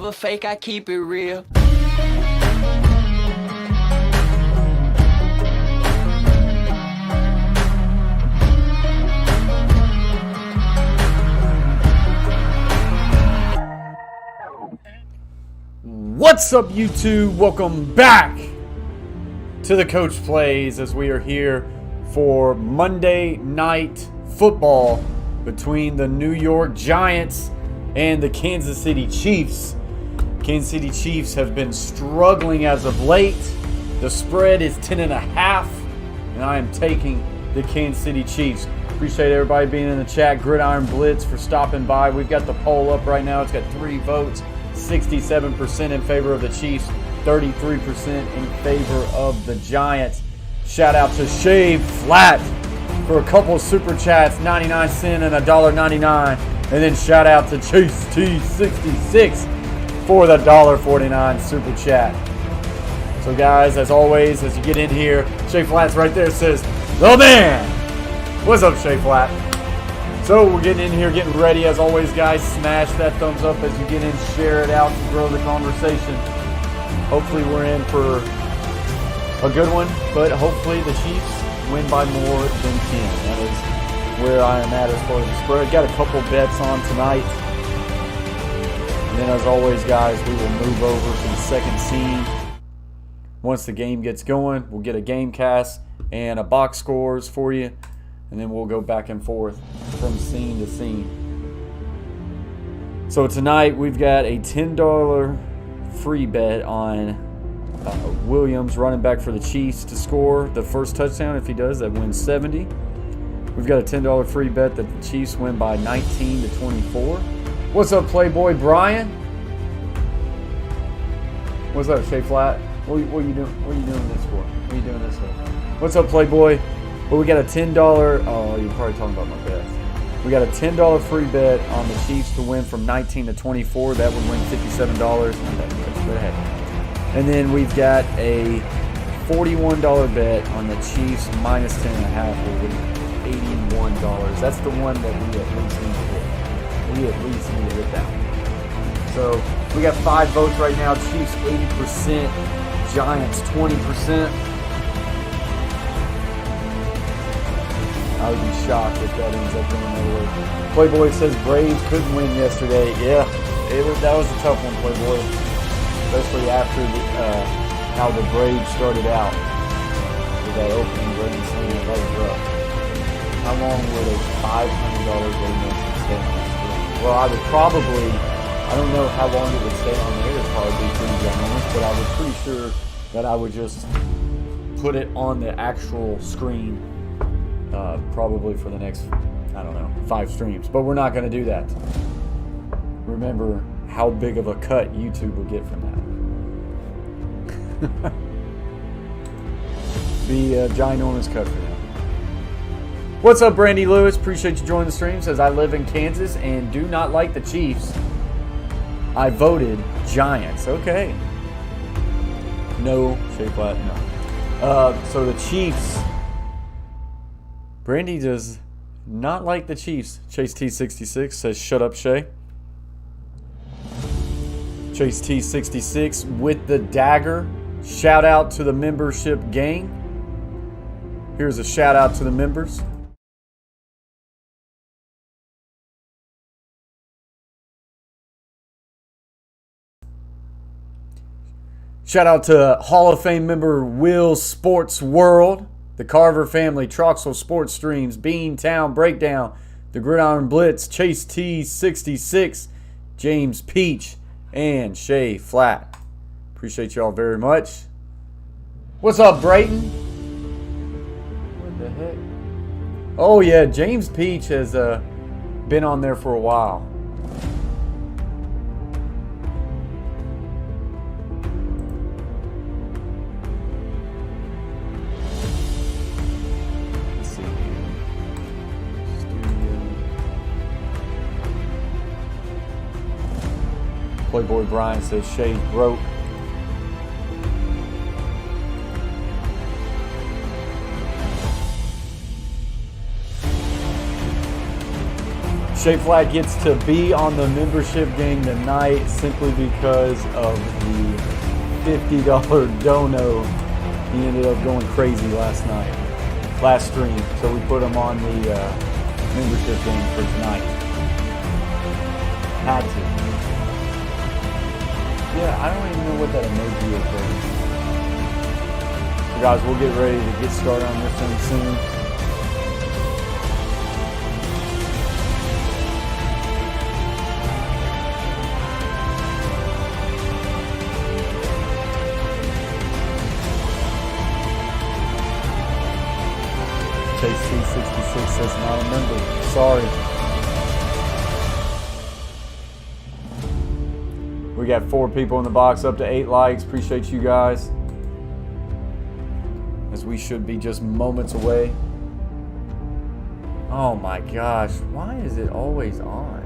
never fake, I keep it real. What's up, YouTube? Welcome back to the Coach Plays as we are here for Monday Night Football between the New York Giants and the Kansas City Chiefs. Kansas City Chiefs have been struggling as of late. The spread is 10.5, and I am taking the Kansas City Chiefs. Appreciate everybody being in the chat. Gridiron Blitz for stopping by. We've got the poll up right now. It's got 3 votes. 67% in favor of the Chiefs, 33% in favor of the Giants. Shout out to Shave Flat for a couple of super chats, 99 cents and $1.99. And then shout out to Chase T66 for the $1.49 super chat. So guys, as always, as you get in here, Shave Flat's right there. It says, the man. What's up, Shave Flat? So we're getting in here, getting ready. As always, guys, smash that thumbs up as you get in. Share it out to grow the conversation. Hopefully we're in for a good one, but hopefully the Chiefs win by more than 10. That is where I am at as far as the spread. Got a couple bets on tonight. And then as always, guys, we will move over to the second scene. Once the game gets going, we'll get a game cast and a box scores for you. And then we'll go back and forth from scene to scene. So tonight we've got a $10 free bet on Williams, running back for the Chiefs, to score the first touchdown. If he does, that wins 70. We've got a $10 free bet that the Chiefs win by 19-24. What's up, Playboy Brian? What's up, Shea Flat? What are you doing? What are you doing this for? What are you doing this for? What's up, Playboy? Well, we got a $10. Oh, you're probably talking about my bets. We got a $10 free bet on the Chiefs to win from 19-24. That would win $57. Not that much, but hey. And then we've got a $41 bet on the Chiefs minus 10.5. Will win $81. That's the one that we at least need to hit. We at least need to hit that one. So we got 5 votes right now. Chiefs 80%, Giants 20%. I would be shocked if that ends up going their way. Playboy says Braves couldn't win yesterday. Yeah, that was a tough one, Playboy. Especially after how the Braves started out with that opening grand slam. That was rough. How long would a $500 donation stay on the screen? Well, I would probably, I don't know how long it would stay on there. It'd probably be pretty ginormous, but I was pretty sure that I would just put it on the actual screen. Probably for the next, 5 streams. But we're not going to do that. Remember how big of a cut YouTube will get from that. Be a ginormous cut for them. What's up, Brandy Lewis? Appreciate you joining the stream. Says, I live in Kansas and do not like the Chiefs. I voted Giants. Okay. No, Shea Flat, no. So the Chiefs... Brandy does not like the Chiefs. Chase T66 says, shut up, Shay. Chase T66 with the dagger. Shout out to the membership gang. Here's a shout out to the members. Shout out to Hall of Fame member Will Sports World. The Carver family, Troxel Sports Streams, Beantown Breakdown, the Gridiron Blitz, Chase T66, James Peach, and Shay Flat. Appreciate y'all very much. What's up, Brayton? What the heck? Oh, yeah, James Peach has been on there for a while. Playboy Brian says Shay's broke. Shea Flat gets to be on the membership game tonight simply because of the $50 dono. He ended up going crazy last stream. So we put him on the membership game for tonight. Had to. Yeah, I don't even know what that emoji is. So guys, we'll get ready to get started on this thing soon. Chase T66 says not a member. Sorry. We got 4 people in the box, up to 8 likes. Appreciate you guys. As we should be just moments away. Oh my gosh, why is it always on?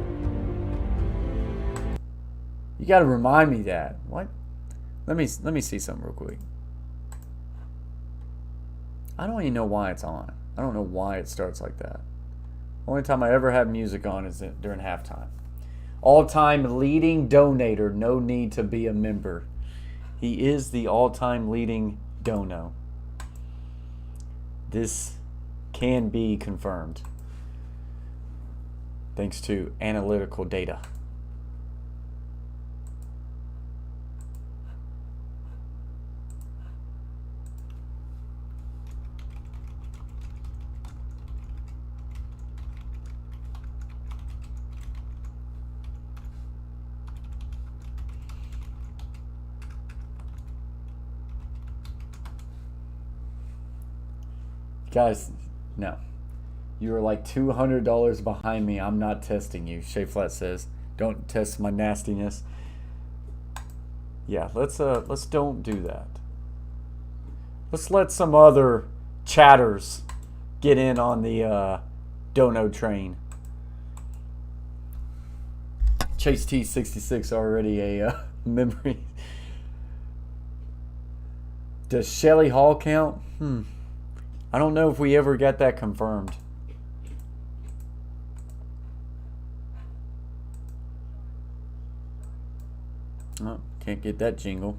You gotta remind me that. What? Let me see something real quick. I don't even know why it's on. I don't know why it starts like that. Only time I ever have music on is during halftime. All-time leading donator, no need to be a member. He is the all-time leading dono. This can be confirmed thanks to analytical data. Guys, no. You are like $200 behind me. I'm not testing you. Shea Flat says, don't test my nastiness. Yeah, let's don't do that. Let's let some other chatters get in on the dono train. Chase T66 already a memory. Does Shelly Hall count? I don't know if we ever got that confirmed. Oh, can't get that jingle.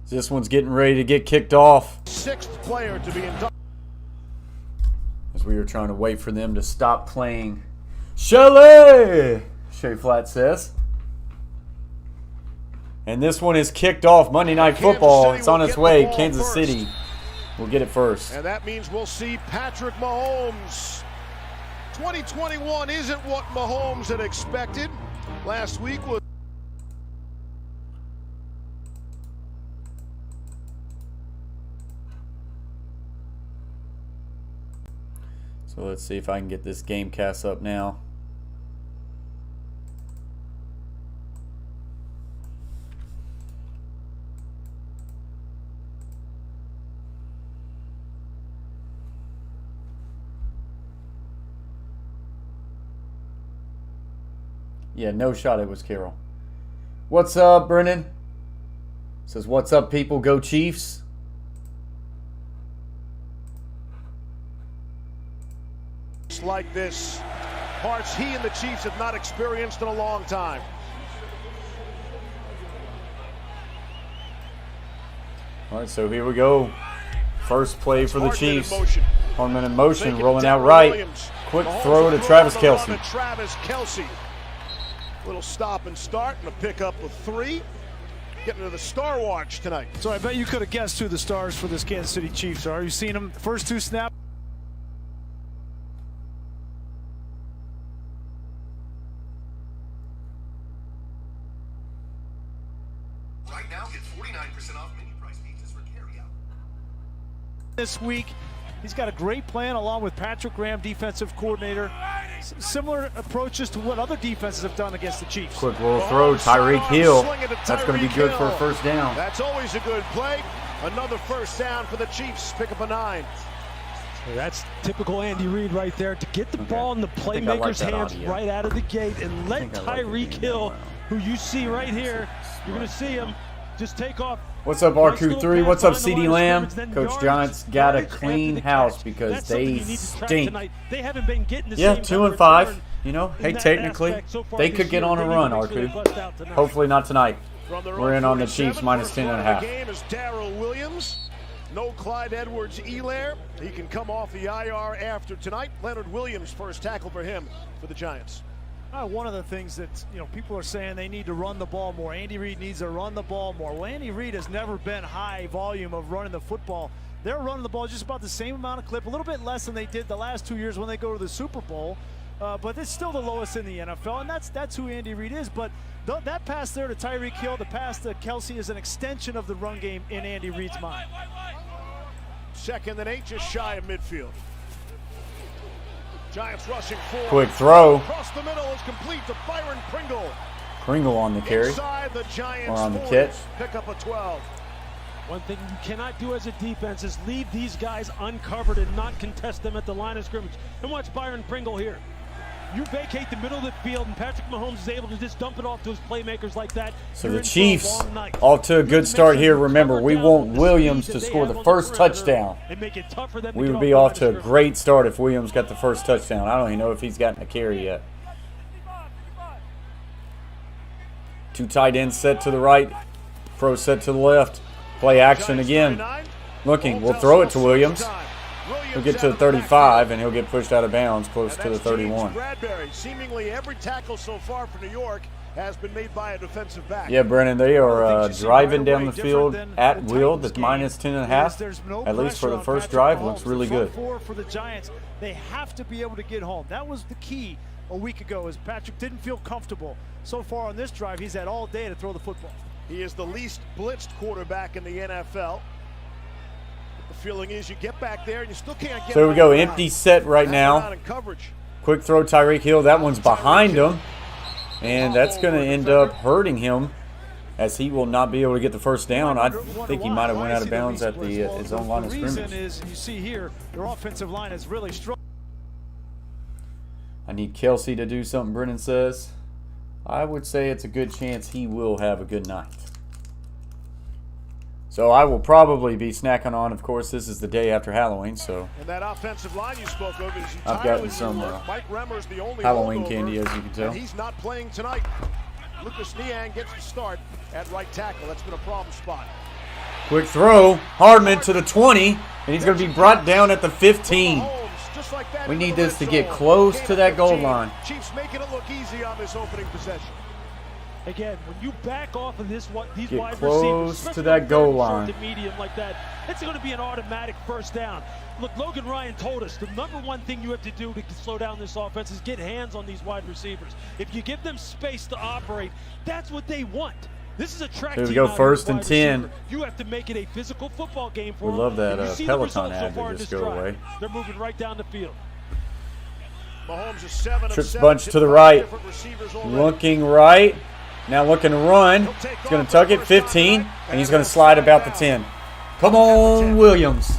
This one's getting ready to get kicked off. 6th player to be inducted. As we were trying to wait for them to stop playing. Shelly! Shea Flat says. And this one is kicked off. Monday Night Football. It's on its way. Kansas City will get it first. And that means we'll see Patrick Mahomes. 2021 isn't what Mahomes had expected. Last week was... So let's see if I can get this game cast up now. Yeah, no shot it was Carroll. What's up, Brennan? Says, what's up, people? Go Chiefs. Like this. Parts he and the Chiefs have not experienced in a long time. All right, so here we go. First play for the Chiefs. Hardman in motion, Making rolling out Darrell right. Williams. Quick Mahomes throw to will Travis throw on the Kelce. run to Travis Kelce. Little stop and start and a pickup of 3. Getting to the Star Watch tonight. So I bet you could have guessed who the stars for this Kansas City Chiefs are. You've seen them first 2 snaps. Right now, get 49% off mini price pizzas for carryout. This week, he's got a great plan along with Patrick Graham, defensive coordinator. Similar approaches to what other defenses have done against the Chiefs. Quick little throw, Tyreek Hill. That's going to be good for a first down. That's always a good play. Another first down for the Chiefs. Pick up a 9. That's typical Andy Reid right there, to get the ball in the playmaker's hands right out of the gate and let Tyreek Hill, who you see right here, you're going to see him, Just take off. What's up, Nice little RQ3? pass What's up, behind the CD line of Lamb? scrimmage, then Coach yardage- Giants got a yardage after clean the house catch. because That's something they you need to track stink. tonight. They haven't been getting the Yeah, same 2 and kind 5. of You know, return hey, in that technically, aspect so far they this could get year. on a They need run, to make sure they RQ. bust out tonight. Hopefully not tonight. From their We're own in on the 47, Chiefs minus first 10 and a run of half. the game is Darrell Williams. No Clyde Edwards-Helaire. He can come off the IR after tonight. Leonard Williams, first tackle for him for the Giants. One of the things that people are saying they need to run the ball more. Andy Reid needs to run the ball more. Well, Andy Reid has never been high volume of running the football. They're running the ball just about the same amount of clip, a little bit less than they did the last 2 years when they go to the Super Bowl. But it's still the lowest in the NFL, and that's who Andy Reid is. But that pass there to Tyreek Hill, the pass to Kelsey is an extension of the run game in Andy Reid's mind. 2nd and 8, just shy of midfield. Giants rushing forward. Quick throw. Across the middle is complete to Byron Pringle. Pringle on the carry. Inside the Giants Or on the 40. catch. Pick up a 12. One thing you cannot do as a defense is leave these guys uncovered and not contest them at the line of scrimmage. And watch Byron Pringle here. You vacate the middle of the field, and Patrick Mahomes is able to just dump it off to his playmakers like that. So You're the in for a Chiefs long night. off to a You good have to start make here. sure you Remember, cover we down want the Williams speed to that they score have the on first perimeter touchdown. and make it tough for them to We get would be the off line to a of scrimmage. great start if Williams got the first touchdown. I don't even know if he's gotten a carry yet. 2 tight ends set to the right. Pro set to the left. Play action again. Looking. We'll throw it to Williams. He'll get to the 35, and he'll get pushed out of bounds close to the 31. Bradbury. Seemingly every tackle so far for New York has been made by a defensive back. Yeah, Brennan, they are driving down the field Different at than the will. Titans That's minus 10 and a game half. is there's no At least for pressure the on first Patrick drive, Mahomes. looks really The front good. four for the Giants, they have to be able to get home. That was the key a week ago, as Patrick didn't feel comfortable. So far on this drive, he's had all day to throw the football. He is the least blitzed quarterback in the NFL. The feeling is you get back there and you still can't get. So here we go, around. empty set right Hang now. around in coverage. Quick throw, Tyreek Hill. That one's behind him. And that's going to end up hurting him, as he will not be able to get the first down. I think he might have went out of bounds at his own line of The reason scrimmage. is, you see here, their offensive line is really strong. I need Kelsey to do something, Brennan says. I would say it's a good chance he will have a good night. So I will probably be snacking on, of course, this is the day after Halloween, so And that offensive line you spoke of is I've entirely gotten some new. Mike Remmer's the only Halloween holdover, candy, as you can tell. and he's not playing tonight. Lucas Niang gets the start at right tackle. That's been a problem spot. Quick throw, Hardman to the 20, and he's going to be brought down at the 15. Mahomes, just like that, We into need the this to red get zone. close Gain to of that goal 15. line. Chiefs making it look easy on this opening possession. Again, when you back off of these Get wide close receivers, to that goal especially line. short to medium like that, it's going to be an automatic first down. Look, Logan Ryan told us the number one thing you have to do to slow down this offense is get hands on these wide receivers. If you give them space to operate, that's what they want. This is a track Here we team go, out first here, and wide 10. receiver. You have to make it a physical football game for We them. love that, And you see the Peloton results so ad to far in just this go drive. away. They're moving right down the field. Mahomes is 7 of Trips 7. bunch to the Five right. different receivers already. Looking right. Now looking to run. He's going to tuck it 15, and he's going to slide about the 10. Come on, Williams.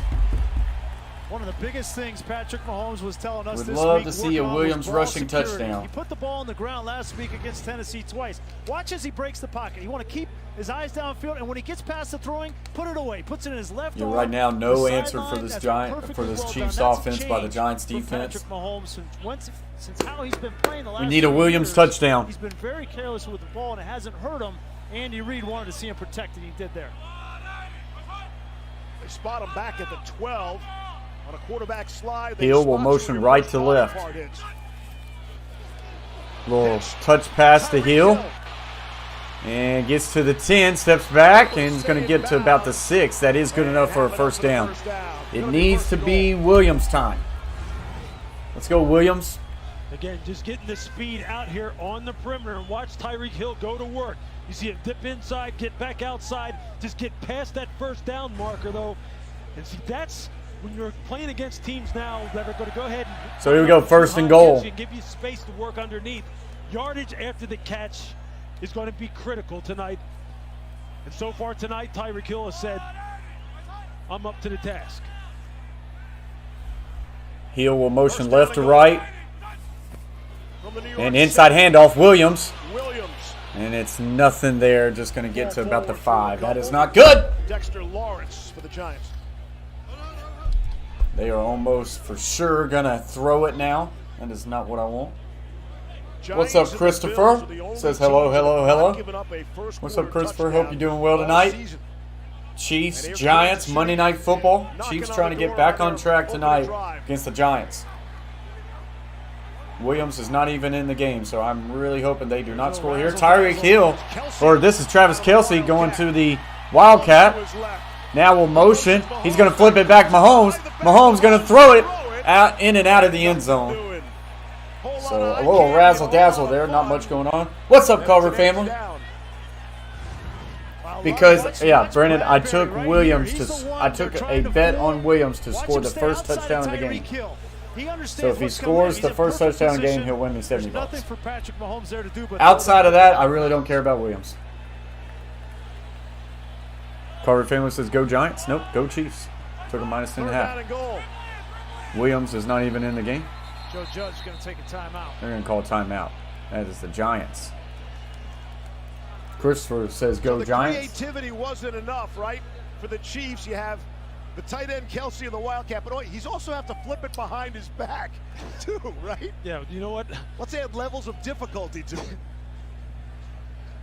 One of the biggest things Patrick Mahomes was telling us Would this love week, to see working a on Williams was ball rushing security. touchdown. He put the ball on the ground last week against Tennessee twice. Watch as he breaks the pocket. You want to keep his eyes downfield, and when he gets past the throwing, put it away. Puts it in his left arm. Right now, no the answer for sideline. this That's perfectly well Chiefs done. That's a offense by the change Giants from defense. Patrick Mahomes since how he's been playing the last need a 2 Williams years, touchdown. He's been very careless with the ball, and it hasn't hurt him. Andy Reid wanted to see him protected. He did there. They spot him back at the 12 on a quarterback slide. Hill will motion right to left. Little touch pass to Hill. And gets to the 10, steps back, and is going to get to about the 6. That is good enough for a first down. It needs to be Williams' time. Let's go, Williams. Again, just getting the speed out here on the perimeter, and watch Tyreek Hill go to work. You see him dip inside, get back outside, just get past that first down marker, though. And see, that's when you're playing against teams now that are going to go ahead and... So here we go, first and goal. Give you space to work underneath. Yardage after the catch is going to be critical tonight. And so far tonight, Tyreek Hill has said, I'm up to the task. Hill will motion left to right. And inside handoff, Williams. And it's nothing there. Just going to get to about the 5. That is not good. Dexter Lawrence for the Giants. They are almost for sure going to throw it now. That is not what I want. What's up, Christopher? Says hello, hello, hello. What's up, Christopher? Hope you're doing well tonight. Chiefs, Giants, Monday Night Football. Chiefs trying to get back on track tonight against the Giants. Williams is not even in the game, so I'm really hoping they do not score here. Tyreek Hill, or this is Travis Kelce going to the Wildcat. Now we'll motion. He's going to flip it back Mahomes. Mahomes going to throw it out, in and out of the end zone. So a little razzle-dazzle there. Not much going on. What's up, Culver family? Because, yeah, Brennan, I took I took a bet on Williams to score the first touchdown of the game. So if he scores the first touchdown in the game, he'll win me $70. Outside of that, I really don't care about Williams. Carver family says, go Giants. Nope, go Chiefs. Took a minus 10.5. Williams is not even in the game. Joe Judge is going to take a timeout. They're going to call a timeout. That is the Giants. Christopher says, go Giants. Creativity wasn't enough, right? For the Chiefs, you have the tight end Kelce and the Wildcat, but he's also have to flip it behind his back, too, right? Yeah, you know what? Let's add levels of difficulty to it.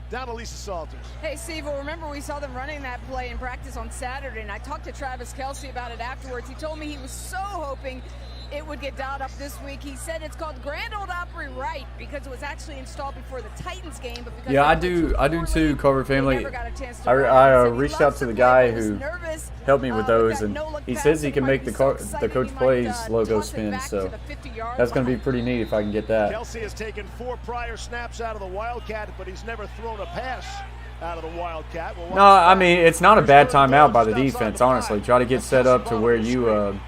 Down to Lisa Salters. Hey, Steve, well, remember we saw them running that play in practice on Saturday, and I talked to Travis Kelce about it afterwards. He told me he was so hoping it would get dialed up this week. He said it's called Grand Ole Opry Right because it was actually installed before the Titans game. But because yeah, I do too, Culver family. I reached out to the guy who helped me with those, and he says he can make the Coach Plays logo spin, so that's going to be pretty neat if I can get that. Kelce has taken 4 prior snaps out of the Wildcat, but he's never thrown a pass out of the Wildcat. No, I mean, it's not a bad timeout by the defense, honestly. Try to get set up to where you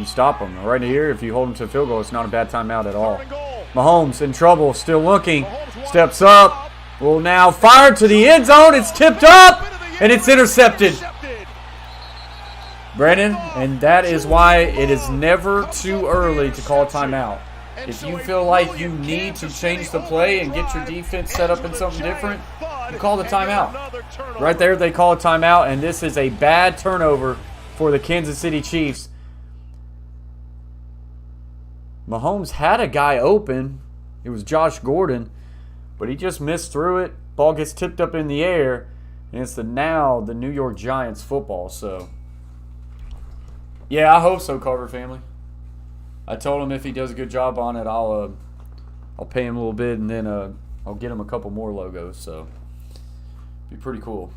stop them. Right here, if you hold them to a field goal, it's not a bad timeout at all. Mahomes in trouble, still looking. Steps up. Will now fire to the end zone. It's tipped up, and it's intercepted. Brandon, and that is why it is never too early to call a timeout. If you feel like you need to change the play and get your defense set up in something different, you call the timeout. Right there, they call a timeout, and this is a bad turnover for the Kansas City Chiefs. Mahomes had a guy open. It was Josh Gordon, but he just missed through it. Ball gets tipped up in the air, and it's now the New York Giants football. So, yeah, I hope so, Carver family. I told him if he does a good job on it, I'll pay him a little bit, and then I'll get him a couple more logos. So, be pretty cool.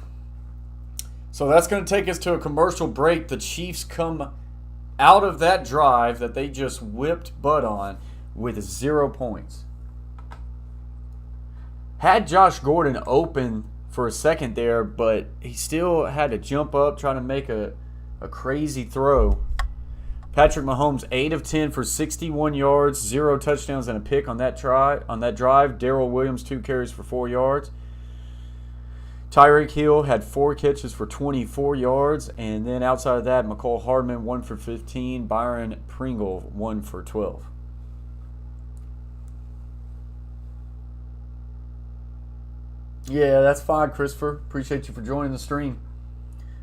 So that's going to take us to a commercial break. The Chiefs come out of that drive that they just whipped butt on with 0 points. Had Josh Gordon open for a second there, but he still had to jump up, trying to make a crazy throw. Patrick Mahomes, 8 of 10 for 61 yards, 0 touchdowns and a pick on that drive. Darrell Williams, 2 carries for 4 yards. Tyreek Hill had 4 catches for 24 yards. And then outside of that, McCole Hardman, 1 for 15. Byron Pringle, 1 for 12. Yeah, that's fine, Christopher. Appreciate you for joining the stream.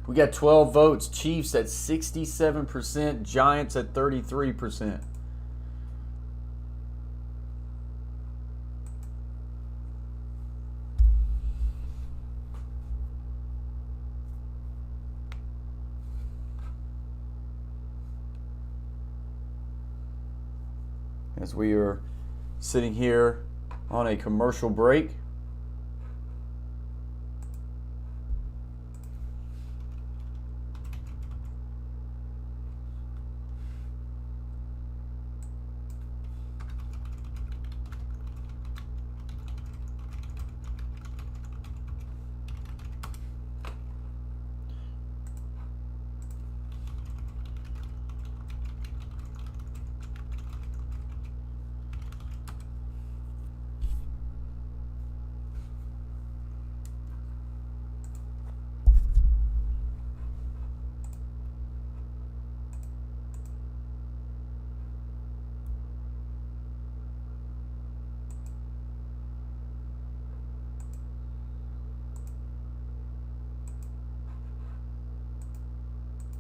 We got 12 votes. Chiefs at 67%. Giants at 33%. As we are sitting here on a commercial break.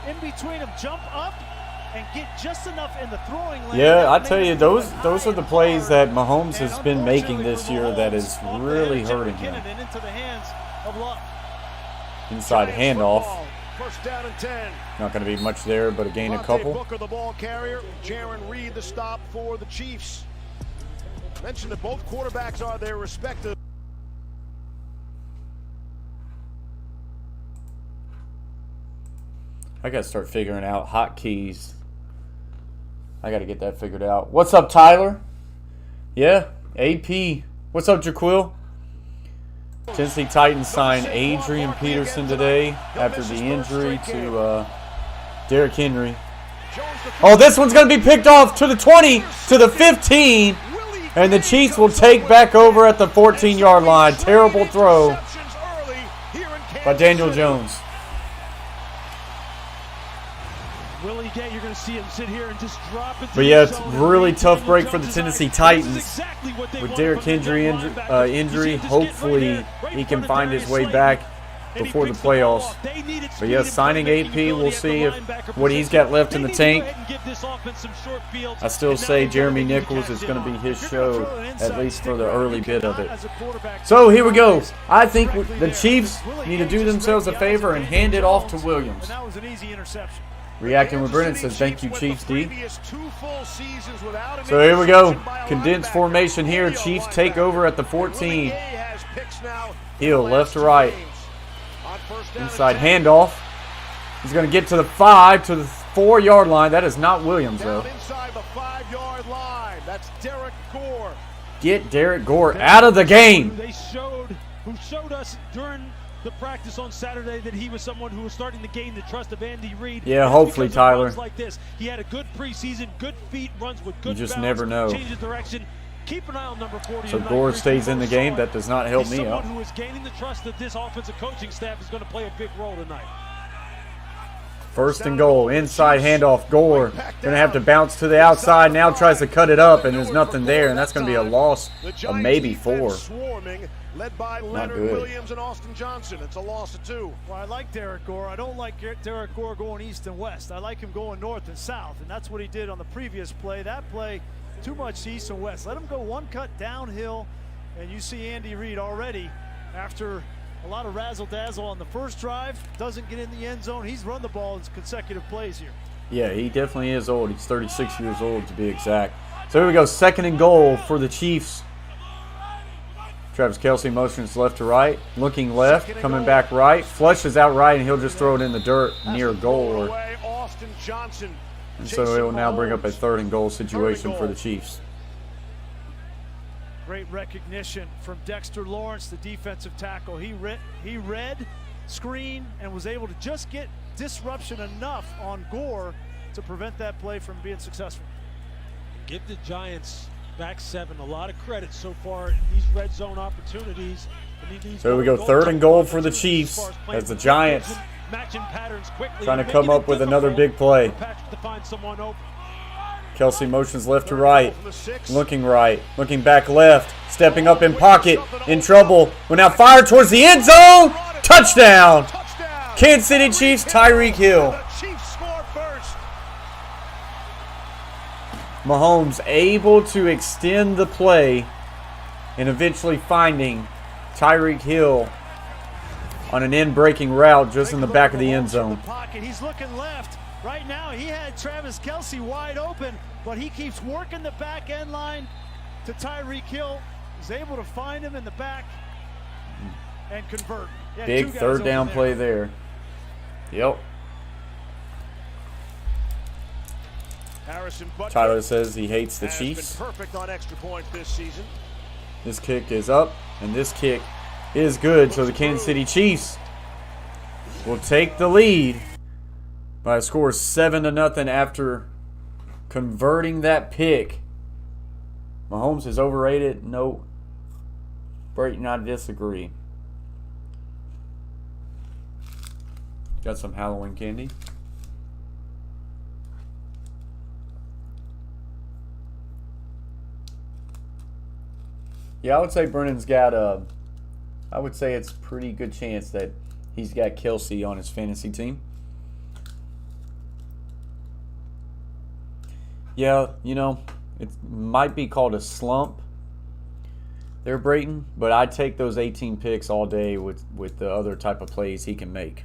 in between them, jump up and get just enough in the throwing lane. Yeah, I tell you, those are the plays that Mahomes has been making this year that is really hurting him. Into the hands of Luck. Inside handoff. First down and 10. Not going to be much there, but a gain a couple. Booker, the ball carrier. Jaron Reed, the stop for the Chiefs. Mentioned that both quarterbacks are their respective. I got to start figuring out hotkeys. I got to get that figured out. What's up, Tyler? Yeah, AP. What's up, Jaquil? Tennessee Titans signed Adrian Peterson today after the injury to Derrick Henry. Oh, this one's going to be picked off to the 20, to the 15, and the Chiefs will take back over at the 14-yard line. Terrible throw by Daniel Jones. Willie Gay, you're going to see him sit here and just drop it. But yeah, it's really tough break for the Tennessee Titans. With Derrick Henry injury, hopefully he can find his way back before the playoffs. But yeah, signing AP, we'll see what he's got left in the tank. I still say Jeremy Nichols is going to be his show, at least for the early bit of it. So here we go. I think the Chiefs need to do themselves a favor and hand it off to Williams. That was an easy interception. Reacting with Brennan says, thank you, Chiefs D. So here we go. Condensed formation here. Chiefs take over at the 14. Hill left to right. Inside handoff. He's going to get to the 5, to the 4-yard line. That is not Williams, though. Inside the 5-yard line. That's Derek Gore. Get Derek Gore out of the game. Who showed us during the practice on Saturday that he was someone who was starting to gain the trust of Andy Reid. Yeah, hopefully, Tyler. Like this. He had a good preseason, good feet, runs with good You just balance, never know. changes direction. Keep an eye on number 40. So Gore stays in the game. That does not help me out. Someone who is gaining the trust that this offensive coaching staff is going to play a big role tonight. First and goal, inside handoff. Gore going to have to bounce to the outside. Now tries to cut it up, and there's nothing there, and that's going to be a loss of maybe 4. Led by Leonard Williams and Austin Johnson. It's a loss of 2. Well, I like Derek Gore. I don't like Derek Gore going east and west. I like him going north and south, and that's what he did on the previous play. That play, too much east and west. Let him go one cut downhill, and you see Andy Reid already after a lot of razzle-dazzle on the first drive, doesn't get in the end zone. He's run the ball in consecutive plays here. Yeah, he definitely is old. He's 36 years old to be exact. So here we go, second and goal for the Chiefs. Travis Kelce motions left to right, looking left, coming back right, flushes out right, and he'll just throw it in the dirt near goal. And so it will now bring up a third and goal situation for the Chiefs. Great recognition from Dexter Lawrence, the defensive tackle. He read, screen, and was able to just get disruption enough on Gore to prevent that play from being successful. Give the Giants back 7 a lot of credit so far in these red zone opportunities. So we go third and goal for the Chiefs as the Giants trying to come up with another big play. Kelce motions left to right, looking back left, stepping up in pocket, in trouble. Will now fire towards the end zone. Touchdown! Kansas City Chiefs, Tyreek Hill. Mahomes able to extend the play and eventually finding Tyreek Hill on an in-breaking route just in the back of the end zone. He's looking left. Right now, he had Travis Kelce wide open, but he keeps working the back end line to Tyreek Hill. He's able to find him in the back and convert. Big third down play there. Yep. Tyler says he hates the Chiefs. Perfect on extra points this season. This kick is up, and this kick is good. So the Kansas City Chiefs will take the lead by a score of 7-0 after converting that pick. Mahomes is overrated. No, Brayton, I disagree. Got some Halloween candy. Yeah, I would say Brennan's got I would say it's a pretty good chance that he's got Kelce on his fantasy team. Yeah, it might be called a slump there, Brayton, but I'd take those 18 picks all day with the other type of plays he can make.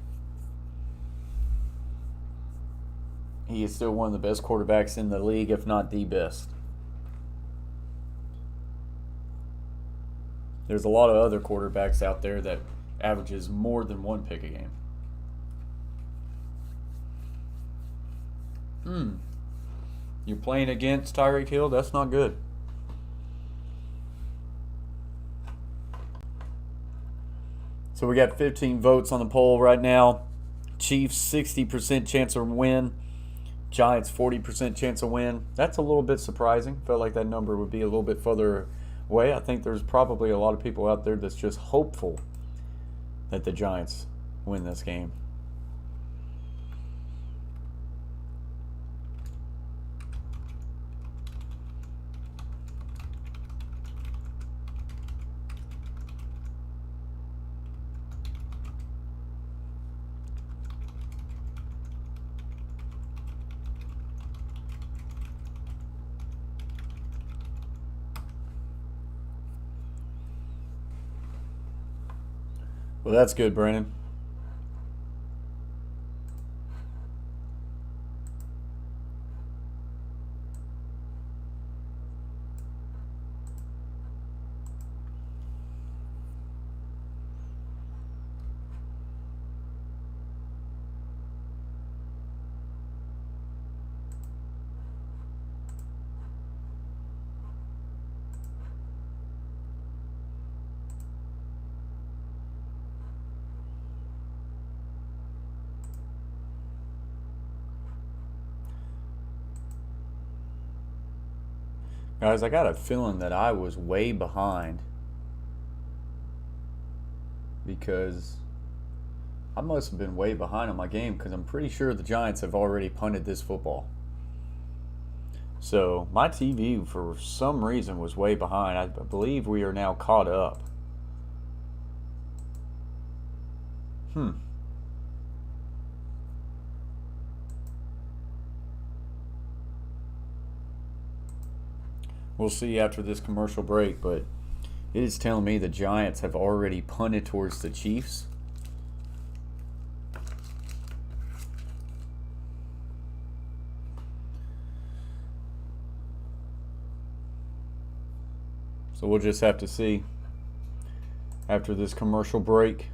He is still one of the best quarterbacks in the league, if not the best. There's a lot of other quarterbacks out there that averages more than one pick a game. You're playing against Tyreek Hill? That's not good. So we got 15 votes on the poll right now. Chiefs 60% chance of win. Giants 40% chance of win. That's a little bit surprising. Felt like that number would be a little bit further away. I think there's probably a lot of people out there that's just hopeful that the Giants win this game. Well, that's good, Brandon. Guys, I got a feeling that I was way behind because I must have been way behind on my game because I'm pretty sure the Giants have already punted this football. So my TV, for some reason, was way behind. I believe we are now caught up. We'll see after this commercial break, but it is telling me the Giants have already punted towards the Chiefs. So we'll just have to see after this commercial break.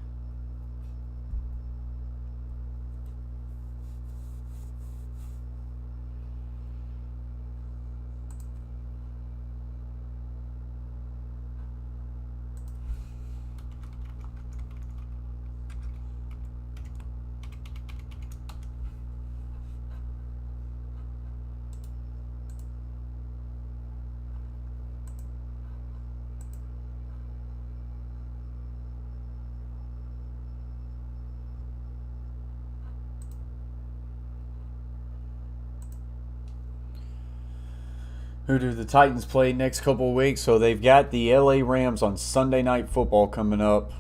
Who do the Titans play next couple of weeks? So they've got the LA Rams on Sunday Night Football coming up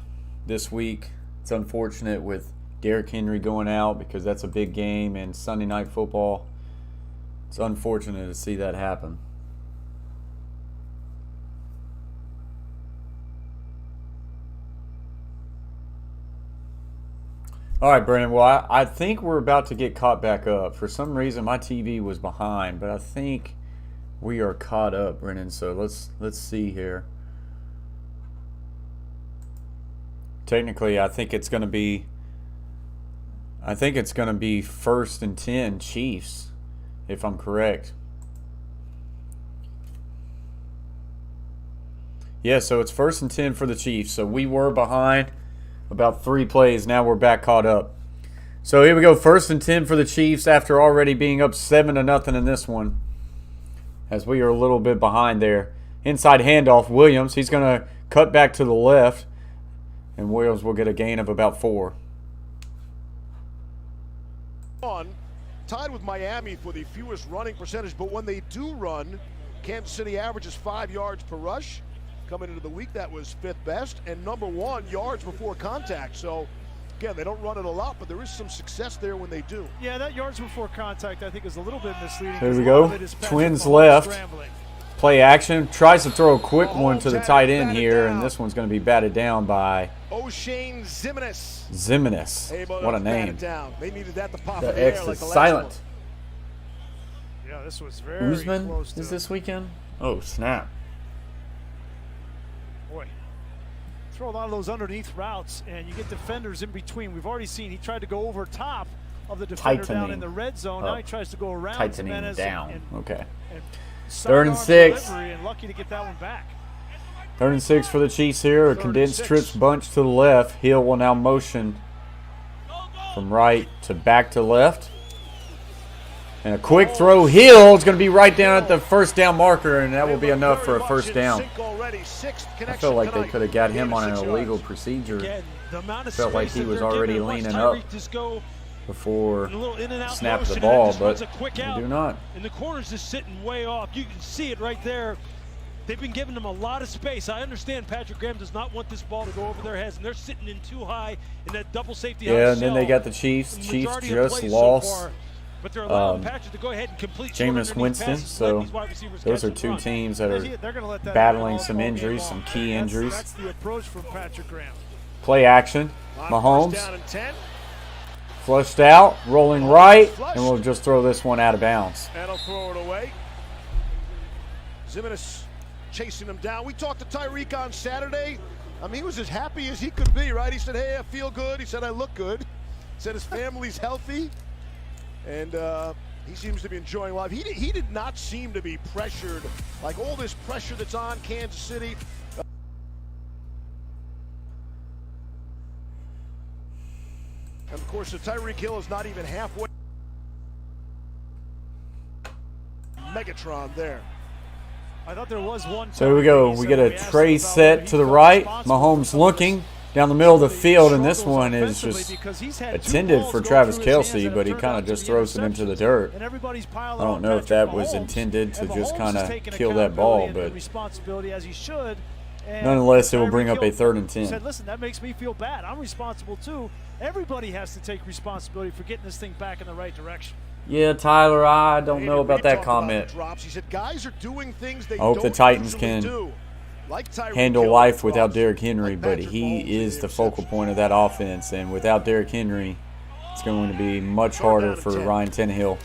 this week. It's unfortunate with Derrick Henry going out because that's a big game and Sunday Night Football. It's unfortunate to see that happen. All right, Brandon. Well, I think we're about to get caught back up. For some reason, my TV was behind, but I think we are caught up, Brennan. So let's see here. Technically, I think it's going to be 1st and 10 Chiefs, if I'm correct. Yeah, so it's 1st and 10 for the Chiefs. So we were behind about 3 plays. Now we're back caught up. So here we go. 1st and 10 for the Chiefs after already being up 7-0 in this one. As we are a little bit behind there. Inside handoff, Williams. He's going to cut back to the left. And Williams will get a gain of about 4. Tied with Miami for the fewest running percentage, but when they do run, Kansas City averages 5 yards per rush. Coming into the week, that was 5th best, and number 1 yards before contact. So Again, they don't run it a lot, but there is some success there when they do. Yeah, that yards before contact, I think, is a little bit misleading. There we go. Twins left. Play action. Tries to throw a quick one to the tight end here, and this one's going to be batted down by O'Shane Zimenez. Zimenez. What a name. They needed that to pop The in the X air like is the last silent. one. Yeah, this was very Usman close to is this weekend? Oh, snap. Boy, throw a lot of those underneath routes, and you get defenders in between. We've already seen he tried to go over top of the defender down in the red zone. Now he tries to go around Tightening down. Okay. And 3rd and 6. And lucky to get that one back. 3rd and 6 for the Chiefs here. A condensed trips bunch to the left. Hill will now motion from right to back to left. And a quick throw. Hill is going to be right down at the first down marker, and that will be enough for a first down. I felt like they could have got him on an illegal procedure. Felt like he was already leaning up before snap the ball, but they do not. And the corner's just sitting way off. You can see it right there. They've been giving them a lot of space. I understand Patrick Graham does not want this ball to go over their heads, and they're sitting in too high in that double safety. Yeah, and then they got the Chiefs. Chiefs just lost but they're allowing Patrick to go ahead and complete Jameis Winston, so those are two teams that are battling some injuries, some key injuries. That's the approach from Patrick Graham. Play action. Mahomes flushed out, rolling right, and we'll just throw this one out of bounds. And he'll throw it away. Zimenez chasing him down. We talked to Tyreek on Saturday. I mean, he was as happy as he could be, right? He said, hey, I feel good. He said, I look good. He said his family's healthy. And he seems to be enjoying life. He did not seem to be pressured, like all this pressure that's on Kansas City. And, of course, the Tyreek Hill is not even halfway. Megatron there. I thought there was one. So here we go. We get a tray set to the right. Mahomes looking down the middle of the field, and this one is just intended for Travis Kelce, but he kind of just throws it into the dirt. I don't know if that was intended to just kind of kill that ball, but nonetheless, it will bring up a 3rd and 10. He said, listen, that makes me feel bad. I'm responsible too. Everybody has to take responsibility for getting this thing back in the right direction. Yeah, Tyler, I don't know about that comment. He said, guys are doing things they I hope the Titans can handle life without Derrick Henry, but he is the focal point of that offense, and without Derrick Henry, it's going to be much harder for Ryan Tannehill.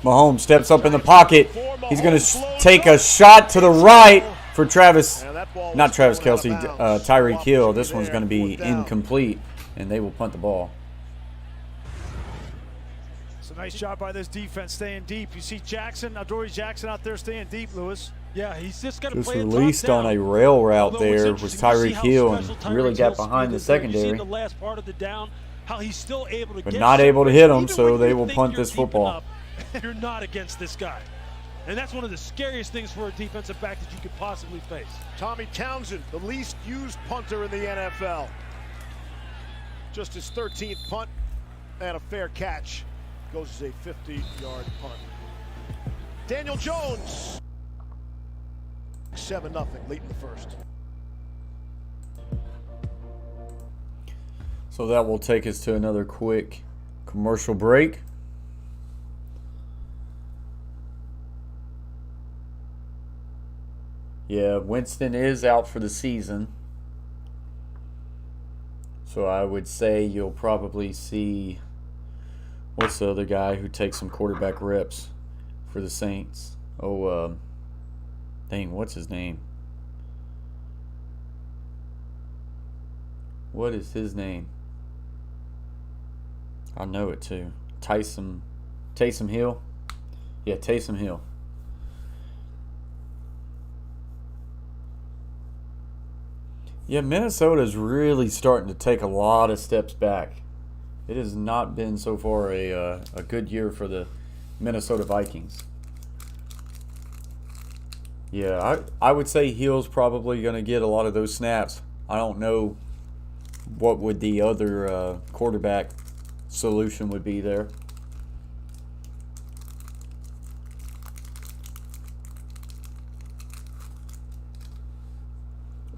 Mahomes steps up in the pocket. He's going to take a shot to the right for not Travis Kelce, Tyreek Hill. This one's going to be incomplete, and they will punt the ball. It's a nice job by this defense staying deep. You see Adoree Jackson out there staying deep, Lewis. Yeah, he's just got to Just play released on a rail route there was Tyreek Hill and really got behind the secondary. The last part of the down, how he's still able to but not able to hit him, so they will punt this football. You're not against this guy. And that's one of the scariest things for a defensive back that you could possibly face. Tommy Townsend, the least used punter in the NFL. Just his 13th punt and a fair catch. Goes as a 50-yard punt. Daniel Jones. 7-0 late in the first. So that will take us to another quick commercial break. Yeah, Winston is out for the season. So I would say you'll probably see, what's the other guy who takes some quarterback reps for the Saints? Dang, what's his name? What is his name? I know it too. Taysom Hill? Yeah, Taysom Hill. Yeah, Minnesota's really starting to take a lot of steps back. It has not been so far a good year for the Minnesota Vikings. Yeah, I would say Hill's probably going to get a lot of those snaps. I don't know what would the other quarterback solution would be there.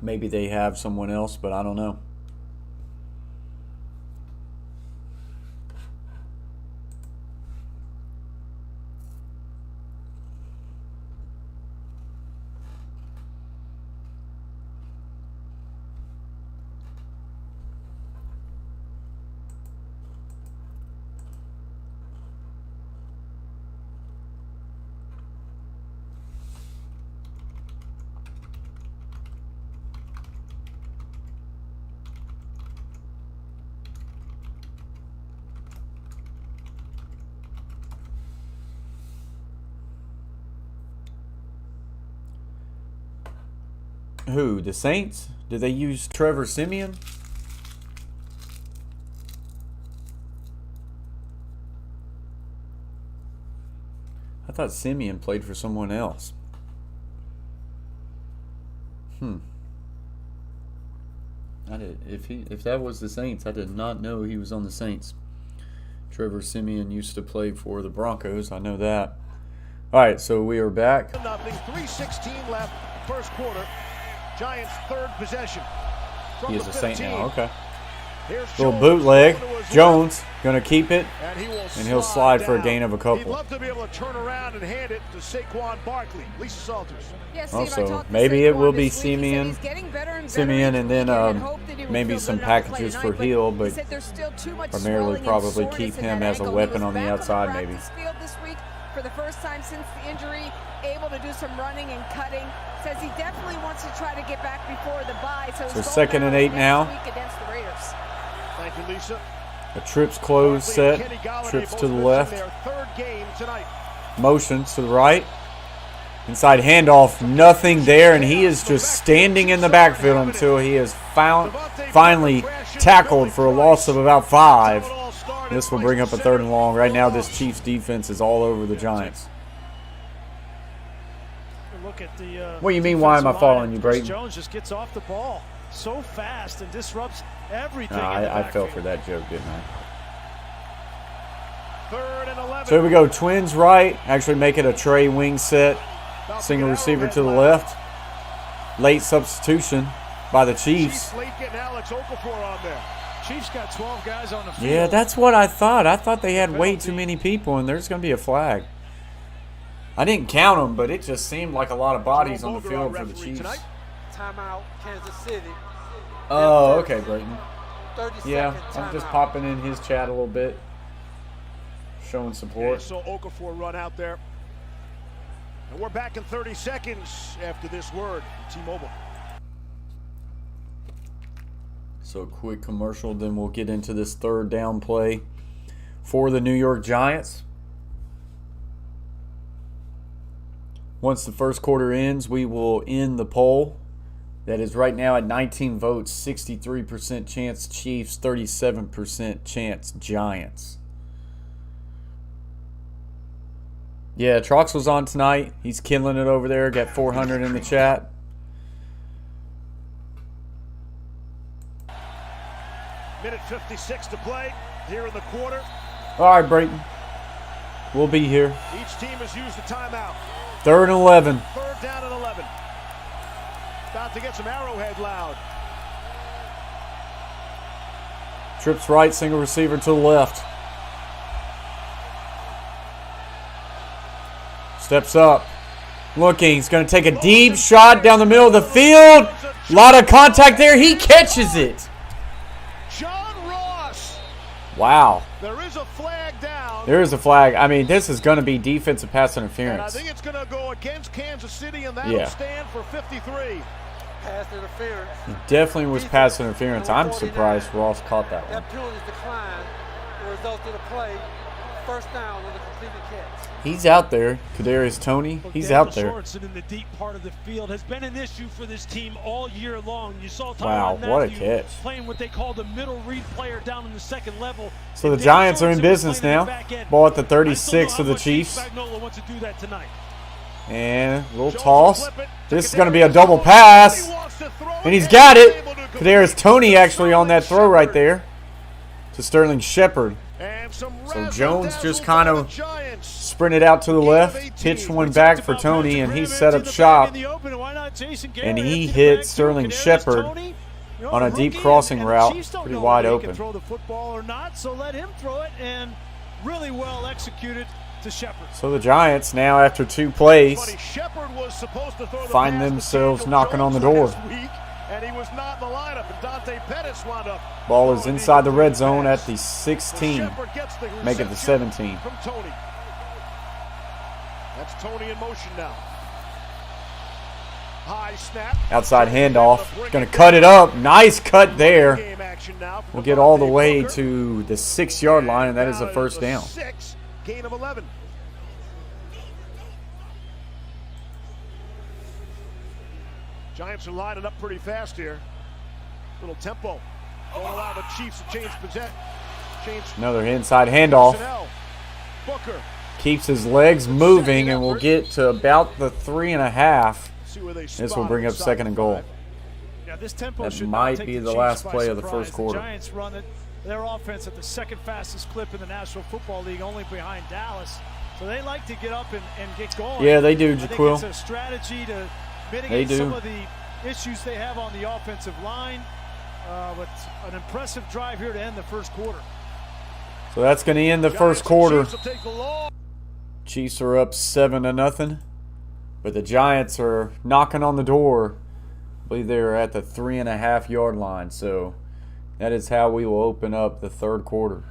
Maybe they have someone else, but I don't know. Who? The Saints? Did they use Trevor Siemian? I thought Siemian played for someone else. If that was the Saints, I did not know he was on the Saints. Trevor Siemian used to play for the Broncos. I know that. All right, so we are back. Nothing. 3:16 left, first quarter. Giants' third possession. He is a Saint now. Okay. Here's Little Jones. bootleg. Jones going to keep it, And he'll slide for a down. gain of a He'd couple. love to be able to turn around and hand it to Saquon Barkley. Lisa Salters. Yeah, Steve, I Also, talked to maybe it Saquon will be this week. He said Siemian, he's getting better and better Siemian, each and then week and hoped that he would maybe feel some good enough to play packages for tonight, Hill, he but said there's still too much primarily swelling and probably soreness keep in him that as a ankle. weapon He was on the back outside, the maybe. practice field this week for the first time since the injury, able to do some running and cutting. Says he definitely wants to try to get back before the bye. So his goal 2nd and is 8 now. next week against the Raiders. Thank you, Lisa. A trips close Barkley and set. Kenny Galladay Trips both to the missing left. their third game tonight. Motions to the right. Inside handoff. Nothing there, and he is just standing in the backfield until he is finally tackled for a loss of about 5. This will bring up a 3rd and long. Right now, this Chiefs defense is all over the Giants. Look at the, What do you mean, why am I following you, Brayton? Jones just gets off the ball so fast and disrupts everything. I fell for that joke, didn't I? 3rd and 11. So here we go. Twins right. Actually make it a Trey wing set. Single receiver to the left. Late substitution by the Chiefs. Chiefs late getting Alex Okafor on there. Chiefs got 12 guys on the field. Yeah, that's what I thought. I thought they had way too many people, and there's going to be a flag. I didn't count them, but it just seemed like a lot of bodies on the field for the Chiefs. Timeout, Kansas City. Oh, okay, Brayton. 30 Yeah, second I'm just timeout. popping in his chat a little bit, showing support. So Okafor run out there. And we're back in 30 seconds after this word. T-Mobile. So a quick commercial, then we'll get into this 3rd down play for the New York Giants. Once the first quarter ends, we will end the poll. That is right now at 19 votes, 63% chance Chiefs, 37% chance Giants. Yeah, Trox was on tonight. He's killing it over there. Got 400 in the chat. Minute 56 to play here in the quarter. All right, Brayton. We'll be here. Each team has used a timeout. 3rd and 11. 3rd down and 11. About to get some Arrowhead loud. Trips right, single receiver to the left. Steps up. Looking. He's going to take a deep shot down the middle of the field. A lot of contact there. He catches it. John Ross. Wow. There is a flag down. There is a flag. I mean, this is going to be defensive pass And I interference. think it's going to go against Kansas City, and that'll Yeah. stand for 53. Pass interference. It definitely was pass interference. I'm surprised Ross caught that one. That penalty is declined. The result of the play, first down on the completed catch. He's out there. Kadarius Toney. Look, He's Daniel out there. Sorensen in the deep part of the field has been an issue for this team all year long. You saw Wow, Tyrann what a Mathieu catch. playing what they call the middle read player down in the 2nd level. So the And Daniel Giants are in Sorensen business playing in now. the back end. Ball at the I still 36 know of the how much Chiefs. Spagnuolo wants to do that tonight. And a little Jones toss. will flip it. This is going to be a double pass. He wants to throw And he's got it. Kadarius Toney Toney actually on that throw right there to Sterling Shepard. So Jones just kind of sprinted out to the left, pitched one back for Toney, and he set up shop. And he hit Sterling Shepard on a deep crossing route, pretty wide open. Throw the football or not, so let him throw it, and really well executed to Shepard. So the Giants now, after 2 plays, find find themselves knocking on the door. And he was not in the lineup, and Dante Pettis wound up. Ball is inside the red zone at the 16. Shepard gets the Make it the reception 17. From Toney. That's Toney in motion now. High snap. Outside handoff. Going to cut it up. Nice cut there. Game action now for We'll get all the Devontae way Booker. to the 6-yard line, and that is a Now first it down. 6, gain of 11. Giants are lining up pretty fast here. Little tempo. Don't allow the Chiefs to change possession. Another inside handoff. Booker. Keeps his legs moving, and we'll get to about the 3.5. This will bring up 2nd and goal. Yeah, this tempo That should might not be take the Chiefs last by play of the surprise. first quarter. The Giants run their offense at the 2nd fastest clip in the National Football League, only behind Dallas. So they like to get up and get going. Yeah, they do, I think Jaquil. it's a strategy to They mitigate do. some of the issues they have on the offensive line. But an impressive drive here to end the first quarter. So that's going to end the first quarter. Chiefs are up 7-0. But the Giants are knocking on the door. I believe they're at the 3.5-yard line. So that is how we will open up the third quarter.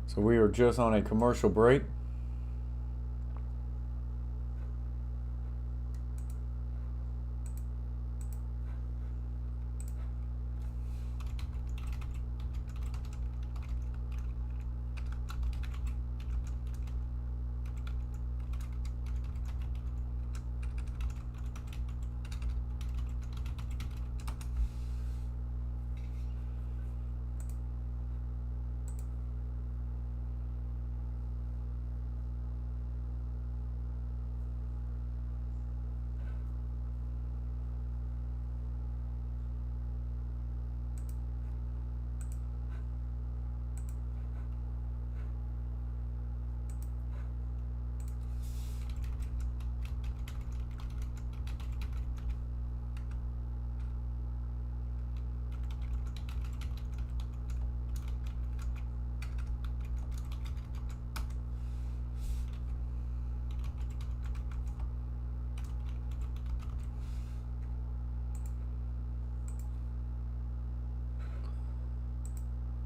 So we are just on a commercial break.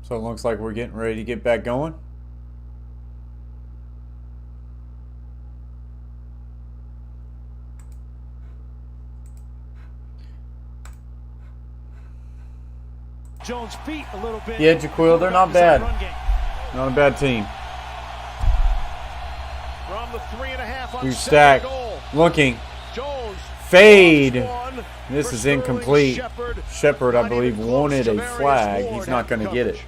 So it looks like we're getting ready to get back going. Jones' feet a little bit. Yeah, Jaquil, they're not bad. Not a bad team. From the 3.5 on Two second stack. goal. Looking. Jones. Fade. One This for is Sterling incomplete. Shepard. Shepard, I Not believe, even close. wanted a Javarius flag. Ward He's not had going to get it. coverage.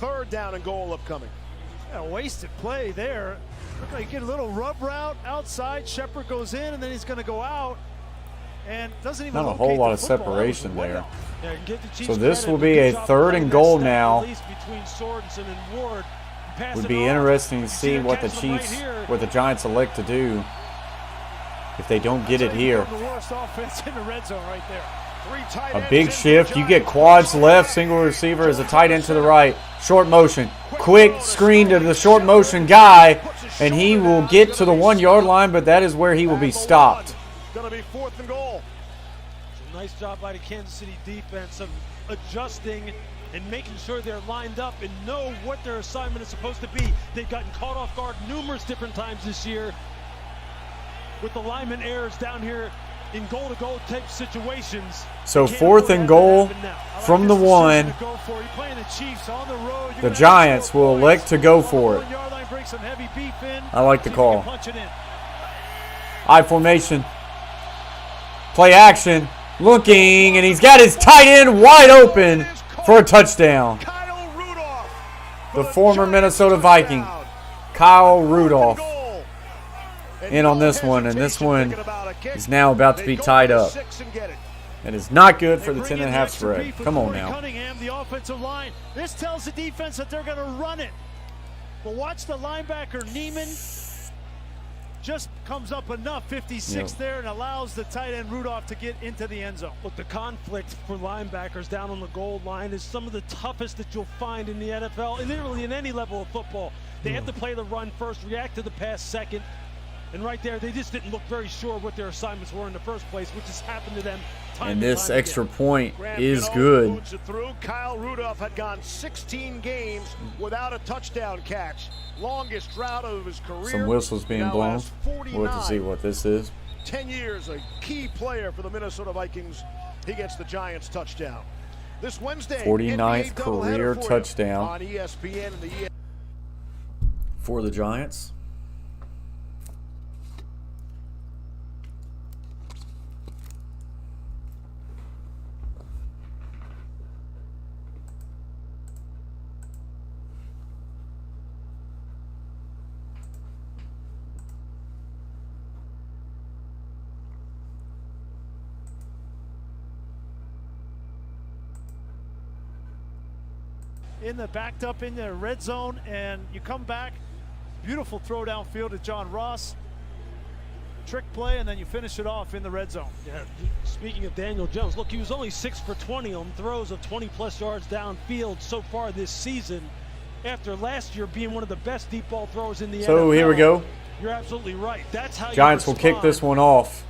3rd down and goal upcoming. Yeah, wasted play there. Look like you get a little rub route outside. Shepard goes in, and then he's going to go out. And doesn't even Not a whole locate lot the of football. That was separation way there. off. Yeah, give the Chiefs So this credit. will be Good a job 3rd playing and that goal snap now. release between Sorensen and Ward. Pass Would it be off. interesting to You see him what the catching them Chiefs, right here. what the Giants elect to do if they don't get it here. The worst offense in the red zone right there. 3 tight A ends big in for shift. You get Giants. quads left, single receiver as a tight end to the right. Short motion. Quick screen to the short motion guy, and he will get to the 1-yard line, but that is where he will be stopped. Going to be 4th and goal. Nice job by the Kansas City defense of adjusting and making sure they're lined up and know what their assignment is supposed to be. They've gotten caught off guard numerous different times this year with the lineman errors down here in goal-to-goal type situations. So Can't 4th let and that goal happen now. from the Decision 1. to go for it. You're playing the Chiefs on the road. You're The gonna Giants score will points. elect to go On the for it. 1-yard line, bring some heavy beef in. I like the See if you can call. punch it in. I formation. Play action. Looking, and he's got his tight end wide open for a touchdown. Kyle Rudolph. The for former Giants Minnesota touchdown. Viking, Kyle 4th and Rudolph. goal. in on this one, and this one is now about to be tied up. That is not good for the 10.5 spread. Come on now. Cunningham, the offensive line. This tells the defense that they're going to run it. But watch the linebacker, Neiman. Just comes up enough, 56 there, and allows the tight end Rudolph to get into the end zone. Look, the conflict for linebackers down on the goal line is some of the toughest that you'll find in the NFL, and literally in any level of football. They have to play the run first, react to the pass second, and right there, they just didn't look very sure what their assignments were in the first place, which has happened to them time And this time extra again. point is good. Kyle Rudolph had gone 16 games without a touchdown catch. Longest drought of his career. Some whistles being Now blown. has 49. We'll have to see what this is. 10 years, a key player for the Minnesota Vikings. He gets the Giants touchdown. This Wednesday, 49th NBA doubleheader career for you touchdown on ESPN and the for the Giants. In the backed up in the red zone, and you come back. Beautiful throw downfield to John Ross. Trick play, and then you finish it off in the red zone. Yeah, speaking of Daniel Jones, look, he was only 6 for 20 on throws of 20-plus yards downfield so far this season, after last year being one of the best deep ball throwers in the NFL. So here we go. You're absolutely right. That's how Giants you will kick this one off.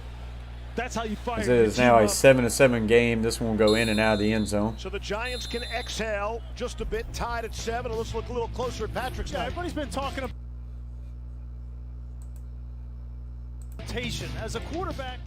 That's how you fire. As it is now a 7-7 game. This one will go in and out of the end zone. So the Giants can exhale just a bit, tied at 7. Let's look a little closer at Patrick's Yeah, night. everybody's been talking about as a quarterback.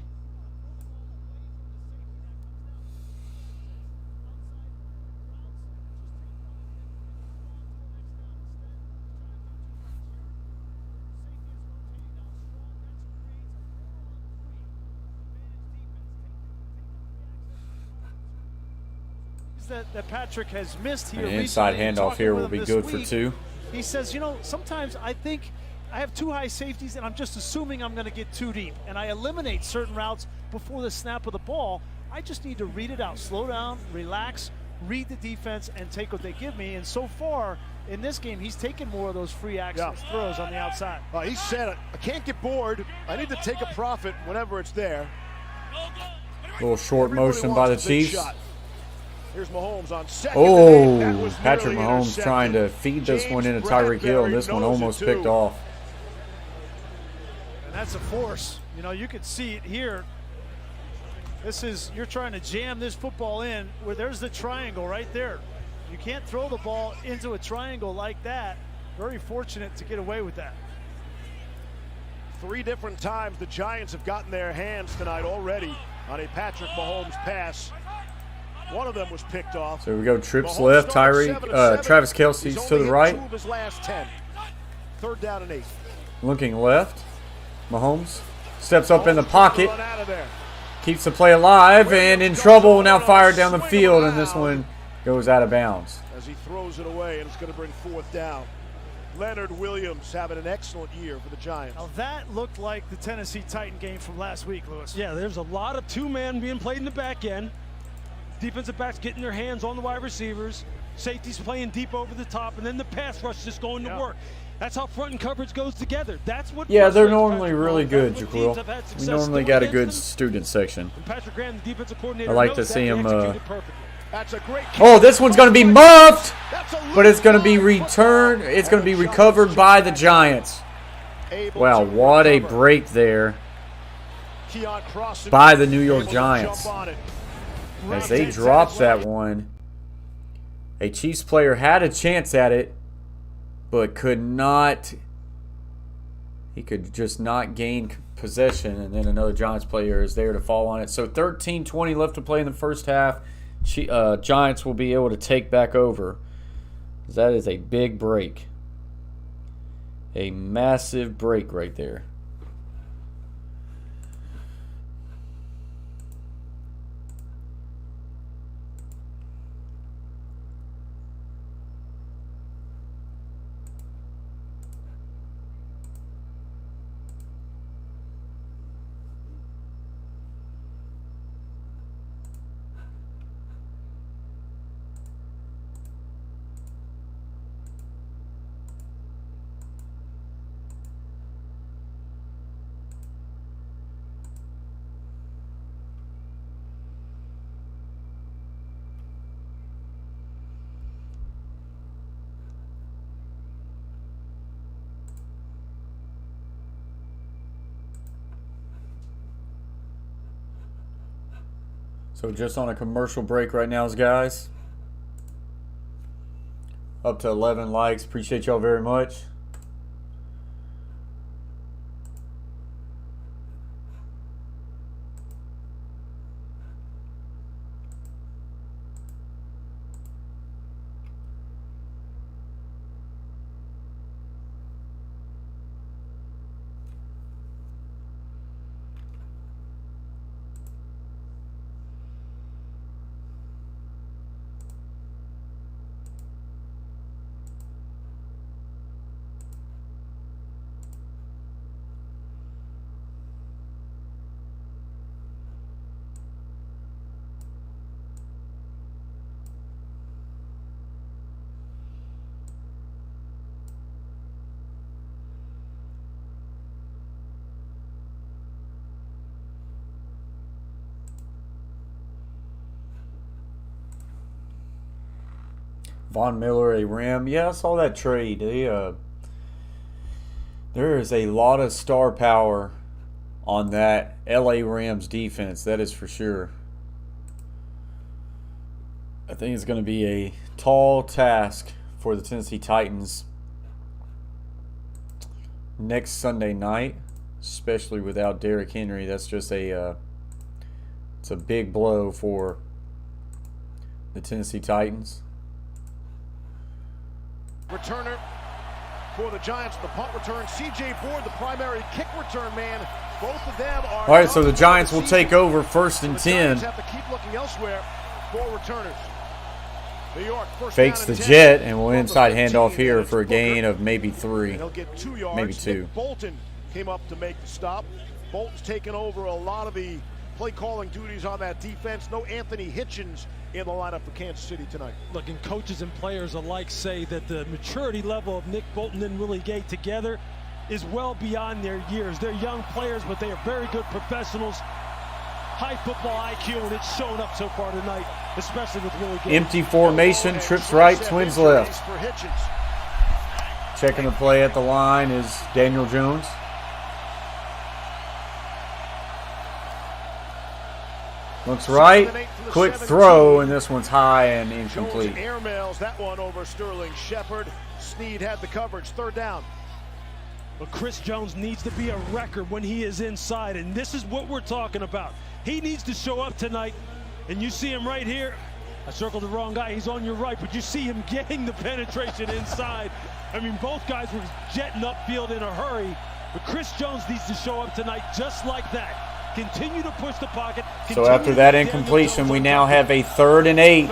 That Patrick has missed here. An inside recently. handoff Talking here with will him be this good for week, 2. He says, you know, sometimes I think I have 2 high safeties and I'm just assuming I'm going to get 2 deep, and I eliminate certain routes before the snap of the ball. I just need to read it out, slow down, relax, read the defense, and take what they give me. And so far in this game, he's taken more of those free access throws on the outside. He said, I can't get bored. I need to take a profit whenever it's there. Little short Everybody motion by the wants a big Chiefs. shot. Here's Mahomes on second. That Oh, was Patrick nearly Mahomes intercepted. trying to feed this James one into Tyreek Hill, and Bradbury this one knows it almost too. picked off. And that's a force. You know, you can see it here. This is, you're trying to jam this football in where there's the triangle right there. You can't throw the ball into a triangle like that. Very fortunate to get away with that. 3 different times the Giants have gotten their hands tonight already on a Patrick Mahomes pass. One of them was picked off. So we go trips Mahomes left. started 7-7. Travis Kelce's He's to only the hit right. 2 of his last 10. 3rd down and 8. Looking left. Mahomes steps up in the pocket. Run out of there. Keeps the play alive and in trouble. Now fired down the field, and this one goes out of bounds. As he throws it away, and it's going to bring 4th down. Leonard Williams having an excellent year for the Giants. Now that looked like the Tennessee Titan game from last week, Lewis. Yeah, there's a lot of 2-man being played in the back end. Defensive backs getting their hands on the wide receivers. Safeties playing deep over the top, and then the pass rush just going to work. That's how front and coverage goes together. That's what. Yeah, they're frustrates normally Patrick really Mahomes. good, That's what teams Jaquil. have had We success normally doing got a against good them. student section. And Patrick Graham, the defensive coordinator, I like knows to that. see He him, executed perfectly. That's a great kick. Oh, this one's going to be muffed, but it's going to be returned. It's going to be recovered by the Giants. Wow, what a break there by the New York Giants. As they dropped that one, a Chiefs player had a chance at it, but could not. He could just not gain possession, and then another Giants player is there to fall on it. So 13:20 left to play in the first half. Giants will be able to take back over. That is a big break. A massive break right there. So just on a commercial break right now, guys. Up to 11 likes. Appreciate y'all very much. Von Miller, a Ram. Yeah, I saw that trade. There is a lot of star power on that LA Rams defense. That is for sure. I think it's going to be a tall task for the Tennessee Titans next Sunday night, especially without Derrick Henry. That's just it's a big blow for the Tennessee Titans. Returner for the Giants, the punt return. C.J. Ford, the primary kick return man. Both of them are. All right, so the Giants will take over 1st and 10. Giants have to keep looking elsewhere for returners. New York, first fakes down the and 10 jet, and we'll from the inside 15, handoff here and it's for a Booker. gain of maybe 3. And he'll get 2 yards. Maybe 2. Nick Bolton came up to make the stop. Bolton's taken over a lot of the play calling duties on that defense. No Anthony Hitchens in the lineup for Kansas City tonight. Look, and coaches and players alike say that the maturity level of Nick Bolton and Willie Gay together is well beyond their years. They're young players, but they are very good professionals. High football IQ, and it's shown up so far tonight, especially with Willie Gay. Empty formation, trips right, twins left. For Hitchens. Checking the play at the line is Daniel Jones. Looks right, quick throw, and this one's high and incomplete. Jones airmails that one over Sterling Shepard. Snead had the coverage, 3rd down. But Chris Jones needs to be a record when he is inside, and this is what we're talking about. He needs to show up tonight, and you see him right here. I circled the wrong guy. He's on your right, but you see him getting the penetration inside. I mean, both guys were jetting upfield in a hurry, but Chris Jones needs to show up tonight just like that. Continue to push the pocket. So after that incompletion, we now have a 3rd and 8.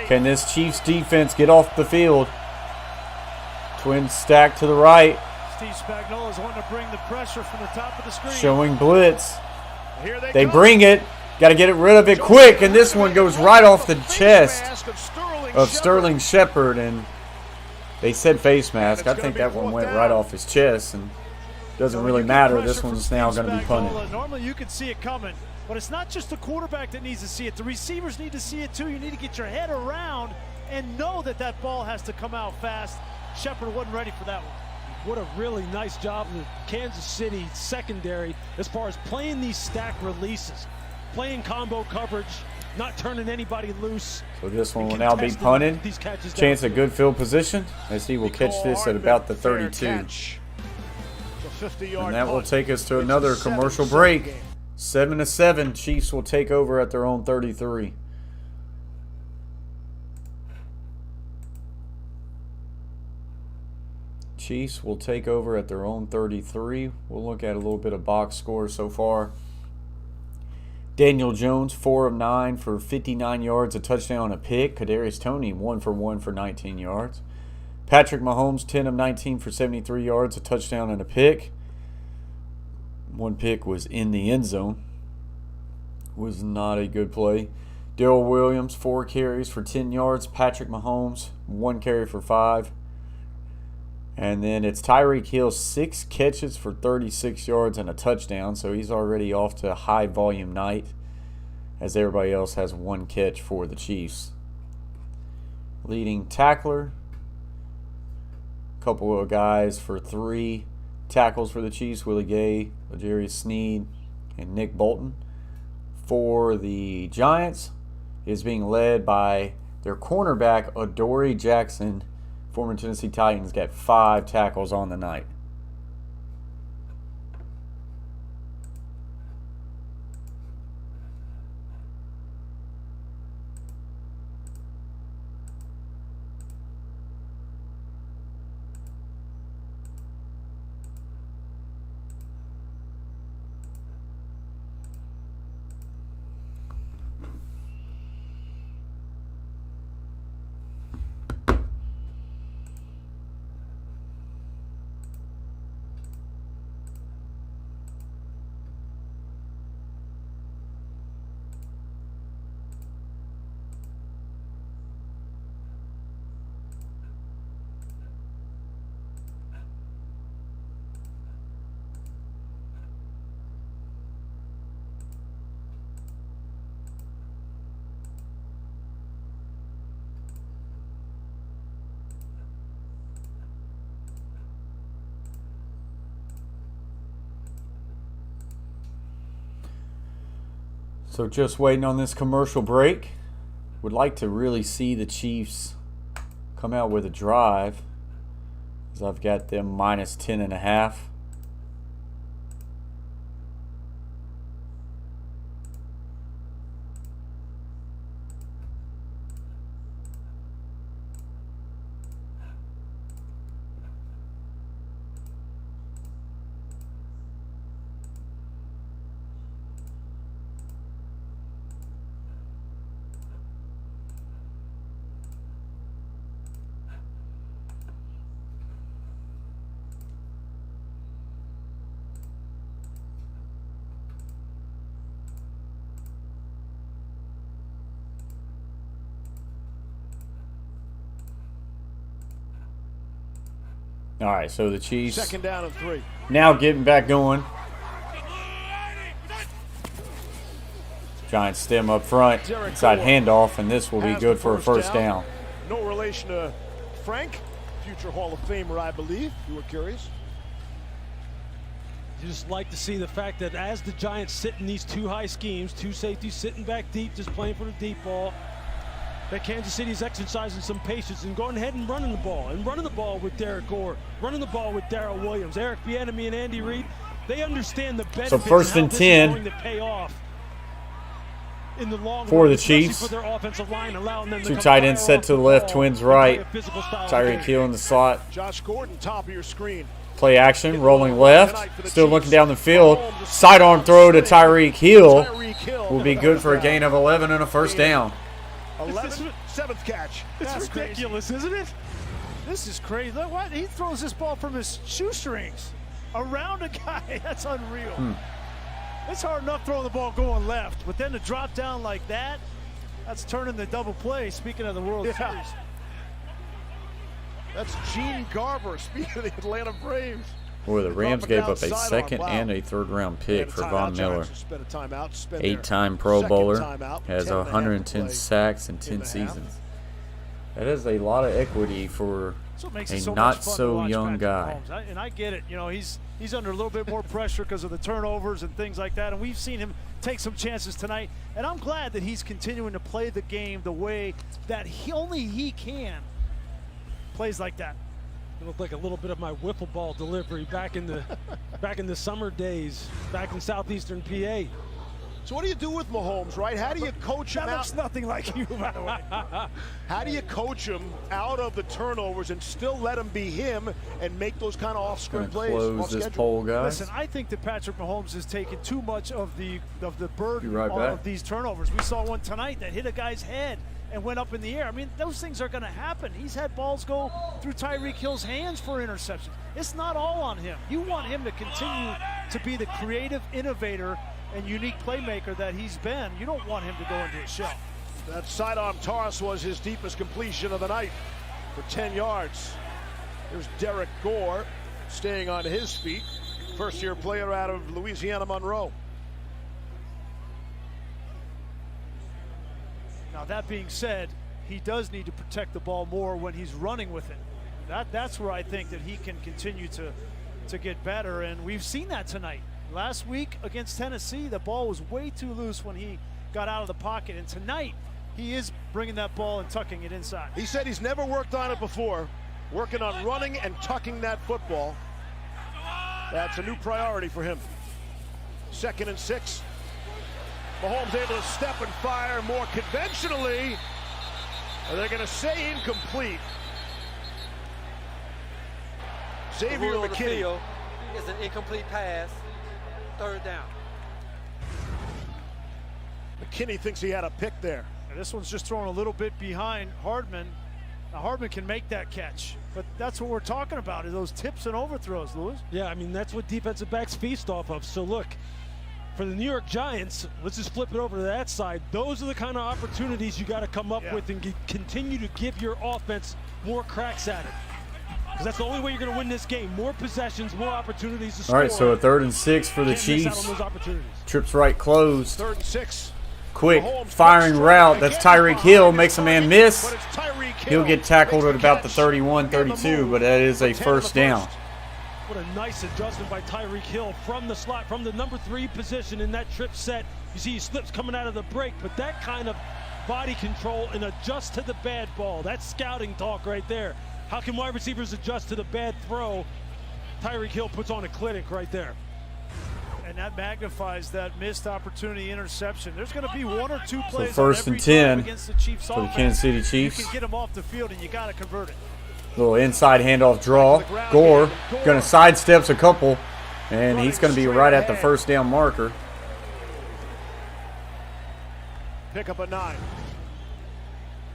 Can this Chiefs defense get off the field? Twins stack to the right. Steve Spagnuolo is wanting to bring the pressure from the top of the screen. Showing blitz. Here They go. bring it. Got to get it rid of it quick, and this one goes right off the chest of Sterling Shepard. And they said face mask. I think that one went right off his chest, and doesn't really matter. This one's now going to be punted. Normally you can see it coming, but it's not just the quarterback that needs to see it. The receivers need to see it too. You need to get your head around and know that that ball has to come out fast. Shepard wasn't ready for that one. What a really nice job of the Kansas City secondary as far as playing these stack releases, playing combo coverage, not turning anybody loose. So this one will now be punted. Chance of good field position as he will catch this at about the 32. And that will take us to another commercial break. 7-7. Chiefs will take over at their own 33. Chiefs will take over at their own 33. We'll look at a little bit of box score so far. Daniel Jones, 4 of 9 for 59 yards, a touchdown, and a pick. Kadarius Toney, 1 for 1 for 19 yards. Patrick Mahomes, 10 of 19 for 73 yards, a touchdown, and a pick. One pick was in the end zone. Was not a good play. Darrell Williams, 4 carries for 10 yards. Patrick Mahomes, 1 carry for 5. And then it's Tyreek Hill, 6 catches for 36 yards and a touchdown. So he's already off to a high volume night, as everybody else has 1 catch for the Chiefs. Leading tackler, a couple of guys for 3 tackles for the Chiefs: Willie Gay, L'Jarius Sneed, and Nick Bolton. for the Giants is being led by their cornerback, Adoree Jackson. Former Tennessee Titans got 5 tackles on the night. So just waiting on this commercial break. Would like to really see the Chiefs come out with a drive, as I've got them minus 10.5. All right, so the Chiefs Second down and 3. now getting back going. Giants stem up front, inside handoff, and this will be good for a first down. No relation to Frank, future Hall of Famer, I believe. You were curious. You just like to see the fact that as the Giants sit in these 2 high schemes, 2 safeties sitting back deep, just playing for the deep ball, that Kansas City is exercising some patience and going ahead and running the ball with Derek Gore, running the ball with Darrell Williams, Eric Bieniemy and Andy Reid. They understand the benefits So first and 10 going to pay off in the long for run, the Chiefs. for their offensive line, allowing them to 2 come tight ends fire set off to the the left, ball twins and play right. a physical style of Tyreek game. Hill in the slot. Josh Gordon, top of your screen. Play action, rolling left. Still looking down the field. Sidearm throw to Tyreek Hill will be good for a gain of 11 and a first down. 11th, 7th catch. It's ridiculous, isn't it? This is crazy. Look, what? He throws this ball from his shoestrings around a guy. That's unreal. It's hard enough throwing the ball going left, but then to drop down like that, that's turning the double play. Speaking of the World Series. That's Gene Garber, speaking of the Atlanta Braves. Boy, the Rams gave up a Sidearm. second Wow. and a third-round pick for Von Miller. Spend a timeout. Spend their 8-time Pro second Bowler, timeout. has 10 and a half to 110 play sacks in in 10 the half. seasons. That is a lot of equity for That's what makes a it so much fun to not-so-young watch guy. Patrick Mahomes. And I get it. You know, he's under a little bit more pressure because of the turnovers and things like that. And we've seen him take some chances tonight. And I'm glad that he's continuing to play the game the way that only he can. Plays like that. It looked like a little bit of my wiffle ball delivery back in the summer days, back in southeastern PA. So what do you do with Mahomes, right? How do you coach him That out? looks nothing like you, by the way. How do you coach him out of the turnovers and still let him be him and make those kind of Going off-script to plays? close off this schedule? poll, guys. Listen, I think that Patrick Mahomes has taken too much of the burden Be right back. of these turnovers. We saw one tonight that hit a guy's head and went up in the air. I mean, those things are going to happen. He's had balls go through Tyreek Hill's hands for interceptions. It's not all on him. You want him to continue to be the creative innovator and unique playmaker that he's been. You don't want him to go into a shell. That sidearm toss was his deepest completion of the night for 10 yards. There's Derek Gore staying on his feet. First-year player out of Louisiana Monroe. Now, that being said, he does need to protect the ball more when he's running with it. That's where I think that he can continue to get better, and we've seen that tonight. Last week against Tennessee, the ball was way too loose when he got out of the pocket. And tonight, he is bringing that ball and tucking it inside. He said he's never worked on it before, working on running and tucking that football. That's a new priority for him. 2nd and 6. Mahomes able to step and fire more conventionally. They're going to say incomplete. Xavier Rule of the McKinney. field is an incomplete pass. 3rd down. McKinney thinks he had a pick there. And this one's just thrown a little bit behind Hardman. Now Hardman can make that catch, but that's what we're talking about, is those tips and overthrows, Louis. Yeah, I mean, that's what defensive backs feast off of. So look, for the New York Giants, let's just flip it over to that side. Those are the kind of opportunities you got to come up with and continue to give your offense more cracks at it. Because that's the only way you're going to win this game. More possessions, more opportunities to score. All right, so a 3rd and 6 for the Can't miss out Chiefs. on those opportunities. Trips right closed. 3rd and 6. Quick Mahomes firing flicks route. straight That's again. Tyreek Hill. Makes a man miss. But it's Tyreek He'll Hill. get tackled Makes at about the catch. 31, 32, but that is a 10 in the first down. first. What a nice adjustment by Tyreek Hill from the slot, from the number 3 position in that trip set. You see he slips coming out of the break, but that kind of body control and adjust to the bad ball. That's scouting talk right there. How can wide receivers adjust to the bad throw? Tyreek Hill puts on a clinic right there. And that magnifies that missed opportunity interception. There's going to be 1 or 2 plays first on and every 10 drive against the Chiefs for the offense. Kansas City Chiefs. You can get them off the field, and you got to convert it. Little inside handoff draw. Gore going to sidesteps a couple, and he's going to be right at the first down marker. Pick up a 9.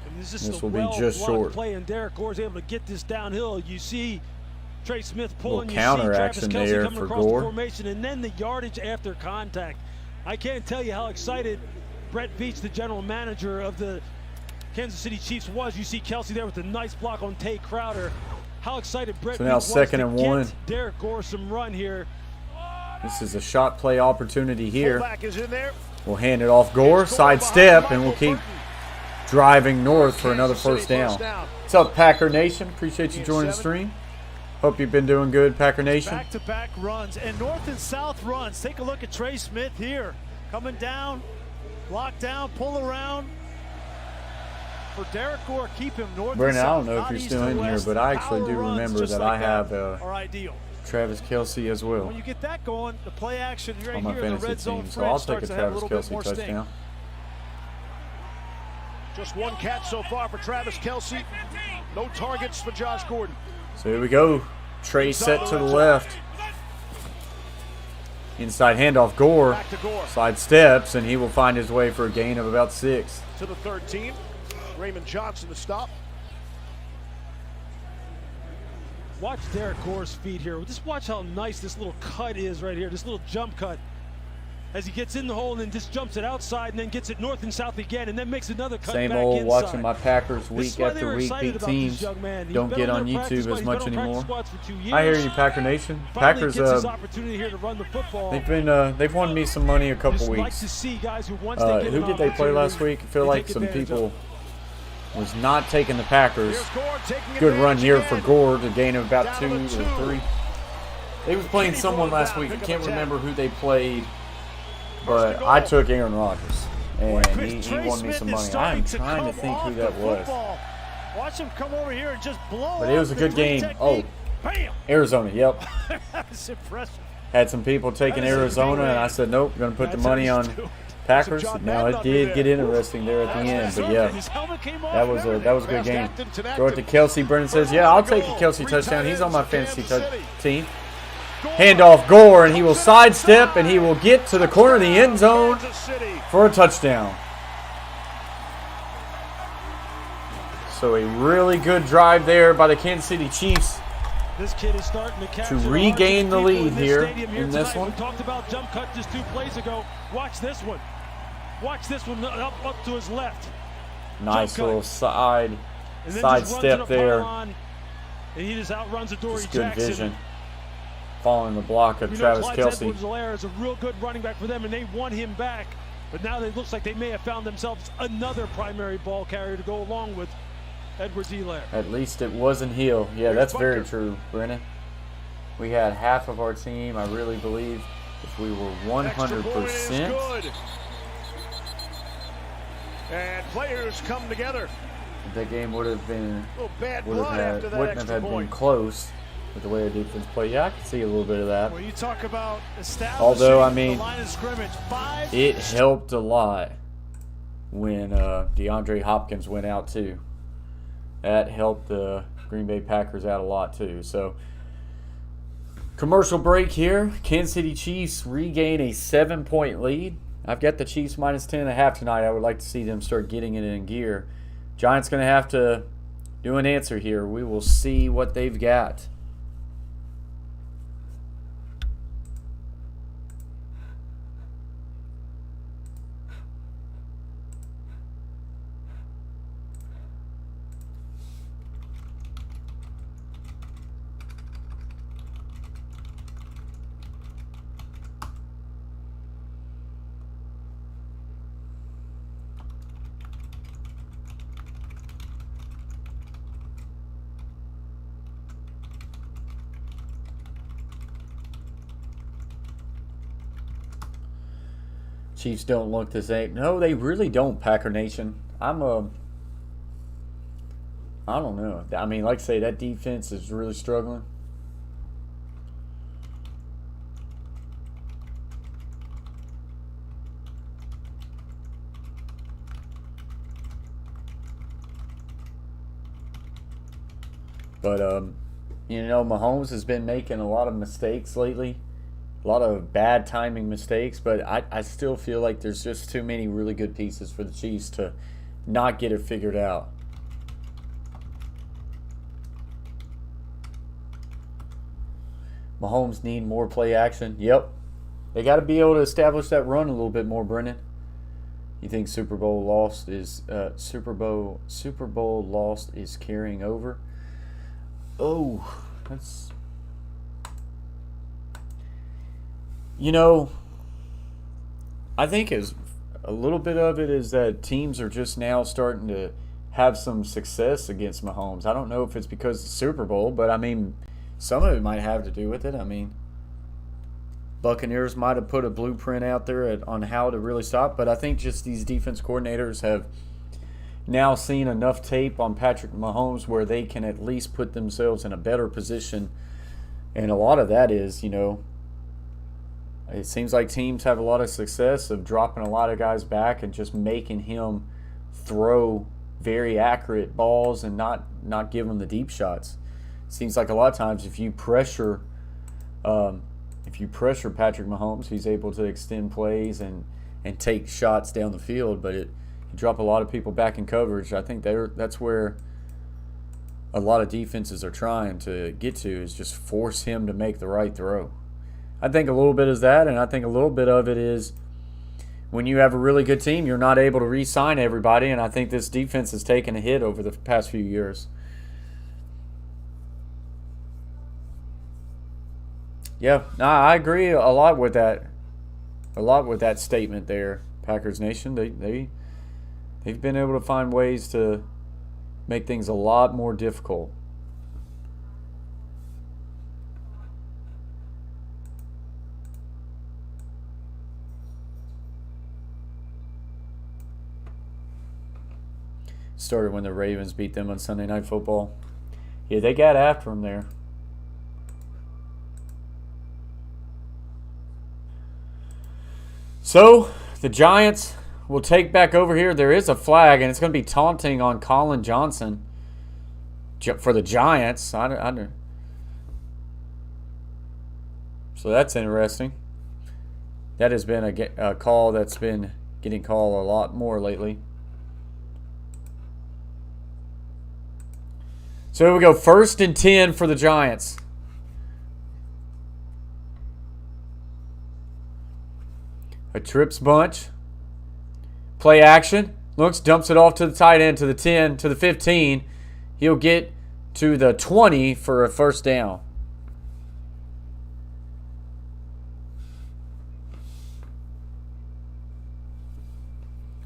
And This will be just short. Play, and Derek Gore's able to get this downhill. You see Trey Smith pulling, Little you counter see Travis action Kelce there coming for across Gore. the formation, and then the yardage after contact. I can't tell you how excited Brett Veach, the general manager of the Kansas City Chiefs, was. You see Kelce there with a nice block on Tay Crowder. How excited Brett So now Veach 2nd was to and get 1. Derek Gore some run here. This is a shot play opportunity here. Fullback is in there. We'll hand it off Gore, sidestep, and we'll keep driving north for another first down. What's up, Packer Nation? Appreciate you joining the stream. Hope you've been doing good, Packer Nation. Back-to-back runs and north and south runs. Take a look at Trey Smith here. Coming down, lock down, pull around. For Derek Gore, keep him north Brandon, and south. I don't know if not you're east still and in here, west. but I actually Power do runs remember just that like I have are ideal. Travis Kelce as well When you get that going, the play action right on my here in the fantasy red zone team. So I'll fringe take a starts to have a Travis little bit more Kelce sting. touchdown. Just 1 catch so far for Travis Kelce. No targets for Josh Gordon. So here we go. Trey set to the left. Inside handoff, Gore. Back to Gore. Side steps, and he will find his way for a gain of about 6. To the 13. Raymond Johnson to stop. Watch Derek Gore's feet here. Just watch how nice this little cut is right here, this little jump cut. As he gets in the hole and then just jumps it outside and then gets it north and south again and then makes another cut Same back old inside. watching my Packers This week is why they after were week excited beat about this teams. young man. He's Don't been get on on their practice YouTube squad. as He's much been on anymore. practice squads for 2 years. I hear you, Packer Nation. Finally Packers, gets his opportunity here to run the football. they've won me some money a couple Just like weeks. to see guys who once they get Who an did they play last opportunity, week? I feel they like take some advantage of people it. was not taking the Packers. Here's Gore taking Good run advantage here for again. Gore to gain of about Down 2 to or 2. 3. They was playing Kenny someone brought it last down, week. I pick up can't a 10. remember who they played, but goal. I took Aaron Rodgers, and he Trey won me Smith some is money. starting I'm trying to come think who off that the was. football. Watch him come over here and just blow But it was a up the good game. 3 Oh, technique. Bam! Arizona, yep. That's impressive. Had some people taking That is a Arizona, big and I said, nope, going to put the That's how money you on do it. Packers. John Now, Madden it up in did there. get interesting there at the end, but yeah. His helmet came off That and was everything. a good game. Acton to Throw it to Kelce. Brendan says, yeah, I'll take a Kelce touchdown. He's on my fantasy team. Handoff Gore, and he will sidestep, and he will get to the corner of the end zone Kansas City. for a touchdown. So a really good drive there by the Kansas City Chiefs. This kid is starting to capture regain the people lead in here stadium in this tonight. one. We talked about jump cut just 2 plays ago. Watch this one. Watch this one up to his left. Nice Jump cut. little side And then just runs in step a there. pylon, and he just outruns Adoree Just good Jackson. vision. Following the block of You know, Travis Clyde Kelce. Edwards-Helaire is a real good running back for them, and they won him back. But now it looks like they may have found themselves another primary ball carrier to go along with Edwards-Helaire. At least it wasn't Hill. Yeah, that's very true, Brennan. We had half of our team, I really believe, If we were Extra point is 100%. good. And players come together. That game would have been A little bad blood after that wouldn't extra have been point. close with the way the defense played. Yeah, I can see a little bit of that. When you talk about establishing Although, I mean, the line of scrimmage, it helped a lot when DeAndre Hopkins went out too. That helped the Green Bay Packers out a lot too. So, commercial break here. Kansas City Chiefs regain a 7-point lead. I've got the Chiefs minus 10.5 tonight. I would like to see them start getting it in gear. Giants going to have to do an answer here. We will see what they've got. Chiefs don't look the same. No, they really don't, Packer Nation. I don't know. I mean, like I say, that defense is really struggling. But, Mahomes has been making a lot of mistakes lately. A lot of bad timing mistakes, but I still feel like there's just too many really good pieces for the Chiefs to not get it figured out. Mahomes need more play action. Yep. They got to be able to establish that run a little bit more, Brennan. You think Super Bowl lost is carrying over? Oh, that's... I think a little bit of it is that teams are just now starting to have some success against Mahomes. I don't know if it's because of the Super Bowl, but I mean, some of it might have to do with it. I mean, Buccaneers might have put a blueprint out there on how to really stop, but I think just these defense coordinators have now seen enough tape on Patrick Mahomes where they can at least put themselves in a better position. And a lot of that is, it seems like teams have a lot of success of dropping a lot of guys back and just making him throw very accurate balls and not give him the deep shots. It seems like a lot of times if you pressure Patrick Mahomes, he's able to extend plays and take shots down the field, but you drop a lot of people back in coverage. I think that's where a lot of defenses are trying to get to, is just force him to make the right throw. I think a little bit is that, and I think a little bit of it is when you have a really good team, you're not able to re-sign everybody, and I think this defense has taken a hit over the past few years. Yeah, I agree a lot with that. A lot with that statement there, Packers Nation. They've been able to find ways to make things a lot more difficult. Started when the Ravens beat them on Sunday Night Football. Yeah, they got after them there. So, the Giants will take back over here. There is a flag, and it's going to be taunting on Colin Johnson for the Giants. So that's interesting. That has been a call that's been getting called a lot more lately. So here we go. 1st and 10 for the Giants. A trips bunch. Play action. Looks, dumps it off to the tight end, to the 10, to the 15. He'll get to the 20 for a first down.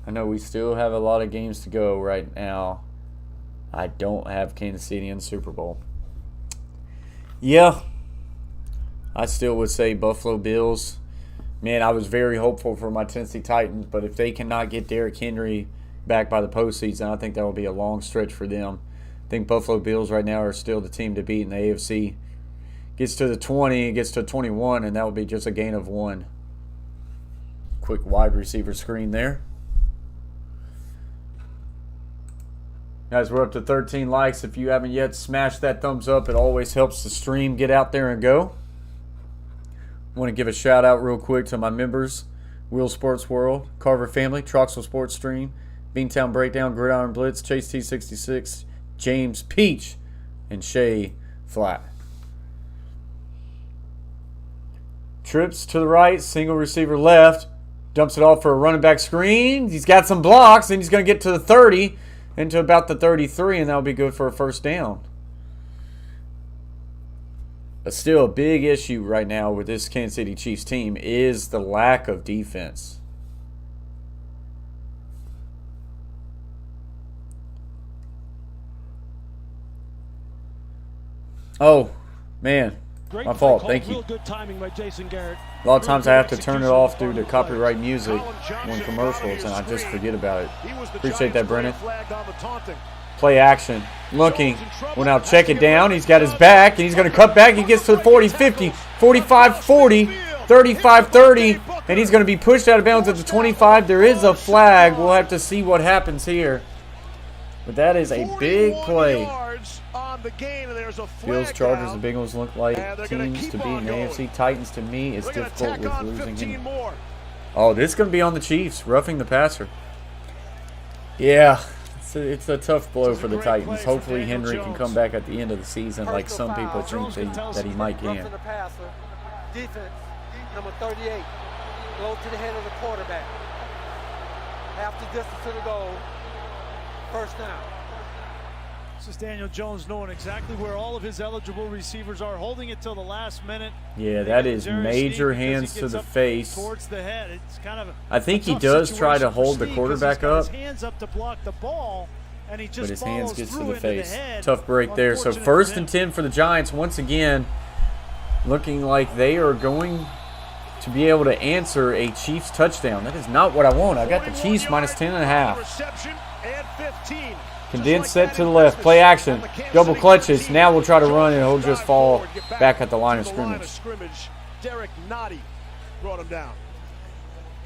I know we still have a lot of games to go right now. I don't have Kansas City in the Super Bowl. Yeah, I still would say Buffalo Bills man, I was very hopeful for my Tennessee Titans, but if they cannot get Derrick Henry back by the postseason, I think that will be a long stretch for them. I think Buffalo Bills right now are still the team to beat in the AFC. Gets to the 20, gets to 21, and that will be just a gain of 1. Quick wide receiver screen there. Guys, we're up to 13 likes. If you haven't yet, smash that thumbs up. It always helps the stream get out there and go. I want to give a shout out real quick to my members: Wheel Sports World, Carver Family, Troxel Sports Stream, Beantown Breakdown, Gridiron Blitz, Chase T66, James Peach, and Shay Flat. Trips to the right, single receiver left, dumps it off for a running back screen. He's got some blocks, and he's going to get to the 30 and to about the 33, and that'll be good for a first down. But still, a big issue right now with this Kansas City Chiefs team is the lack of defense. Oh, man. My fault. Thank you. Good timing by Jason Garrett. A lot of times I have to turn it off due to copyright music when commercials, and I just forget about it. Appreciate that, Brennan. Play action. Looking. Will now check it down. He's got his back, and he's going to cut back. He gets to the 40, 50, 45, 40, 35, 30, and he's going to be pushed out of bounds at the 25. There is a flag. We'll have to see what happens here. But that is a big play. Bills, Chargers, and Bengals look like teams to beat in the AFC. Titans, to me, is difficult with losing him. Oh, this is going to be on the Chiefs, roughing the passer. Yeah, it's a tough blow for the Titans. Hopefully Henry can come back at the end of the season like some people think that he might can. Defense, number 38, go to the head of the quarterback. Half the distance to the goal. First down. This is Daniel Jones knowing exactly where all of his eligible receivers are, holding it till the last minute. Yeah, that is major hands to the face. Towards the head. It's kind of I think he does try to hold the quarterback up. His hands up to block the ball, and he just but his hands gets to the face. The tough break there. So first and 10 for the Giants once again, looking like they are going to be able to answer a Chiefs touchdown. That is not what I want. I got the Chiefs minus 10.5. Reception and 15. Condensed set to the left. Play action. Double clutches. Now we'll try to run, and he'll just fall back at the line of scrimmage. Derek Nottie brought him down.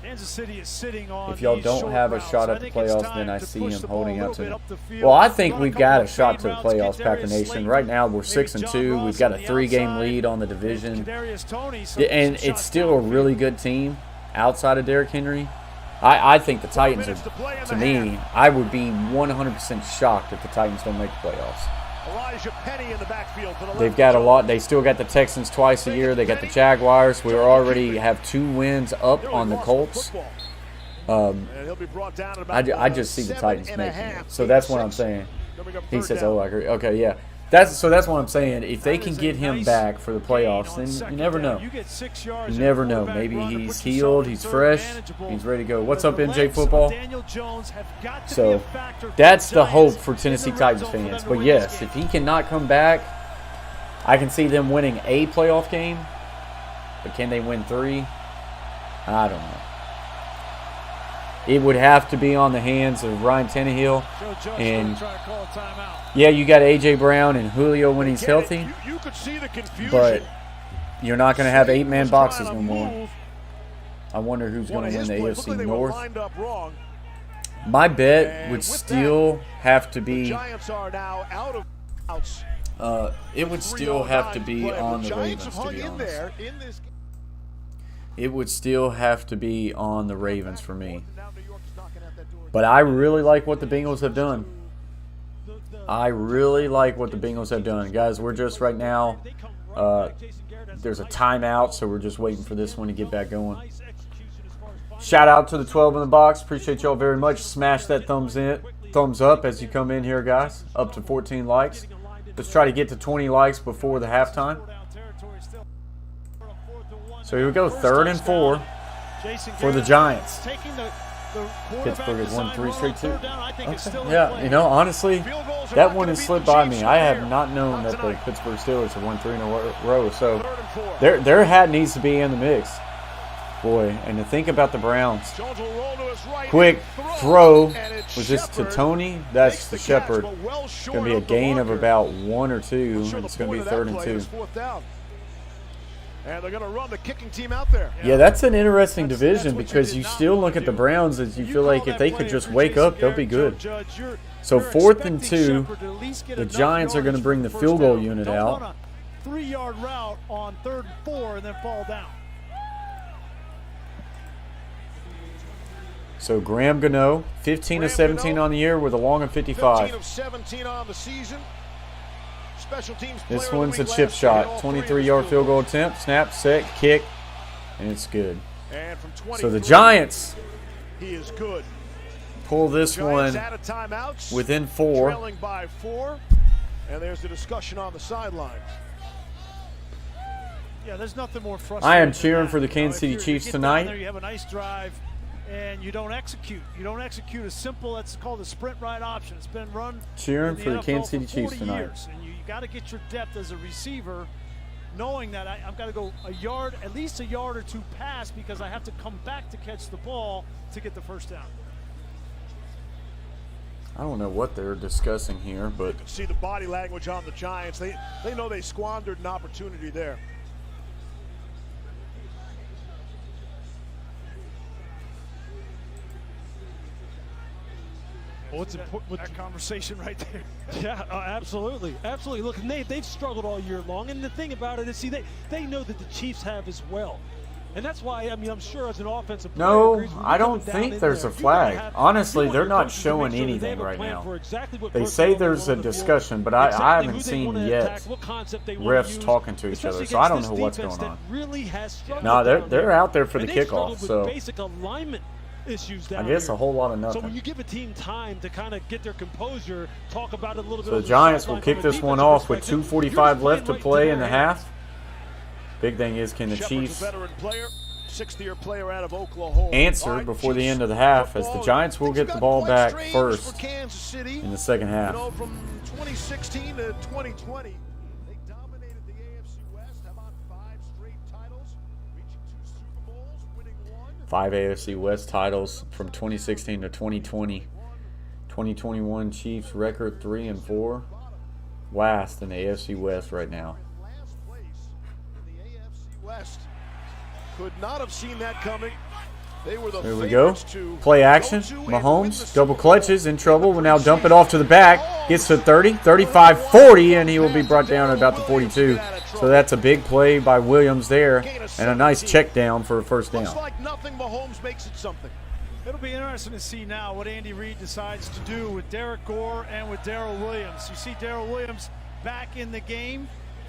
Kansas City is sitting on if y'all don't have a shot at the playoffs, then I see him holding out to him. Well, I think we've got a shot to the playoffs, Packer Nation. Right now, we're 6-2. We've got a 3-game lead on the division. And it's still a really good team outside of Derrick Henry. I think the Titans are, to me, I would be 100% shocked if the Titans don't make the playoffs. They've got a lot. They still got the Texans twice a year. They got the Jaguars. We already have 2 wins up on the Colts. I just see the Titans making it. So that's what I'm saying. He says, oh, I agree. Okay, yeah. That's what I'm saying. If they can get him back for the playoffs, then you never know. You never know. Maybe he's healed, he's fresh, he's ready to go. What's up, MJ Football? So that's the hope for Tennessee Titans fans. But yes, if he cannot come back, I can see them winning a playoff game. But can they win 3? I don't know. It would have to be on the hands of Ryan Tannehill. And yeah, you got A.J. Brown and Julio when he's healthy. But you're not going to have 8-man boxes no more. I wonder who's going to win the AFC North. My bet would still have to be it would still have to be on the Ravens, to be honest. It would still have to be on the Ravens for me. But I really like what the Bengals have done. I really like what the Bengals have done. Guys, we're just right now, there's a timeout, so we're just waiting for this one to get back going. Shout out to the 12 in the box. Appreciate y'all very much. Smash that thumbs up as you come in here, guys. Up to 14 likes. Let's try to get to 20 likes before the halftime. So here we go, 3rd and 4 for the Giants. Pittsburgh has won 3 straight too. Okay. Yeah, you know, honestly, that one has slipped by me. I have not known that the Pittsburgh Steelers have won 3 in a row. So their hat needs to be in the mix. Boy, and to think about the Browns. Jones will roll to his right. Quick throw. And it's Was this to Shepard. Tony? That's Makes the the catch, Shepard. but well It's short going to be a of the gain of marker. about 1 or 2, Sure, and the it's going to point be of that 3rd and play 2. is 4th down. And they're going to run the kicking team out there. Yeah, that's an interesting That's division what you because did you not still wanna look at the do. Browns as you You feel call like if that they play could just for wake Jason up, they'll be Garrett, good. Judge, So you're 4th and expecting 2, Shepard to at least get the enough Giants are going to yardage bring for the first field goal down. unit Don't out. run a 3-yard route on 3rd and 4 and then fall down. So Graham Gano, 15 of Graham 17 Gano, on the year with a long of 15 55. of 17 on the season. Special teams This player of one's the a week chip last year, all shot. 3 of his 23-yard field goal attempt. Snap, set, kick, and it's good. And from 23, So the Giants he is good. pull this Giants one out of timeouts, within 4. trailing by 4. And there's the discussion on the sidelines. Yeah, there's nothing more frustrating. I am than cheering that. for the You know, Kansas if City you Chiefs get down tonight. there, you have a nice drive, and you don't execute. You don't execute a simple, that's called a sprint right option. It's been run Cheering in for the NFL Kansas City for Chiefs 40 tonight. years, and you got to get your depth as a receiver, knowing that I've got to go a yard, at least a yard or 2 past, because I have to come back to catch the ball to get the first down. I don't know what they're discussing here, but You can see the body language on the Giants. They know they squandered an opportunity there. Well, it's important. That conversation right there. Yeah, absolutely. Absolutely. Look, they've struggled all year long. And the thing about it is, see, they know that the Chiefs have as well. And that's why, I mean, I'm sure as an offensive player, no, agrees when I you're don't coming down think in there's there, a you gotta flag. have- Honestly, you want they're your not coaches to showing make sure that they anything have a right plan now. for exactly what They personnel say they there's want a on the field, discussion, but I exactly haven't who they seen wanna yet attack, what concept they wanna refs use, talking to each other, especially so I don't against know this what's defense going on. that really has struggled No, down they're there. out there for the And they've kickoff, struggled with so basic alignment issues down I guess here. a whole lot of So when nothing. you give a team time to kind of get their composure, talk about it a little bit. So on the Giants will sideline kick from a this one defensive off with perspective, 2:45 you're left to just play playing in the right into their half. Big thing is, can the Shepard's Chiefs a veteran player, 6th-year player out of Oklahoma. answer All right, before the Chiefs end of the half, as the football, Giants will things get got the ball quite back strange first for Kansas City. in the second half. You know, from 2016 to 2020, they dominated the AFC West. How about 5 straight titles, reaching 2 Super Bowls, winning 1. 5 AFC West titles from 2016 to 2020. 2021 Chiefs record 3-4. Last in the AFC West right now. Last place in the AFC West. Could not have seen that coming. They were the There we go. favorites to Play action. go to and win the Mahomes Super double Bowl. clutches, in trouble. Will now dump it off to the back. Gets to 30, 35, 40, and he will be brought down at about the 42. So that's a big play by Williams there, and a nice check down for a first Looks down. like nothing. Mahomes makes it something. It'll be interesting to see now what Andy Reid decides to do with Derek Gore and with Darrell Williams. You see Darrell Williams back in the game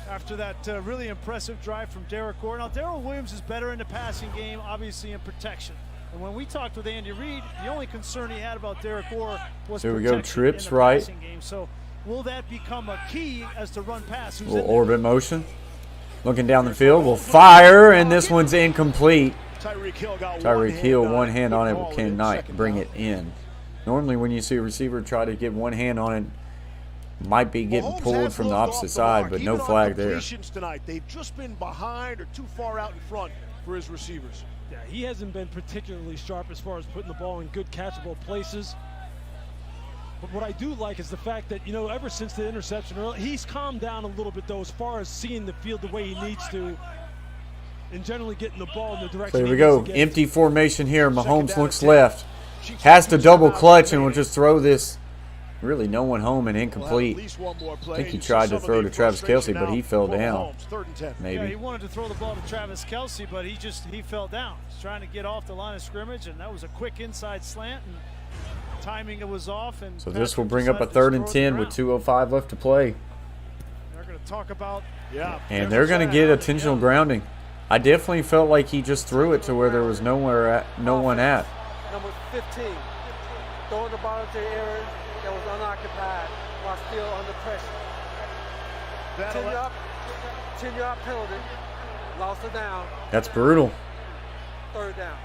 after that really impressive drive from Derek Gore. Now, Darrell Williams is better in the passing game, obviously in protection. And when we talked with Andy Reid, the only concern he had about Derek Gore was Here we go, protection trips in the right. passing game. So will that become a key as to run pass? Who's in Little there? orbit motion. Looking down the field, will fire, and this one's incomplete. Tyreek Hill got Tyreek Hill, one hand on it, Good but call cannot second bring down. it in. Normally, when you see a receiver try to get one hand on it, might be getting Mahomes pulled has from the moved off opposite the side, mark, but even no on flag there. completions tonight. They've just been behind or too far out in front for his receivers. Yeah, he hasn't been particularly sharp as far as putting the ball in good catchable places. But what I do like is the fact that, you know, ever since the interception early, he's calmed down a little bit, though, as far as seeing the field the way he needs to and generally getting the ball in the direction There he we needs go. to get. Empty formation here. Mahomes down looks and 10. left. Chiefs Has have to 2 double timeouts clutch and will remaining. just throw this. Really, no one home and We'll have at incomplete. least one more play. I think he You see tried to some of throw the to Travis frustration Kelce, but now he fell for down. Mahomes. 3rd and 10. Yeah, he Maybe. wanted to throw the ball to Travis Kelce, but he fell down. He's trying to get off the line of scrimmage, and that was a quick inside slant, and timing it was off. And So this will Patrick bring up a decided to 3rd and throw it 10 to with the ground. 2:05 left to play. They're going to talk about Yeah. And they're going to get attentional grounding. I definitely felt like he just threw it to where there was no one at. Number 15, throwing the ball to the area that was unoccupied while still under pressure. 10-yard penalty, lost it down, That's brutal. 3rd down.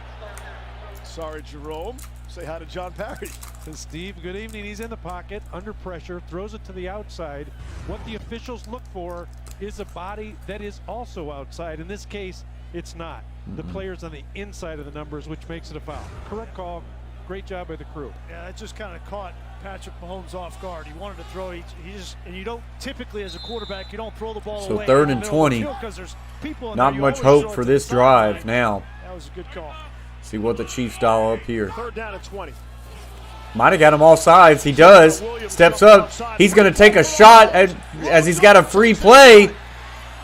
Sorry, Jerome. Say hi to John Parry. Steve, good evening. He's in the pocket, under pressure, throws it to the outside. What the officials look for is a body that is also outside. In this case, It's not. The player's on the inside of the numbers, which makes it a foul. Correct call. Great job by the crew. Yeah, it just kind of caught Patrick Mahomes off guard. He wanted to throw. And you don't typically, as a quarterback, you don't throw the ball away. So 3rd and 20. There's people in Not there, much you always hope throw for it to this the drive sideline. now. That was a good call. See what the Chiefs dial up here. 3rd down and 20. Might have got him all sides. He does. Steps up. He's going to take a shot as he's got a free play.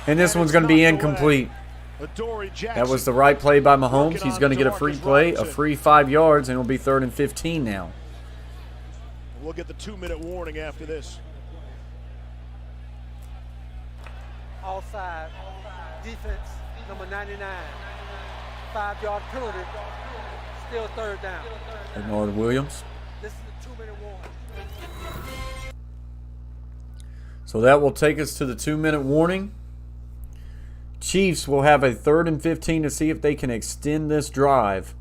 And this one's going to be incomplete. That was the right play by Mahomes. He's going to get a free play, a free 5 yards, and it'll be 3rd and 15 now. We'll get the 2-minute warning after this. Offside. Defense, number 99. 5-yard penalty. Still 3rd down. Bernard Williams. This is the 2-minute warning. So that will take us to the 2-minute warning. Chiefs will have a 3rd and 15 to see if they can extend this drive.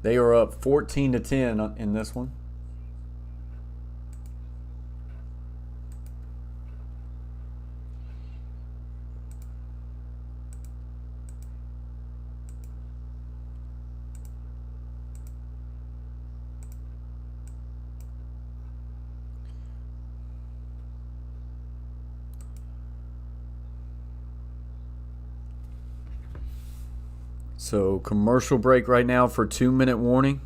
They are up 14-10 in this one. So commercial break right now for 2-minute warning.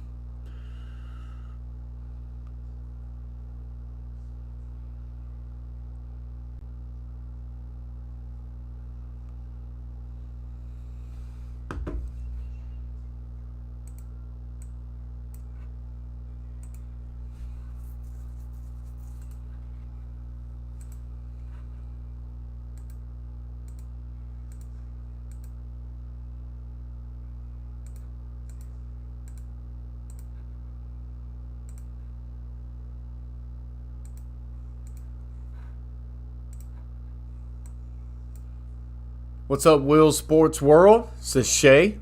What's up, Will Sports World? This is Shay.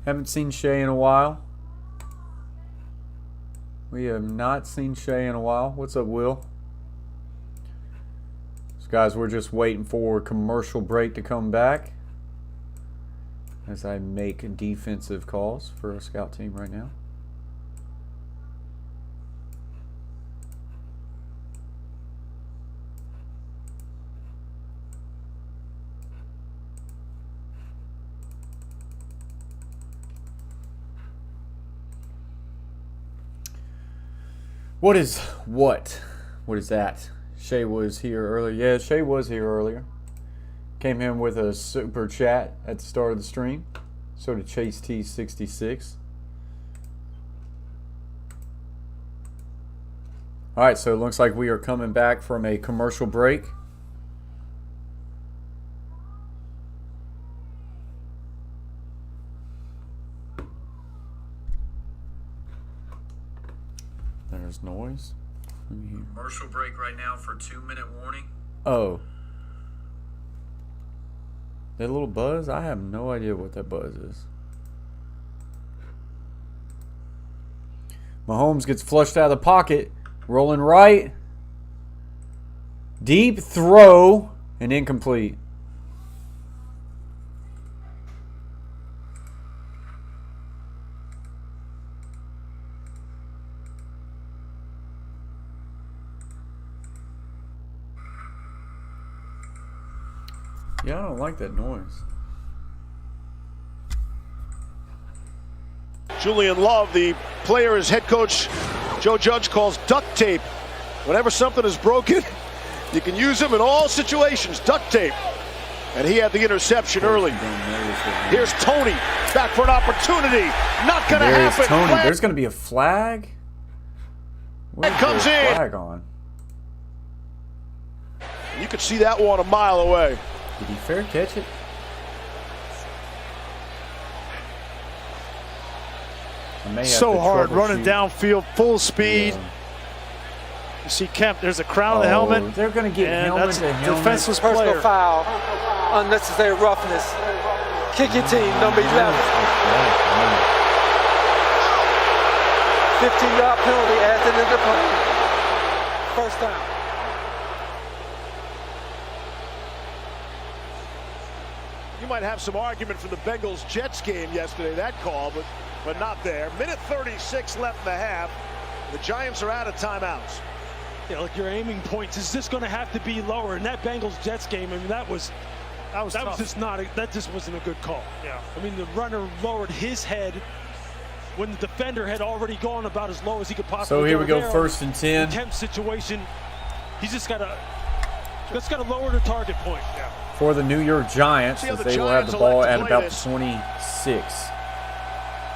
Haven't seen Shay in a while. We have not seen Shay in a while. What's up, Will? So guys, we're just waiting for a commercial break to come back as I make defensive calls for a scout team right now. What is that? Shay was here earlier. Yeah, Shay was here earlier. Came in with a super chat at the start of the stream. So did Chase T66. All right, so it looks like we are coming back from a commercial break. There's noise. Commercial break right now for 2-minute warning. Oh. That little buzz? I have no idea what that buzz is. Mahomes gets flushed out of the pocket. Rolling right. Deep throw and incomplete. Yeah, I don't like that noise. Julian Love, the player, as head coach Joe Judge calls duct tape. Whenever something is broken, you can use them in all situations. Duct tape. And he had the interception early. Here's Tony back for an opportunity. Not going to happen. Tony. There's going to be a flag. What is comes there a in. flag on? You could see that one a mile away. Did he fair catch it? So hard running downfield, full speed. Yeah. You see Kemp, there's a crown of the helmet. They're going to get helmet that's to a helmet. defenseless Personal player. foul. Unnecessary roughness. Kick your team, number 11. 15-yard penalty adds it into play. First down. You might have some argument from the Bengals-Jets game yesterday, that call, but not there. Minute 36 left in the half. The Giants are out of timeouts. Yeah, look, your aiming points is just going to have to be lower. And that Bengals-Jets game, I mean, that was just not that just wasn't a good call. Yeah. I mean, the runner lowered his head when the defender had already gone about as low as he could possibly go. So here we go, there. 1st and 10. Intense situation. He's just got to lower the target point. Yeah. For the New York Giants, See how as the they will Giants have the ball elect to at play about this. 26.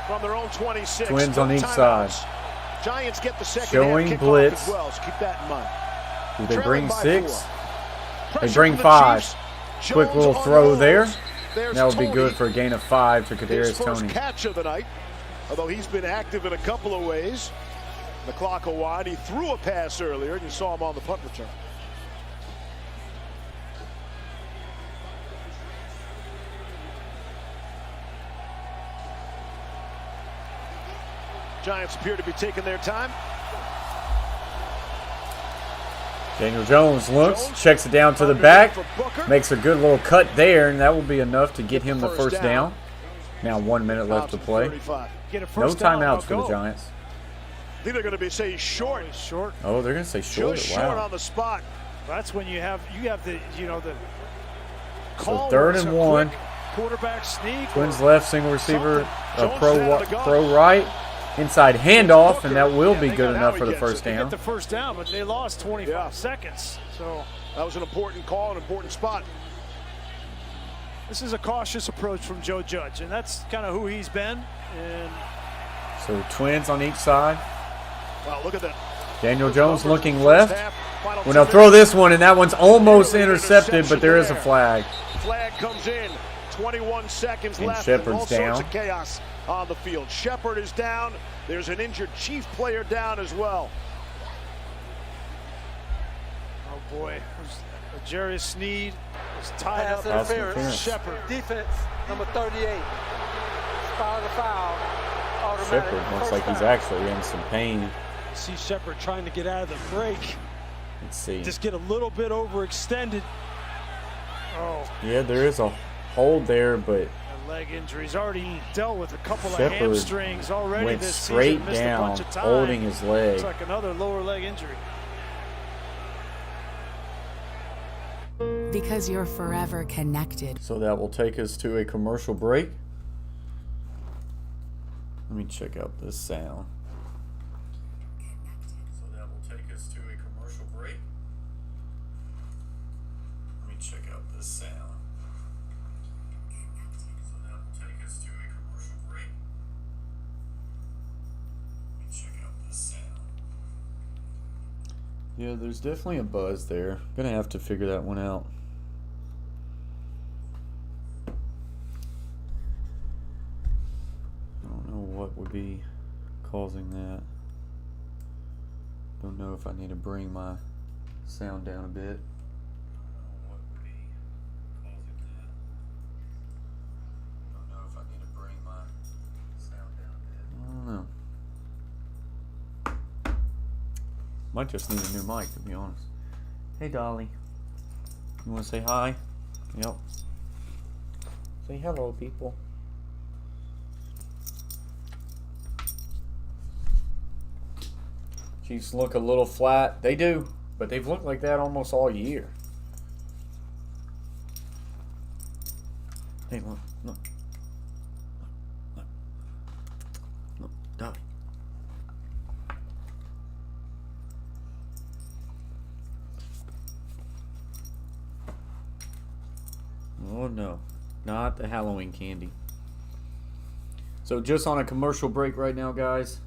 From their own 26. Twins on each timeouts. side. Giants get the second Showing half kickoff blitz. as well, so keep that in mind. Do they Trailing bring by 6? 4. They Pressure bring from the 5. Chiefs. Quick Jones little on throw rolls. there. There's That would be Tony. good for a gain of 5 to His Kadarius first Toney. catch of the night, although he's been active in a couple of ways. The clock will wind. He threw a pass earlier, and you saw him on the punt return. Giants appear to be taking their time. Daniel Jones looks, Jones, checks it down to the underneath back, for Booker. makes a good little cut there, and that will be enough to get him the First first down. down. Now 1 minute left to Thompson, play. 35. Get a No first down, timeouts for go. the Giants. I think they're going to be saying short. Short. Oh, they're going to say short. Just short Wow. on the spot. That's when you have the the So call. 3rd where it's and a 1. quick quarterback sneak. Twins or left, single receiver, Something. pro Jones out of the gun. pro right, inside handoff, Booker. and that will Yeah, be they good got enough how for he the gets first it. They down. get the first down, but they lost 25 Yeah. seconds. So That was an important call, an important spot. this is a cautious approach from Joe Judge, and that's kind of who he's been. And So Twins on each side. Wow, look at that. Daniel Jones Numbers looking first left. half, final Well, 2 now throw minutes. this one, and that one's almost Nearly intercepted, but there is a interception flag. Flag comes in. 21 seconds And left. Shepard's all down. sorts of chaos on the field. Shepard is down. There's an injured Chief player down as well. oh boy, Jarius Sneed was tied Pass up. Pass interference. interference. Shepard. Defense, number 38. Spot the foul. Automatic Shepard looks first like he's down. actually in some pain. See Shepard trying to get out of the break. Let's see. Just get a little bit overextended. Oh, Yeah, there is a hold there, but a leg injury. He's already dealt with a couple of Shepard hamstrings already went this straight season. Missed a down, bunch of time. holding his leg. It's like another lower leg injury. Because you're forever connected. So that will take us to a commercial break. Let me check out this sound. So that will take us to a commercial break. Let me check out this sound. So that will take us to a commercial break. Let me check out this sound. Yeah, there's definitely a buzz there. Gonna have to figure that one out. I don't know what would be causing that. Don't know if I need to bring my sound down a bit. I don't know what would be causing that. Don't know if I need to bring my sound down a bit. I don't know. Might just need a new mic, to be honest. Hey, Dolly. You want to say hi? Yep. Say hello, people. Chiefs look a little flat. They do, but they've looked like that almost all year. Hey, look, look. Look. Look, Dolly. Oh no, not the Halloween candy. So just on a commercial break right now, guys.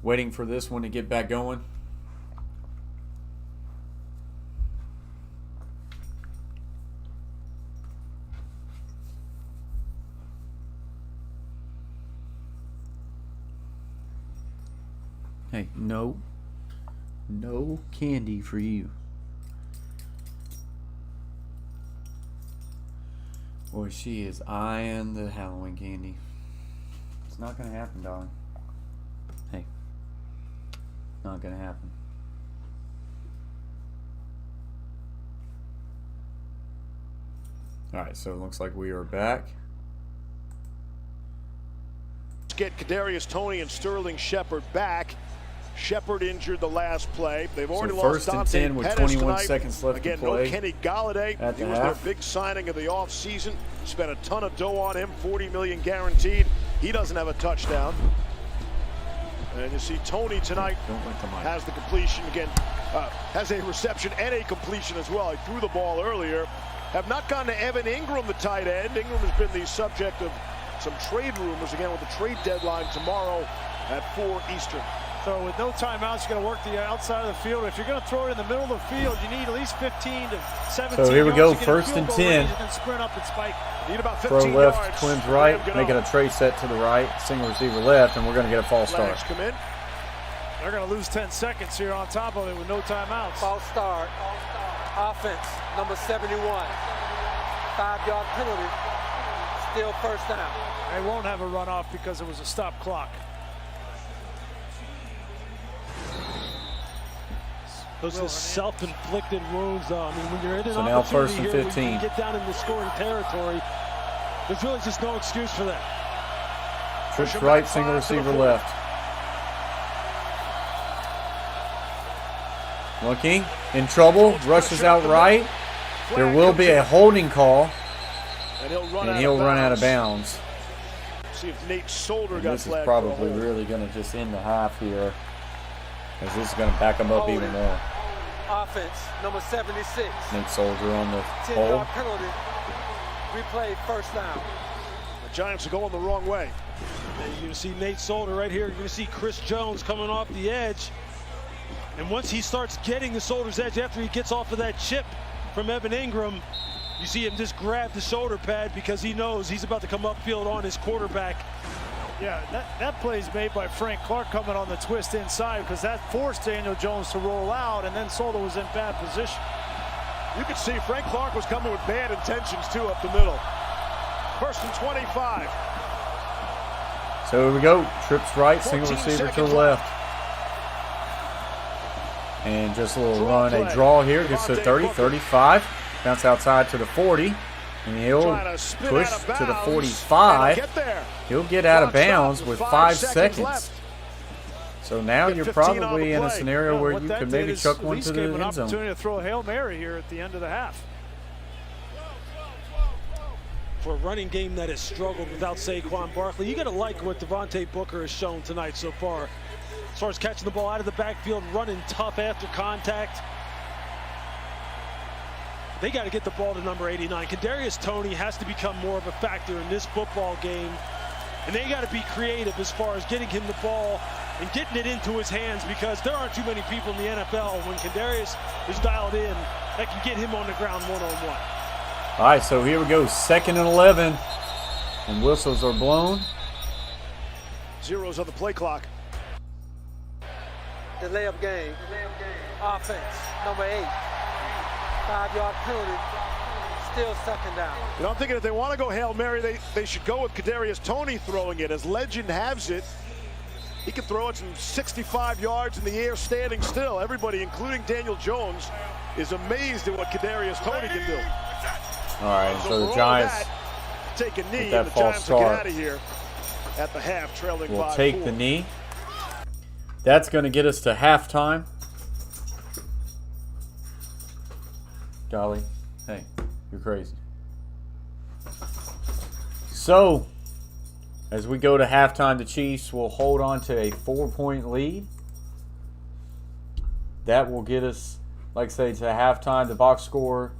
Waiting for this one to get back going. Hey, no candy for you. Boy, she is eyeing the Halloween candy. It's not gonna happen, darling. Hey, not gonna happen. All right, so it looks like we are back. Let's get Kadarius Toney and Sterling Shepard back. Shepard injured the last play. They've already lost first and Dante 10 with Pettis 21 tonight. seconds left Again, to play. no Kenny Galladay. At He the was half. their big signing of the offseason. Spent a ton of dough on him, $40 million guaranteed. He doesn't have a touchdown. And you see Toney tonight has the completion again, has a reception and a completion as well. He threw the ball earlier. Have not gone to Evan Ingram, the tight end. Ingram has been the subject of some trade rumors again with the trade deadline tomorrow at 4 Eastern. So with no timeouts, you're going to work the outside of the field. If you're going to throw it in the middle of the field, you need at least 15 to 17 So here we go, yards to get first a field and goal 10. range and then sprint up and spike. Need about Throw 15 left, yards. twins right, Graham making a Gano. tray set to the right, single receiver left, and we're going to get a false start. Flags come in. They're going to lose 10 seconds here on top of it with no timeouts. False start. Offense, number 71. 5-yard penalty. Still first down. They won't have a runoff because it was a stop clock. Those are self-inflicted wounds, though. I mean, when you're in an So now opportunity first and here, when 15. you get down in the scoring territory, there's really just no excuse for that. Trips right, single receiver left. Looking, in trouble, rushes out right. There will be a holding call, And and he'll run out of bounds. See if Nate Solder And got this is flagged for a probably hold. really going to just end the half here, as this is going to back him up even more. Offense, number 76. Nate Soldier on the 10-yard hole. penalty. Replay first down. The Giants are going the wrong way. And you're going to see Nate Solder right here. You're going to see Chris Jones coming off the edge. And once he starts getting the shoulder's edge after he gets off of that chip from Evan Ingram, you see him just grab the shoulder pad because he knows he's about to come upfield on his quarterback. Yeah, that play is made by Frank Clark coming on the twist inside because that forced Daniel Jones to roll out, and then Solder was in bad position. You could see Frank Clark was coming with bad intentions too up the middle. First and 25. So here we go. Trips right, single 14 receiver to the seconds left. And just a little Draw run, play. a draw here, gets to Devontae 30, Booker. 35. Bounce outside to the 40. And he'll Trying to spin push out of to the bounds. 45. Get there. He'll get out of Clock stops bounds with 5 seconds. left. So now Get you're 15 on the probably in a play. scenario Well, where what you that could did maybe is chuck at one least to gave the an end zone. opportunity to throw a Hail Mary here at the end of the half. For a running game that has struggled without Saquon Barkley, you got to like what Devontae Booker has shown tonight so far. As far as catching the ball out of the backfield, running tough after contact. They got to get the ball to number 89. Kadarius Toney has to become more of a factor in this football game. And they got to be creative as far as getting him the ball and getting it into his hands, because there aren't too many people in the NFL when Kadarius is dialed in that can get him on the ground one-on-one. All right, so here we go. 2nd and 11. And whistles are blown. Zeros on the play clock. The layup game. Offense, number 8. 5-yard penalty. Still second down. You know, I'm thinking if they want to go Hail Mary, they should go with Kadarius Toney throwing it. As legend has it, he can throw it from 65 yards in the air standing still. Everybody, including Daniel Jones, is amazed at what Kadarius Toney can do. All right, so for the all Giants that, take a knee, with that and the false Giants will get start out of here at the half, trailing will 5-4. take the knee. That's going to get us to halftime. Golly, hey, you're crazy. So, as we go to halftime, the Chiefs will hold on to a 4-point lead. That will get us, like I say, to halftime. The box score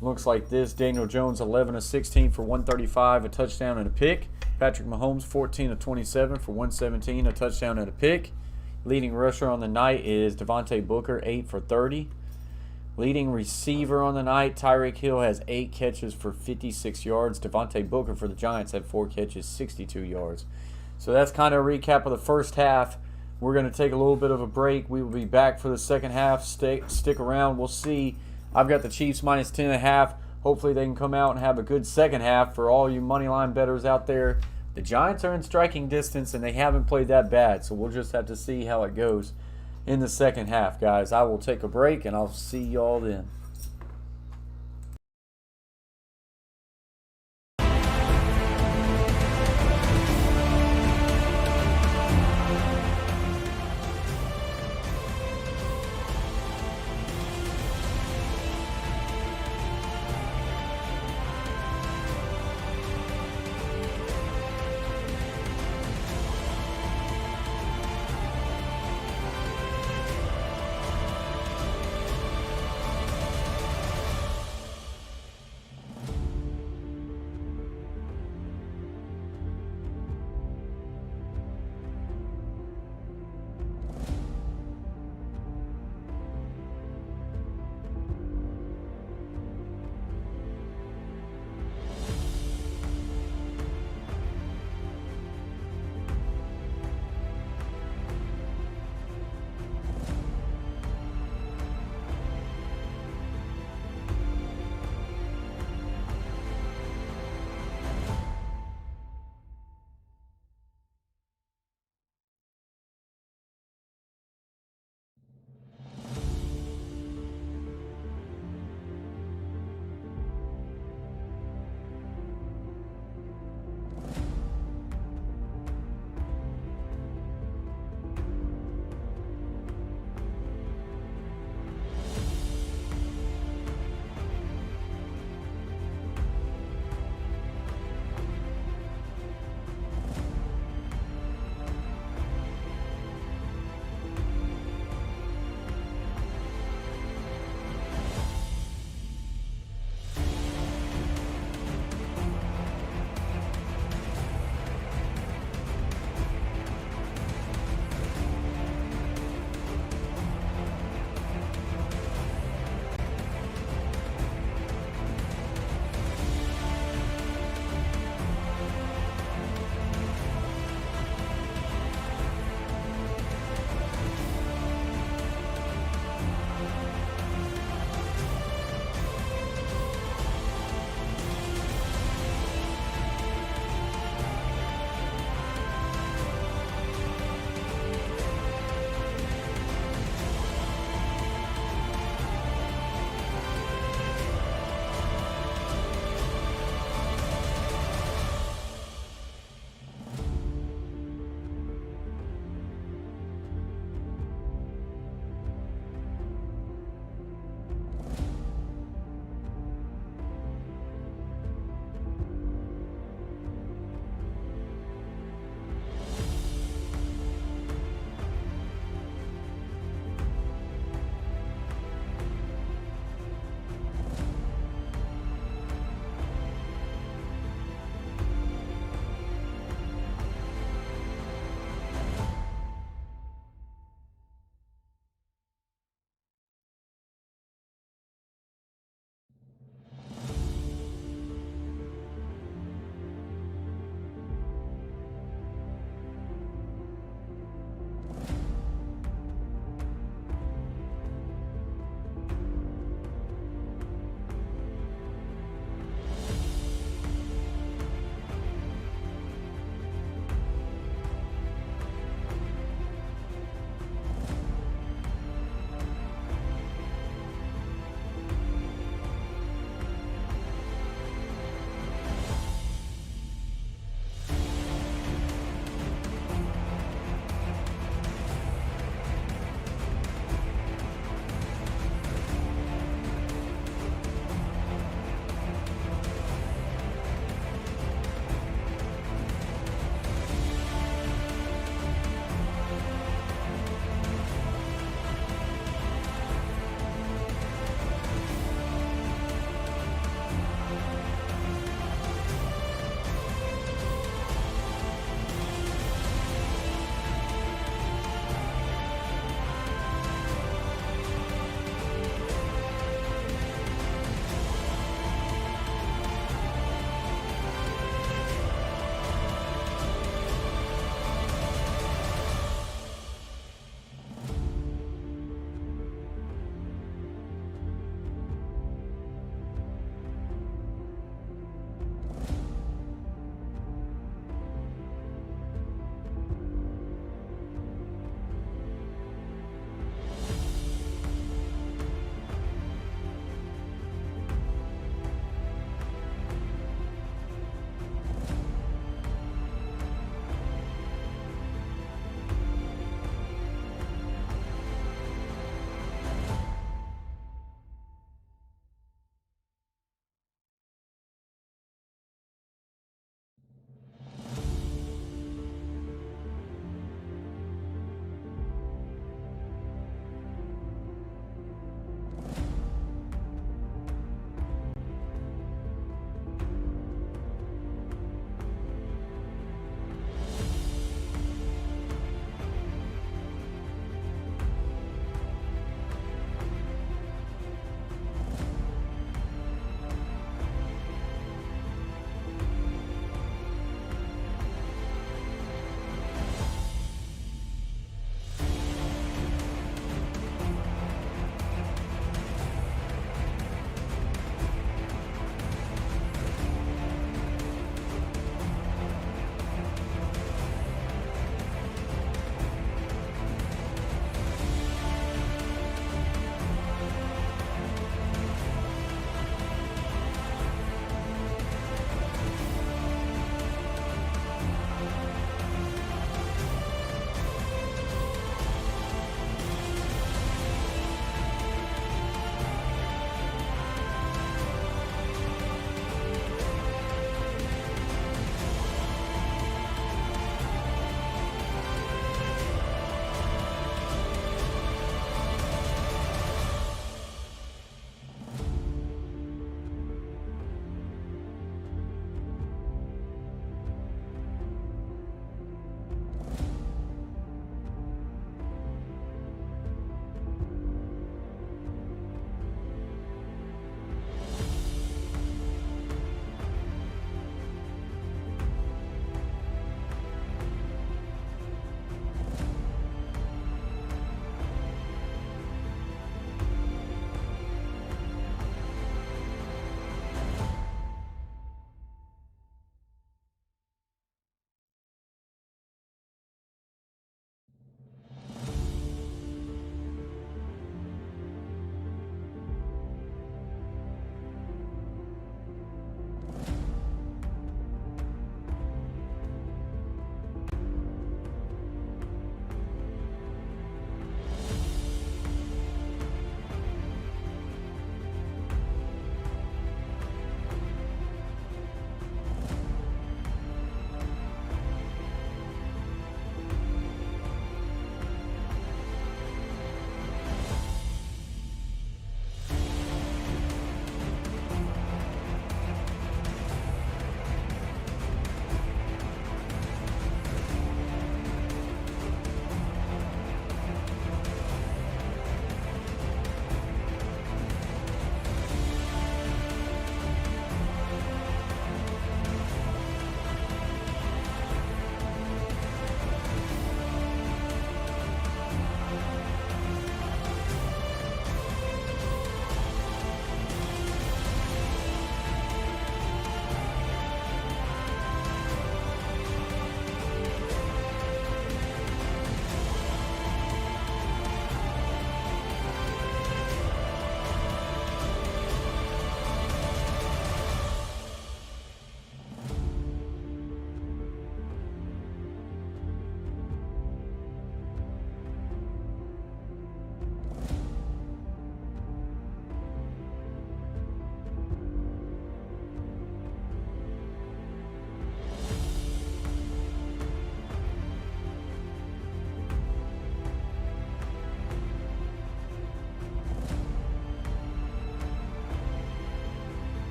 looks like this. Daniel Jones, 11 of 16 for 135, a touchdown and a pick. Patrick Mahomes, 14 of 27 for 117, a touchdown and a pick. Leading rusher on the night is Devontae Booker, 8 for 30. Leading receiver on the night, Tyreek Hill has 8 catches for 56 yards. Devontae Booker for the Giants had 4 catches, 62 yards. So that's kind of a recap of the first half. We're going to take a little bit of a break. We will be back for the second half. Stick around. We'll see. I've got the Chiefs minus 10.5. Hopefully they can come out and have a good second half for all you money line bettors out there. The Giants are in striking distance, and they haven't played that bad. So we'll just have to see how it goes in the second half, guys. I will take a break, and I'll see y'all then.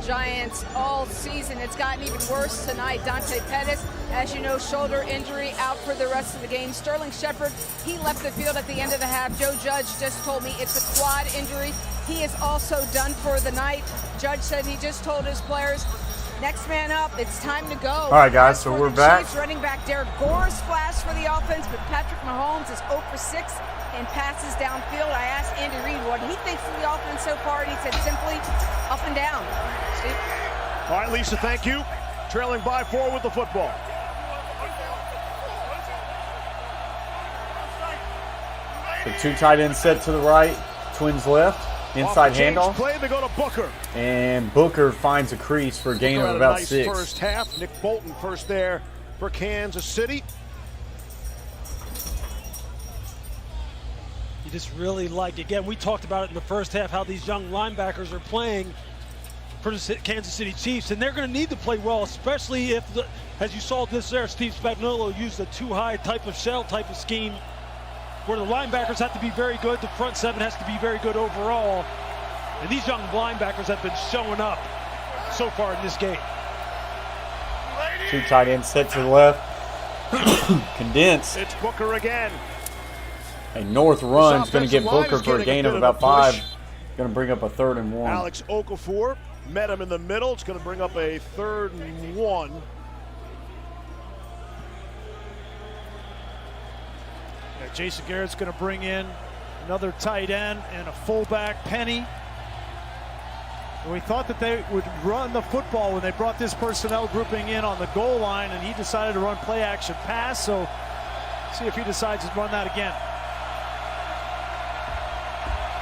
Giants all season. It's gotten even worse tonight. Dante Pettis, as you know, shoulder injury, out for the rest of the game. Sterling Shepard, he left the field at the end of the half. Joe Judge just told me it's a quad injury. He is also done for the night. Judge said he just told his players, next man up, it's time to go. All right, guys, so we're back. Chiefs, running back Derek Gore splashed for the offense, but Patrick Mahomes is 0 for 6 in passes downfield. I asked Andy Reid what he thinks of the offense so far, and he said simply up and down. Steve? All right, Lisa, thank you. Trailing by 4 with the football. The 2 tight ends set to the right, twins left. Inside handoff. Play, they go to Booker. And Booker finds a crease for a gain of about 6. First half. Nick Bolton first there for Kansas City. You just really like, again, we talked about it in the first half, how these young linebackers are playing for the Kansas City Chiefs, and they're going to need to play well, especially if, as you saw this there, Steve Spagnuolo used a too-high type of shell type of scheme, where the linebackers have to be very good, the front 7 has to be very good overall. And these young linebackers have been showing up so far in this game. 2 tight ends set to the left. Condense. It's Booker again. A north run is going to get Booker for a gain of about 5. Going to bring up a 3rd and 1. Alex Okafor met him in the middle. It's going to bring up a 3rd and 1. Jason Garrett's going to bring in another tight end and a fullback, Penny. And we thought that they would run the football when they brought this personnel grouping in on the goal line, and he decided to run play action pass. So see if he decides to run that again.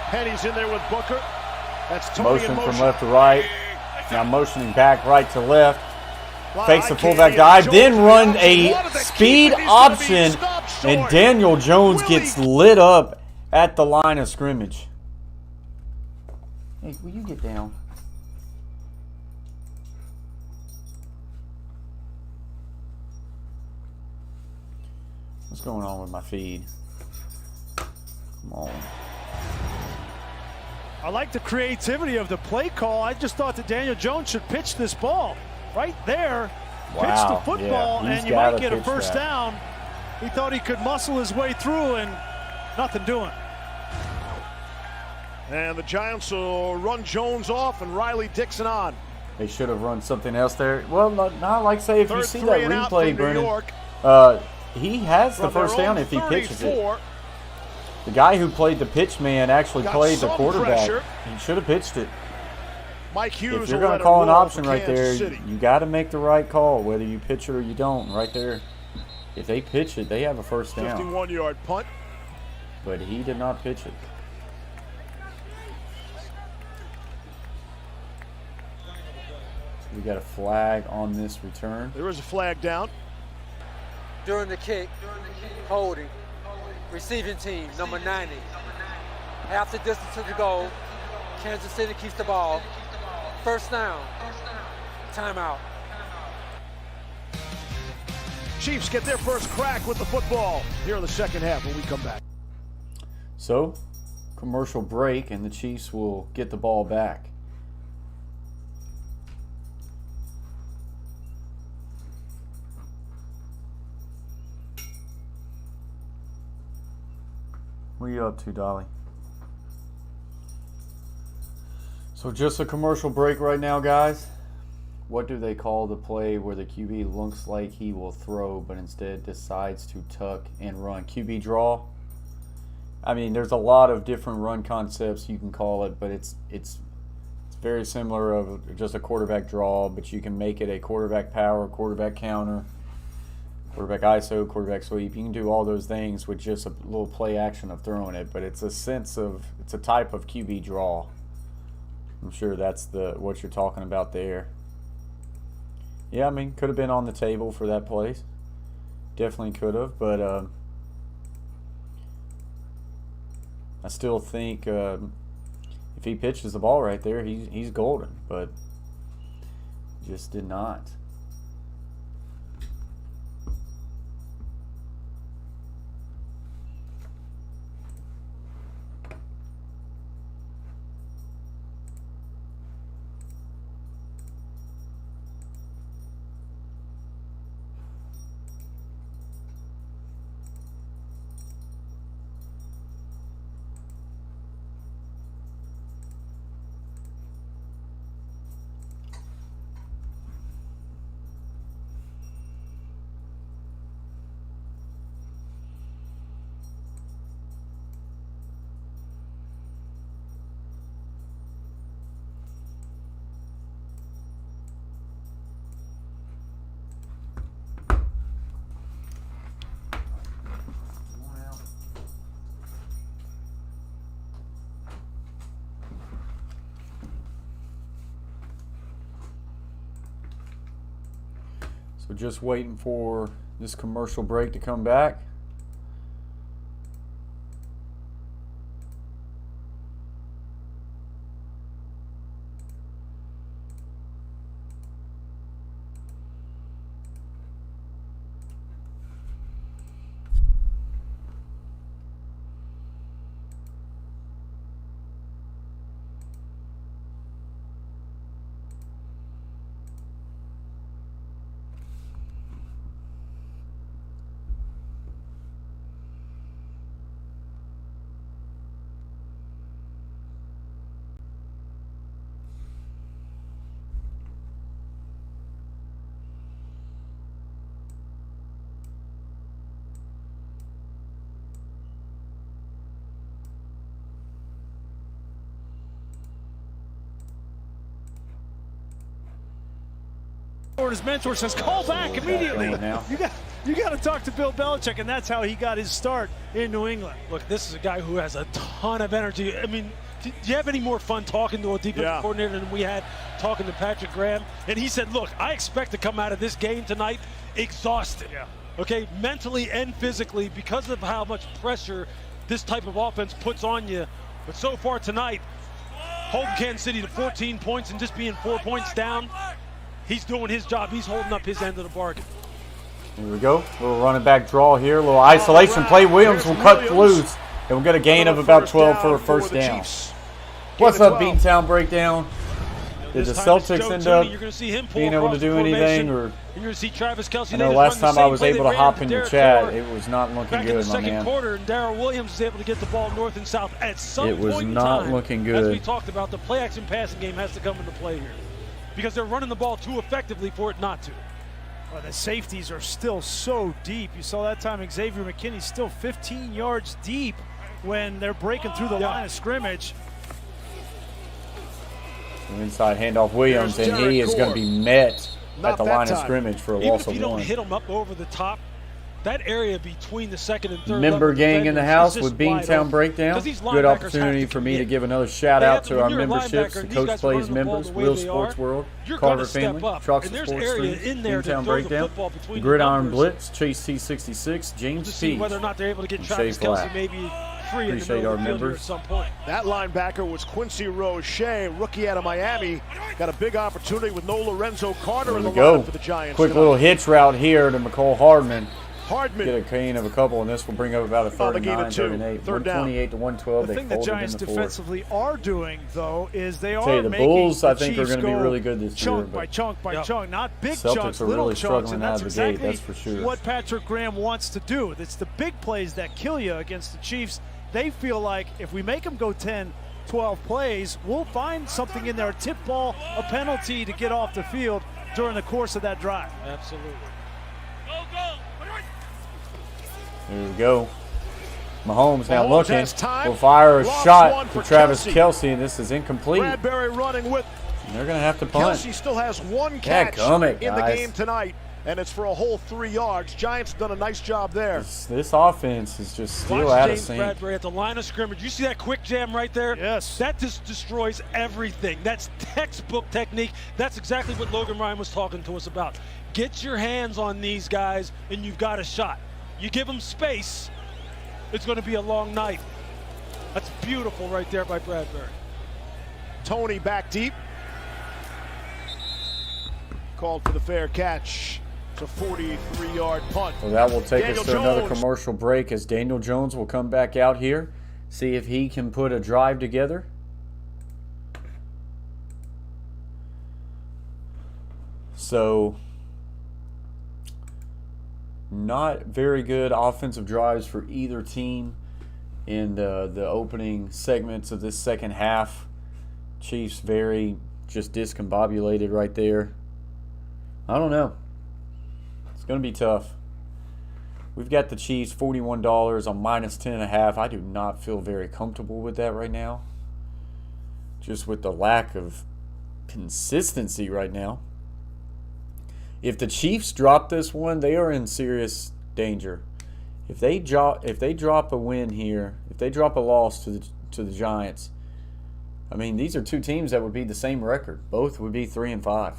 Penny's in there with Booker. That's Tony Motion in motion from left to right. Now motioning back right to left. Fakes the fullback dive, then run a speed option, and Daniel Jones gets lit up at the line of scrimmage. Hey, will you get down? What's going on with my feed? Come on. I like the creativity of the play call. I just thought that Daniel Jones should pitch this ball right there. Wow. Pitch the football, Yeah, and you might get a first down. He thought he could muscle his way through, and nothing doing. And the Giants will run Jones off and Riley Dixon on. They should have run something else there. Well, not like, say, if you see that replay, Brennan, he has the first down if he pitches it. The guy who played the pitch man actually played the quarterback. He should have pitched it. Mike Hughes, if you're going to call an option right there, you got to make the right call, whether you pitch it or you don't. Right there, if they pitch it, they have a first down. 51-yard punt. But he did not pitch it. So we got a flag on this return. There is a flag down. During the kick, holding. Receiving team, number 90. Half the distance to the goal. Kansas City keeps the ball. First down. Timeout. Chiefs get their first crack with the football here in the second half when we come back. So, commercial break, and the Chiefs will get the ball back. What are you up to, Dolly? So just a commercial break right now, guys. What do they call the play where the QB looks like he will throw but instead decides to tuck and run? QB draw? I mean, there's a lot of different run concepts you can call it, but it's very similar of just a quarterback draw, but you can make it a quarterback power, quarterback counter, quarterback ISO, quarterback sweep. You can do all those things with just a little play action of throwing it, but it's a type of QB draw. I'm sure that's what you're talking about there. Yeah, I mean, could have been on the table for that place. Definitely could have, but I still think if he pitches the ball right there, he's golden, but just did not. So just waiting for this commercial break to come back. His mentor says, call back immediately. You got to talk to Bill Belichick, and that's how he got his start in New England. Look, this is a guy who has a ton of energy. I mean, do you have any more fun talking to a defensive coordinator than we had talking to Patrick Graham? And he said, look, I expect to come out of this game tonight exhausted. Okay, mentally and physically, because of how much pressure this type of offense puts on you. But so far tonight, holding Kansas City to 14 points and just being 4 points down, he's doing his job. He's holding up his end of the bargain. Here we go. Little running back draw here. Little isolation play. Williams will cut loose. And we'll get a gain of about 12 for a first down. What's up, Beantown Breakdown? Did the Celtics end up being able to do anything? Or you're going to see Travis Kelce. I know last time I was able to hop in your chat, it was not looking good, my man. Back in the second quarter, and Darrell Williams was able to get the ball north and south at some point in time. It was not looking good. As we talked about, the play-action passing game has to come into play here, because they're running the ball too effectively for it not to. Well, the safeties are still so deep. You saw that time Xavier McKinney's still 15 yards deep when they're breaking through the line of scrimmage. Inside handoff Williams, and he is going to be met at the line of scrimmage for a loss of 1. Even if you don't hit him up over the top, that area between the second and third member gang in the house with Beantown Breakdown. Good opportunity for me to give another shout out to our memberships, the Coach Plays members, Will Sports World, Carver Family, Trucks and Sports Street, Beantown Breakdown, the Gridiron Blitz, Chase T66, James P. Whether or not they're able to get Travis Kelce maybe free in the middle of the field at some point. That linebacker was Quincy Roche, rookie out of Miami. Got a big opportunity with no Lorenzo Carter in the lineup for the Giants. Quick little hitch route here to McCole Hardman. Hardman. Get a gain of a couple, and this will bring up about a 39, 38. 128 to 112. The thing the Giants defensively are doing, though, is they are the making Bulls, I think, are going to be really good this year. Chunk by chunk by chunk, not big Celtics chunks, are little really chunks, and struggling out that's of the gate, exactly that's for sure. what Patrick Graham wants to do. It's the big plays that kill you against the Chiefs. They feel like if we make them go 10, 12 plays, we'll find something in there, a tip ball, a penalty to get off the field during the course of that drive. Absolutely. Here we go. Mahomes now looking. Will fire a shot for Travis Kelce, and this is incomplete. Bradbury running with. And they're going to have to punt. Kelce still has one catch in the game tonight, and it's for a whole 3 yards. Giants done a nice job there. This offense is just still out of sync. Bradbury at the line of scrimmage. You see that quick jam right there? Yes. That just destroys everything. That's textbook technique. That's exactly what Logan Ryan was talking to us about. Get your hands on these guys, and you've got a shot. You give them space, it's going to be a long night. That's beautiful right there by Bradbury. Tony back deep. Called for the fair catch. It's a 43-yard punt. Well, that will take us to another commercial break as Daniel Jones will come back out here, see if he can put a drive together. So, not very good offensive drives for either team in the opening segments of this second half. Chiefs very just discombobulated right there. I don't know. It's going to be tough. We've got the Chiefs $41 on minus 10.5. I do not feel very comfortable with that right now. Just with the lack of consistency right now. If the Chiefs drop this one, they are in serious danger. If they drop a win here, if they drop a loss to the Giants, I mean, these are two teams that would be the same record. Both would be 3-5.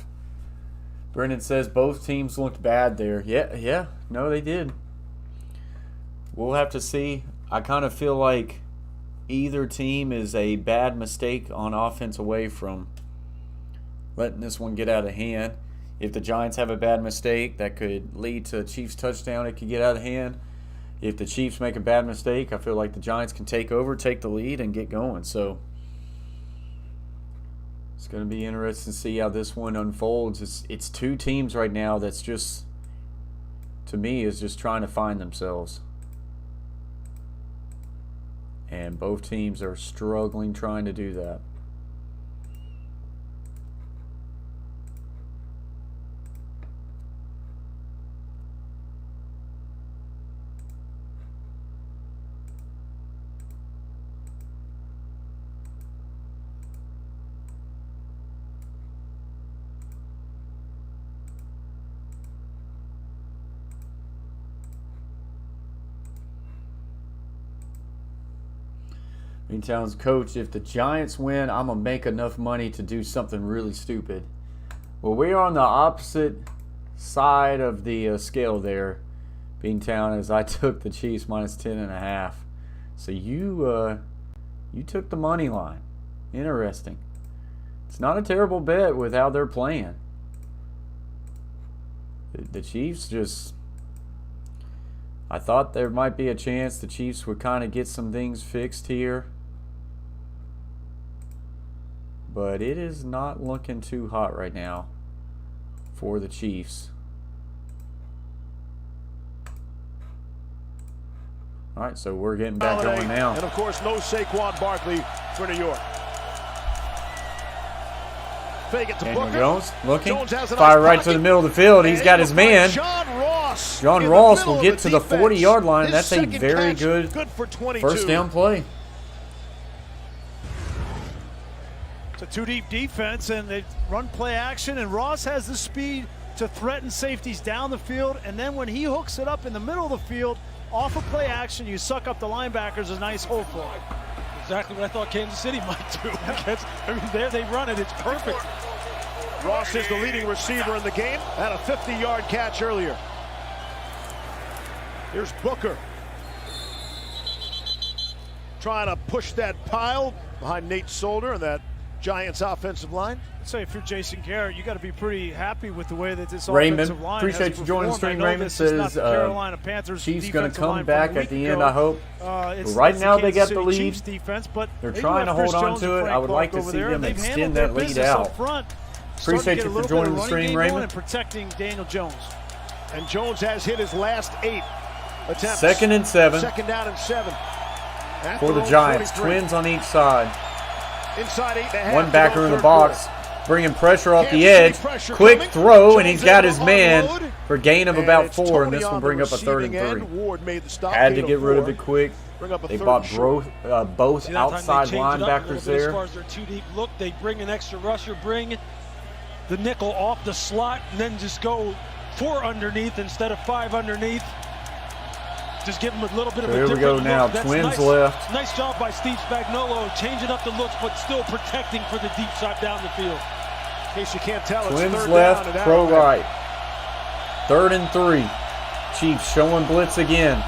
Brendan says both teams looked bad there. Yeah. No, they did. We'll have to see. I kind of feel like either team is a bad mistake on offense away from letting this one get out of hand. If the Giants have a bad mistake, that could lead to a Chiefs touchdown. It could get out of hand. If the Chiefs make a bad mistake, I feel like the Giants can take over, take the lead, and get going. So it's going to be interesting to see how this one unfolds. It's two teams right now that's just, to me, is just trying to find themselves. And both teams are struggling trying to do that. Town's coach, if the Giants win, I'm going to make enough money to do something really stupid. Well, we are on the opposite side of the scale there, Beantown, as I took the Chiefs minus 10.5. So you took the money line. Interesting. It's not a terrible bet with how they're playing. The Chiefs just... I thought there might be a chance the Chiefs would kind of get some things fixed here. But it is not looking too hot right now for the Chiefs. All right, so we're getting back going now. And, of course, no Saquon Barkley for New York. Fake it to Daniel Booker. Jones looking. Jones has a Fire nice right to the middle of the field. He's got his man. John Ross will get to the 40-yard line. That's a very good for 22. first down play. It's a two-deep defense, and they run play action, and Ross has the speed to threaten safeties down the field, and then when he hooks it up in the middle of the field, off of play action, you suck up the linebackers, a nice hole for him. Exactly what I thought Kansas City might do. I mean, there they run it. It's perfect. Ross is the leading receiver in the game. Had a 50-yard catch earlier. Here's Booker. Trying to push that pile behind Nate Solder and that Giants offensive line. I'd say if you're Jason Garrett, you got to be pretty happy with the way that this Raymond, offensive line appreciate has you joining the stream. performed. Raymond says Carolina Panthers Chiefs going to defensive come line back from a at the week end, ago. I hope. It's right the now they Kansas got City the lead. Chiefs defense, but They're they do trying to have hold Chris on Jones to and it. Frank I would like Clark to over see there, them and they've extend handled that their lead business out. up front. Appreciate you for joining the stream, Raymond. And protecting Daniel Jones. And Jones has hit his last 8 attempts. 2nd and 7. Second down and 7. For the Giants. Twins on each side. Inside 8.5. One backer in the box. Bringing pressure off the edge. Quick throw, and he's got his man for gain of about 4, and this will bring up a 3rd and 3. Had to get rid of it quick. They bought both outside linebackers there. As far as their two-deep look, they bring an extra rusher, bring the nickel off the slot, and then just go 4 underneath instead of 5 underneath. Just give them a little bit of a different Here we go now. Look. Twins left. Nice job by Steve Spagnuolo, changing up the looks, but still protecting for the deep shot down the field. In case you can't tell, it's Twins 3rd left, down and pro out. right. 3rd and 3. Chiefs showing blitz again.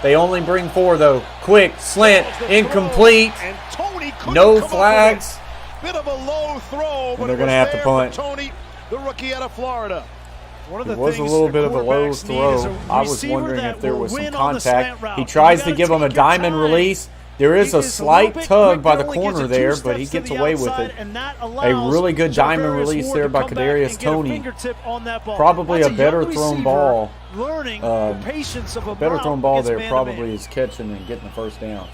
They only bring 4 though. Quick slant, incomplete. And Tony no flags. Bit of a low throw, but they're going to have to punt. Tony, the rookie out of Florida. One of It the was a things little bit of a low quarterbacks need is throw. a I was receiver wondering that if there will was some win on the contact. slant route. He You tries to gotta give him a take your diamond time. release. There is He a is slight little bit tug by the quicker, only corner gets it there, 2 but he steps to gets the away with outside, it. and that A allows really good diamond Javarius release Ward there to by come back Kadarius and get a Toney. fingertip on that ball. Probably That's a better young thrown receiver ball. Learning the patience of a Better route thrown ball against there man-to-man. probably is catching and getting the first down.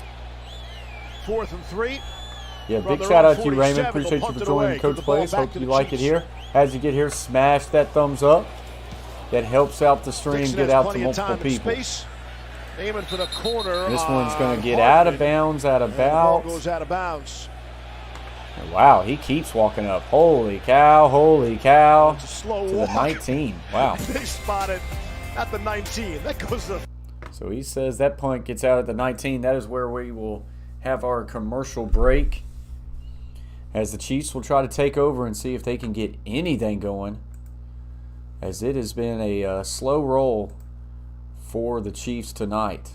4th and 3. Yeah, From big their shout own out to you, 47, Raymond. Appreciate you they'll for punt it joining away. Coach Give the ball Plays. back Hope to you the like it Chiefs. here. As you get here, smash that thumbs up. That helps out the stream, Dixon get has out to plenty of multiple time and people. space. Aiming for the corner. This one's going to get out of bounds at And the ball about... goes out of bounds. Wow, he keeps walking up. Holy cow, holy cow. It's a slow To the walk. 19. Wow. They spotted at the 19. That goes to... So he says that punt gets out at the 19. That is where we will have our commercial break, as the Chiefs will try to take over and see if they can get anything going as it has been a slow roll for the Chiefs tonight.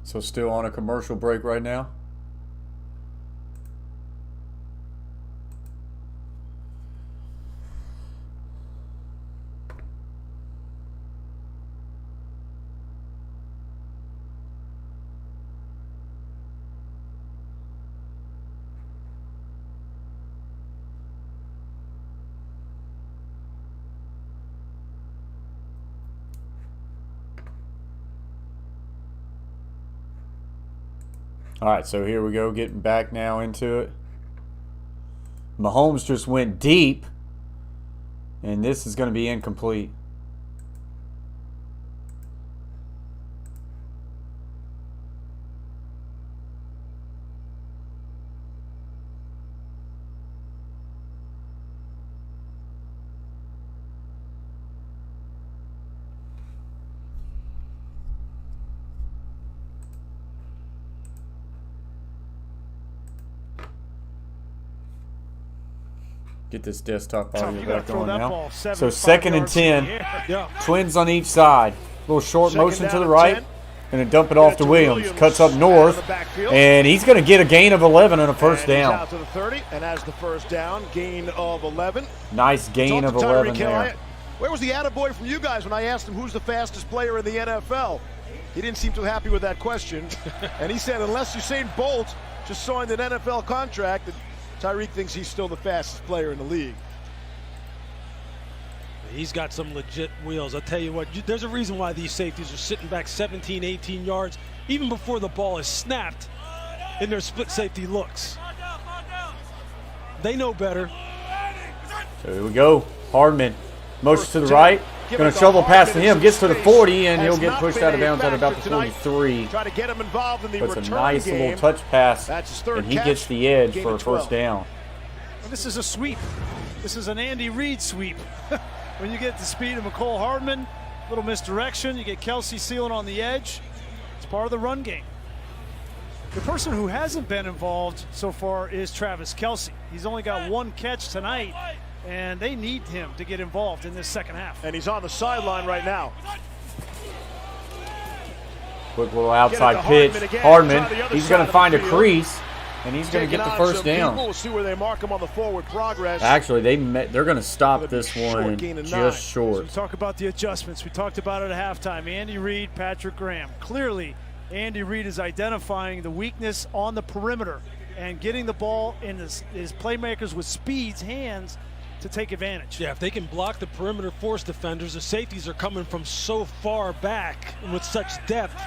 So still on a commercial break right now. All right, so here we go, getting back now into it. Mahomes just went deep, and this is going to be incomplete. Get this desktop audio back on now. So 2nd and 10. Twins on each side. Little short motion to the right. Going to dump it off to Williams. Cuts up north. And he's going to get a gain of 11 and a first down. Out to the 30 and has the first down. Gain of 11. Nice gain of 11 there. Where was the attaboy from you guys when I asked him who's the fastest player in the NFL? He didn't seem too happy with that question. And he said unless Usain Bolt just signed an NFL contract, Tyreek thinks he's still the fastest player in the league. He's got some legit wheels. I'll tell you what, there's a reason why these safeties are sitting back 17, 18 yards, even before the ball is snapped in their split safety looks. They know better. So here we go. Hardman. Motion to the right. Going to shovel past to him. Gets to the 40, and he'll get pushed out of bounds at about the 43. Try to get him involved in the But it's a nice little touch pass, and he gets the edge for a first down. And this is a sweep. This is an Andy Reid sweep. When you get the speed of McCole Hardman, little misdirection, you get Kelsey sealing on the edge. It's part of the run game. The person who hasn't been involved so far is Travis Kelsey. He's only got one catch tonight, and they need him to get involved in this second half. And he's on the sideline right now. Quick little outside pitch. Hardman, he's going to find a crease, and he's going to get the first down. We'll see where they mark him on the forward progress. Actually, they're going to stop this one just short. So we talk about the adjustments. We talked about it at halftime. Andy Reid, Patrick Graham. Clearly, Andy Reid is identifying the weakness on the perimeter and getting the ball in his playmakers with speed's hands to take advantage. Yeah, if they can block the perimeter force defenders, the safeties are coming from so far back and with such depth.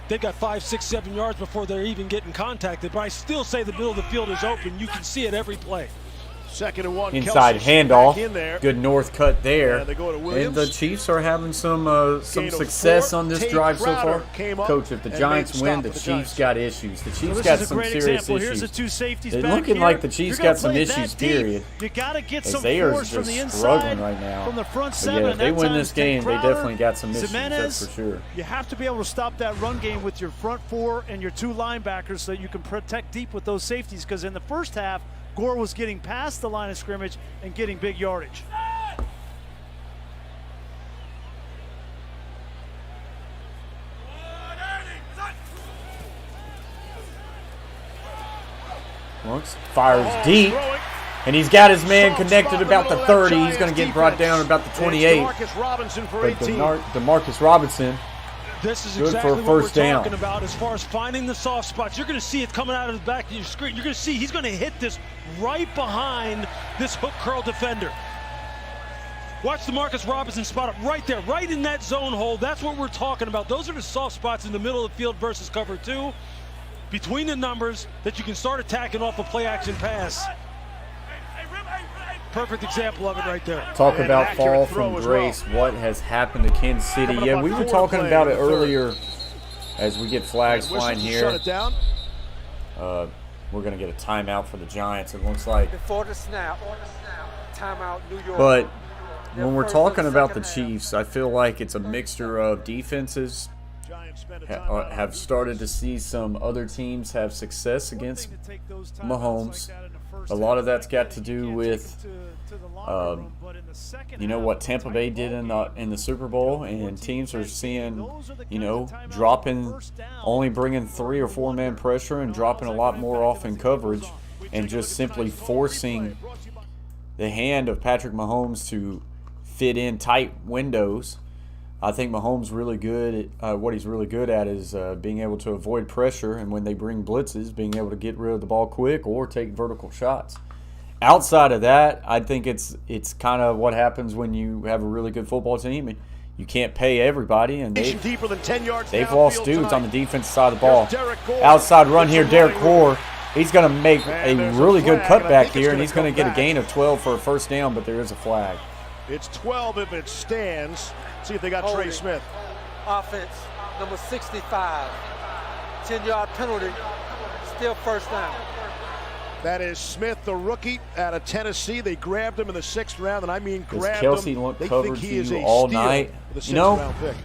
they got 5, 6, 7 yards before they're even getting contacted. But I still say the middle of the field is open. You can see it every play. 2nd and 1. Inside Kelsey handoff. back in there. Good north cut there. And they go to And Williams. the Chiefs are having some Gain of success 4. on this Tate drive so Crowder far. came up Coach, if the and Giants made a win, stop the for the Chiefs Giants. got issues. The So Chiefs this got is a some great serious example. Here's the issues. two safeties They're back looking here. like the Chiefs You're gonna got some play that issues, deep. period. You got to get As some they are force from just the struggling inside, right now. from the front But seven. yeah, if they That win time this Tate game, they Crowder, definitely got some issues, Jimenez, that's for sure. You have to be able to stop that run game with your front 4 and your 2 linebackers so that you can protect deep with those safeties, because in the first half, Gore was getting past the line of scrimmage and getting big yardage. Looks, fires deep, and he's got his man connected about the 30. He's going to get brought down about the 28. DeMarcus Robinson for But 18. DeMarcus Robinson, This is good exactly for a what we're first down. talking about as far as finding the soft spots. You're going to see it coming out of the back of your screen. You're going to see he's going to hit this right behind this hook curl defender. Watch DeMarcus Robinson spot up right there, right in that zone hole. That's what we're talking about. Those are the soft spots in the middle of the field versus cover 2. Between the numbers that you can start attacking off a play-action pass. Perfect example of it right there. talk And about an fall accurate throw from as grace. What has happened to Kansas City? Coming up Yeah, on we were 4 talking play about in it the third. earlier as we get flags Whistle flying to here. Shut it down. We're going to get a timeout for the Giants, it looks like. Before the snap, timeout, New York. But Their when we're first of the talking about the second half. Chiefs, I feel like it's a mixture of defenses Giants spend a timeout. have started to see some other teams have success against Mahomes. A lot of that's got to do with, you know, what Tampa Bay did in the Super Bowl, and teams are seeing, you know, only bringing 3 or 4 man pressure and dropping a lot more off in coverage, and just simply forcing the hand of Patrick Mahomes to fit in tight windows. I think Mahomes really good. What he's really good at is being able to avoid pressure, and when they bring blitzes, being able to get rid of the ball quick or take vertical shots. Outside of that, I think it's kind of what happens when you have a really good football team and you can't pay everybody, and Deeper than 10 yards they've downfield lost dudes tonight. on the defensive side of the ball. Here's Derek Gore. Outside run here, Gets a Derek running Gore. He's going to make a And there's a really good flag, and I cutback think it's here, and gonna he's going to come get a back. gain of 12 for a first down, but there is a flag. It's 12 if it stands. See if they got Trey Holding. Smith. Offense, number 65. 10-yard penalty, still first down. That is Smith, the rookie out of Tennessee. They grabbed him in the 6th round, and I mean Does grabbed Kelsey him. look They covered think he to is you a all steal night? with a You know, 6th round pick.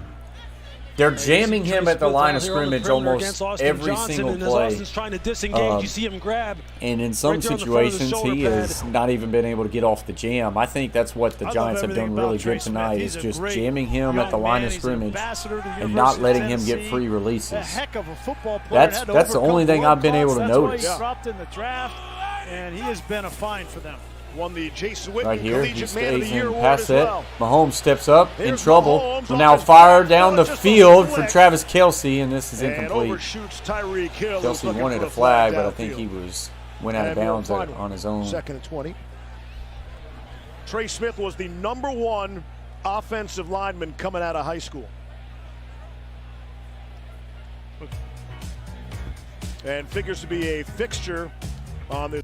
They're jamming him at the line of Trace Smith out scrimmage here on the perimeter almost against Austin every Johnson, single and as play. Austin's trying to disengage, you see him grab. And in some right there on the front of the situations, shoulder he pad. has not even been able to get off the jam. I think that's what the I love Giants have everything done about really Trey good Smith. tonight, He's is a just great jamming him young at the line man. of He's an scrimmage ambassador to the and University not of letting him get Tennessee. free A releases. heck of a football player. That's Had to the overcome only thing blood I've been able clots. to That's why notice. he dropped in the draft, and he has been a find for them. Won the Jason Witten Right here, he Collegiate Man of the stays Year in award pass as set. well. Mahomes steps up in Here's trouble. Mahomes Will off now his fire back down the foot, just a field for flick. Travis Kelsey, and this is And incomplete. overshoots Tyreek Hill. who's Kelsey looking wanted for a flag, but I downfield. think he went out of And we'll bounds find one. on his own. 2nd and 20. Trey Smith was the #1 offensive lineman coming out of high school. And figures to be a fixture on this.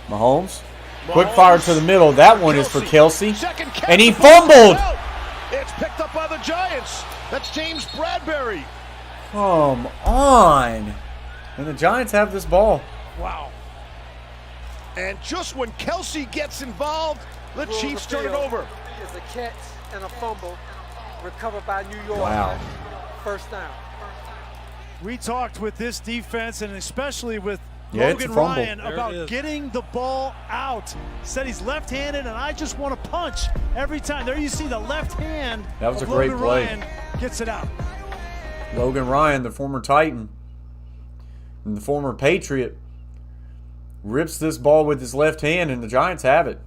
Mahomes, quick fire to the middle. That one is for Kelsey. Second catch And he the ball. fumbled. No, it's picked up by the Giants. That's James Bradbury. Come on. And the Giants have this ball. Wow. And just when Kelsey gets involved, the Rule of Chiefs the turn it field over. is a catch and a fumble recovered by New York. Wow. First down. We talked with this defense, and especially with Yeah, it's a Logan fumble. Ryan, There it about is. getting the ball out. Said he's left-handed, and I just want to punch every time. There you see the left hand. That was of a great Logan play. Ryan gets it out. Logan Ryan, the former Titan and the former Patriot, rips this ball with his left hand, and the Giants have it.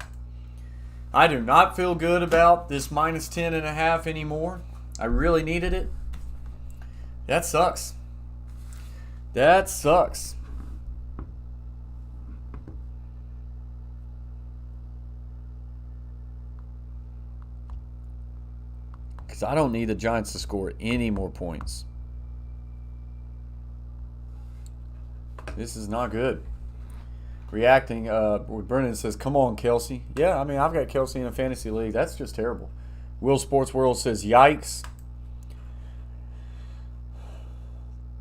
I do not feel good about this -10.5 anymore. I really needed it. That sucks. That sucks. Because I don't need the Giants to score any more points. This is not good. Reacting, Brennan says, come on, Kelsey. Yeah, I mean, I've got Kelsey in a fantasy league. That's just terrible. Will Sports World says, yikes.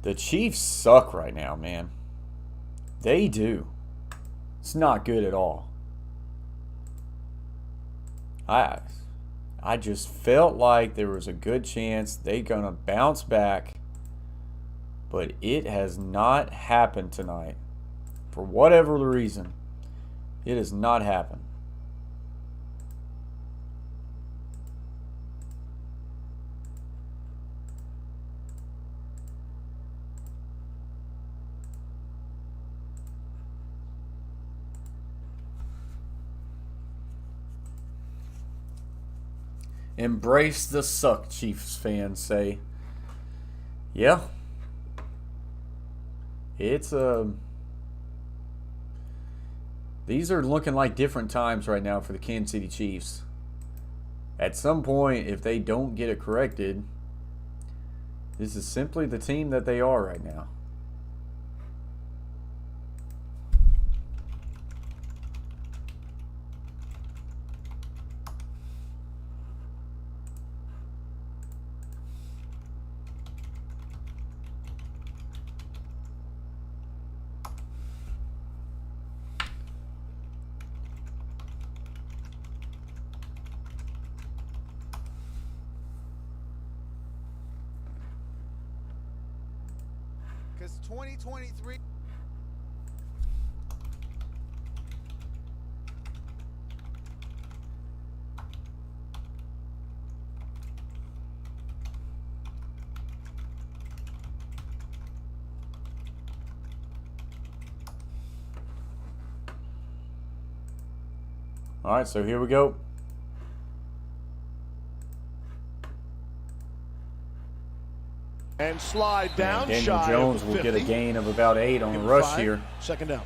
The Chiefs suck right now, man. They do. It's not good at all. I just felt like there was a good chance they're going to bounce back. But it has not happened tonight. For whatever the reason, it has not happened. Embrace the suck, Chiefs fans say. Yeah. It's these are looking like different times right now for the Kansas City Chiefs. At some point, if they don't get it corrected, this is simply the team that they are right now. Because 2023. All right, so here we go. And slide down. Daniel shy Jones of will the get a 50. gain of about 8 on the rush here. Second down.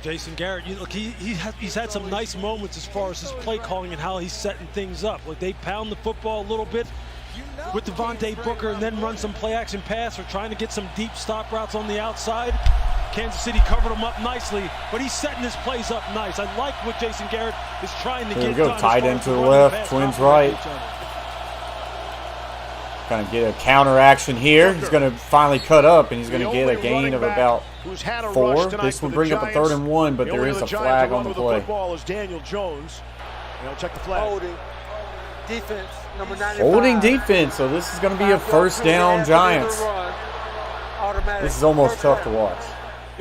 Jason Garrett, you look, he's had some nice moments as far as his play calling and how he's setting things up. Like they pound the football a little bit with Devontae Booker and then run some play action pass or trying to get some deep stop routes on the outside. Kansas City covered him up nicely, but he's setting his plays up nice. I like what Jason Garrett is trying to There get we go, done. tight end to the left, Twins right. Going to get a counter action here. He's going to finally cut up, and he's going to get a gain of about 4. This will bring up a 3rd and 1, but there is a flag on the play. Football is Daniel Jones. Check the flag. Holding defense, number 95. Holding defense, so this is going to be a first down Giants. This is almost tough to watch.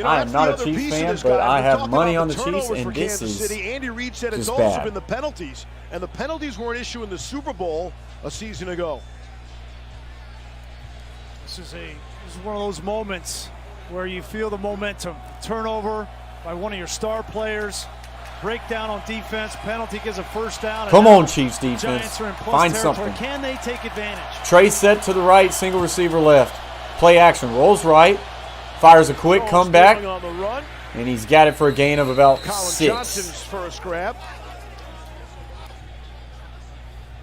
I am not a Chiefs fan, but I have money on the Chiefs, and this is Andy Reid said it's just also bad. been the penalties, and the penalties were an issue in the Super Bowl a season ago. This is one of those moments where you feel the momentum. Turnover by one of your star players. Breakdown on defense. Penalty gives a first down. Come on, Chiefs defense. Giants are in plus Find territory. something. Can they take advantage? Trey set to the right, single receiver left. Play action, rolls right, fires a quick comeback, On the run. and he's got it for a gain of about Colin 6. Johnson's first grab.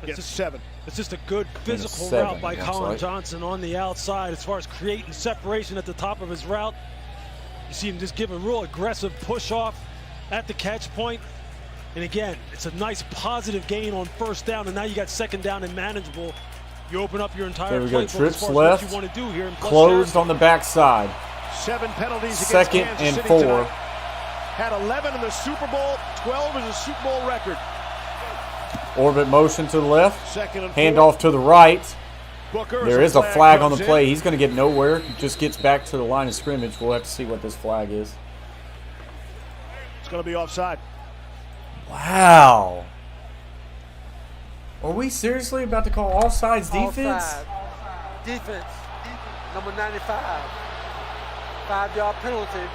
Gets 7. It's just a good physical 7, route by looks Colin like. Johnson on the outside as far as creating separation at the top of his route. You see him just give a real aggressive push off at the catch point. And again, it's a nice positive gain on first down, and now you got 2nd down and manageable. You open up your entire There we go, playbook as trips far as left, what you want to do here. In plus closed territory. on the backside. 7 penalties against 2nd Kansas and City 4. tonight. Had 11 in the Super Bowl. 12 is a Super Bowl record. Orbit motion to the left. 2nd and 4. Handoff to the right. Booker There is a flag on the comes play. in. He's going to get nowhere. Just gets back to the line of scrimmage. We'll have to see what this flag is. It's going to be offside. Wow. Are we seriously about to call offsides defense? Offside. Defense, number 95. 5-yard penalty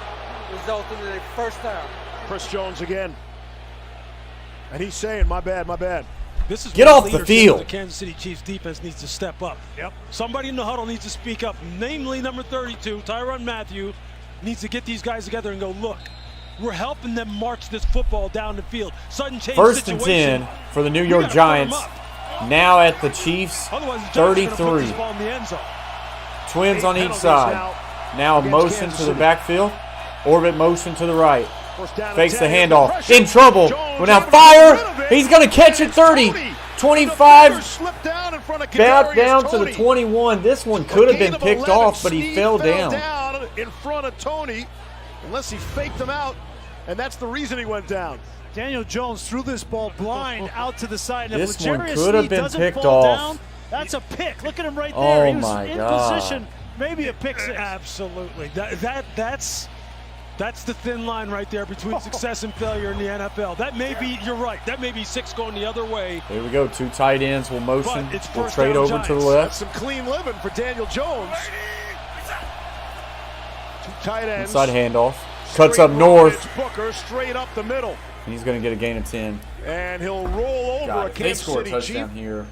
resulting in a first down. Chris Jones again. And he's saying, my bad, my bad. This is Get where off the leadership field. of The Kansas City Chiefs defense needs to step up. Yep. Somebody in the huddle needs to speak up. Namely, number 32, Tyrann Mathieu, needs to get these guys together and go, look, We're helping them march this football down the field. Sudden change First and situation. 10 for the New York Giants. Now at the Chiefs, Otherwise, the Giants are gonna put 33. this ball in the end zone. Twins on each side. Now motion to the backfield. Orbit motion to the right. Fakes the handoff. In trouble. Well, now fire. He's going to catch it 30. 25. Back down to the 21. This one could have been picked off, but he fell down. In front of Tony, unless he faked him out, and that's the reason he went down. Daniel Jones threw this ball blind out to the side. And This if one L'Jarius could have Sneed been doesn't picked fall off. Down, that's a pick. Look at him right Oh, there. He was my in God. position. Maybe a pick six. Absolutely. That's the thin line right there between success and failure in the NFL. That may be, you're right, that may be 6 going the other way. Here we go. 2 tight ends will motion. But it's We'll first trade down over to the Giants. left. That's some clean living for Daniel Jones. 2 tight ends. Inside handoff. Cuts Straight up north. It's Booker straight up the middle. He's going to get a gain of 10. And he'll roll over Got a it. They Kansas score a City touchdown Chief. here.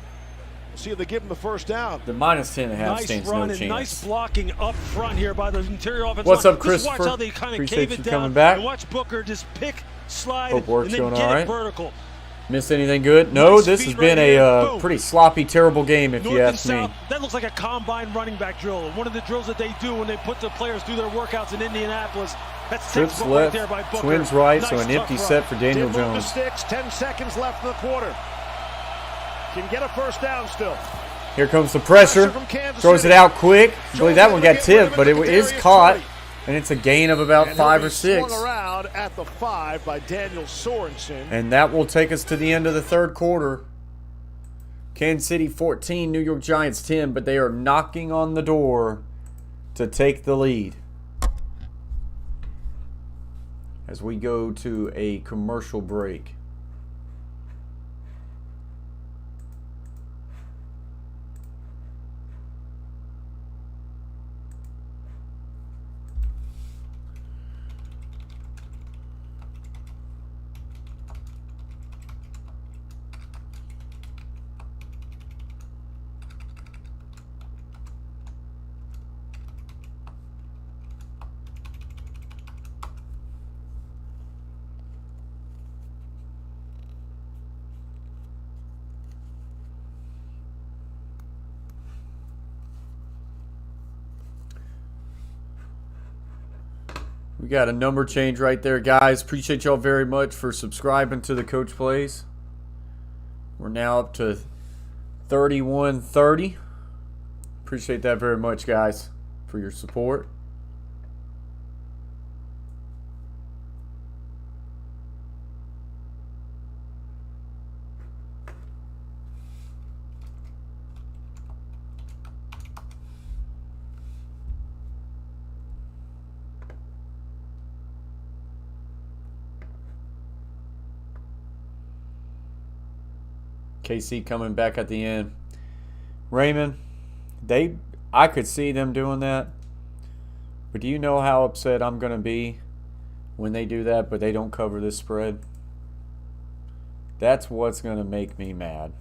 See if they give him the first down. The minus 10.5 Nice stands run no and chance. nice blocking up front here by the interior offensive What's line. up, Just watch Christopher? how they kind of Appreciate cave you it down coming back. and watch Booker just pick, slide, Hope work's and then going get all it right. vertical. Missed anything good? No, Nice this feet has been right here. a Boom. pretty sloppy, terrible game if North you and ask south, me. that looks like a combine running back drill. One of the drills that they do when they put the players through their workouts in Indianapolis. That's Trips textbook left, right there by Booker. Twins right, Nice so an tough empty run. set for Daniel Did move the Jones. sticks. 10 seconds left in the quarter. Can get a first down still. Here comes the pressure. From Kansas Throws City. it out quick. I believe that Jones one able to got get rid of tipped, but it to is Kadarius caught. Toney. And it's a gain of about And 5 he'll or be 6. swung around at the 5 by Daniel Sorensen. And that will take us to the end of the third quarter. Kansas City 14, New York Giants 10, but they are knocking on the door to take the lead. As we go to a commercial break. We got a number change right there, guys. Appreciate y'all very much for subscribing to the Coach Plays. We're now up to 3130. Appreciate that very much, guys, for your support. KC coming back at the end. Raymond, I could see them doing that. But do you know how upset I'm going to be when they do that, but they don't cover this spread? That's what's going to make me mad.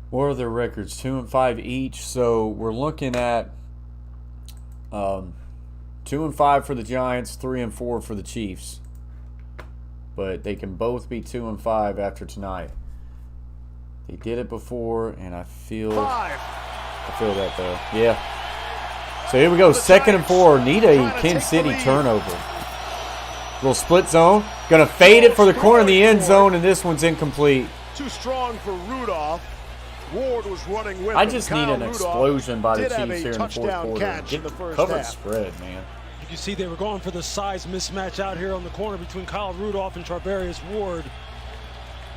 What are their records? 2-5 each. So we're looking at 2-5 for the Giants, 3-4 for the Chiefs. But they can both be 2-5 after tonight. They did it before, and I feel that though. Yeah. So here we go. 2nd and 4. Need a Kansas City turnover. Little split zone. Gonna fade it for the corner of the end zone, and this one's incomplete. Too strong for Rudolph. Ward was running with I him. just Kyle need an Rudolph explosion by the did have Chiefs a here in the fourth touchdown quarter. catch Get in the first cover half. spread, man. You can see they were going for the size mismatch out here on the corner between Kyle Rudolph and Charvarius Ward.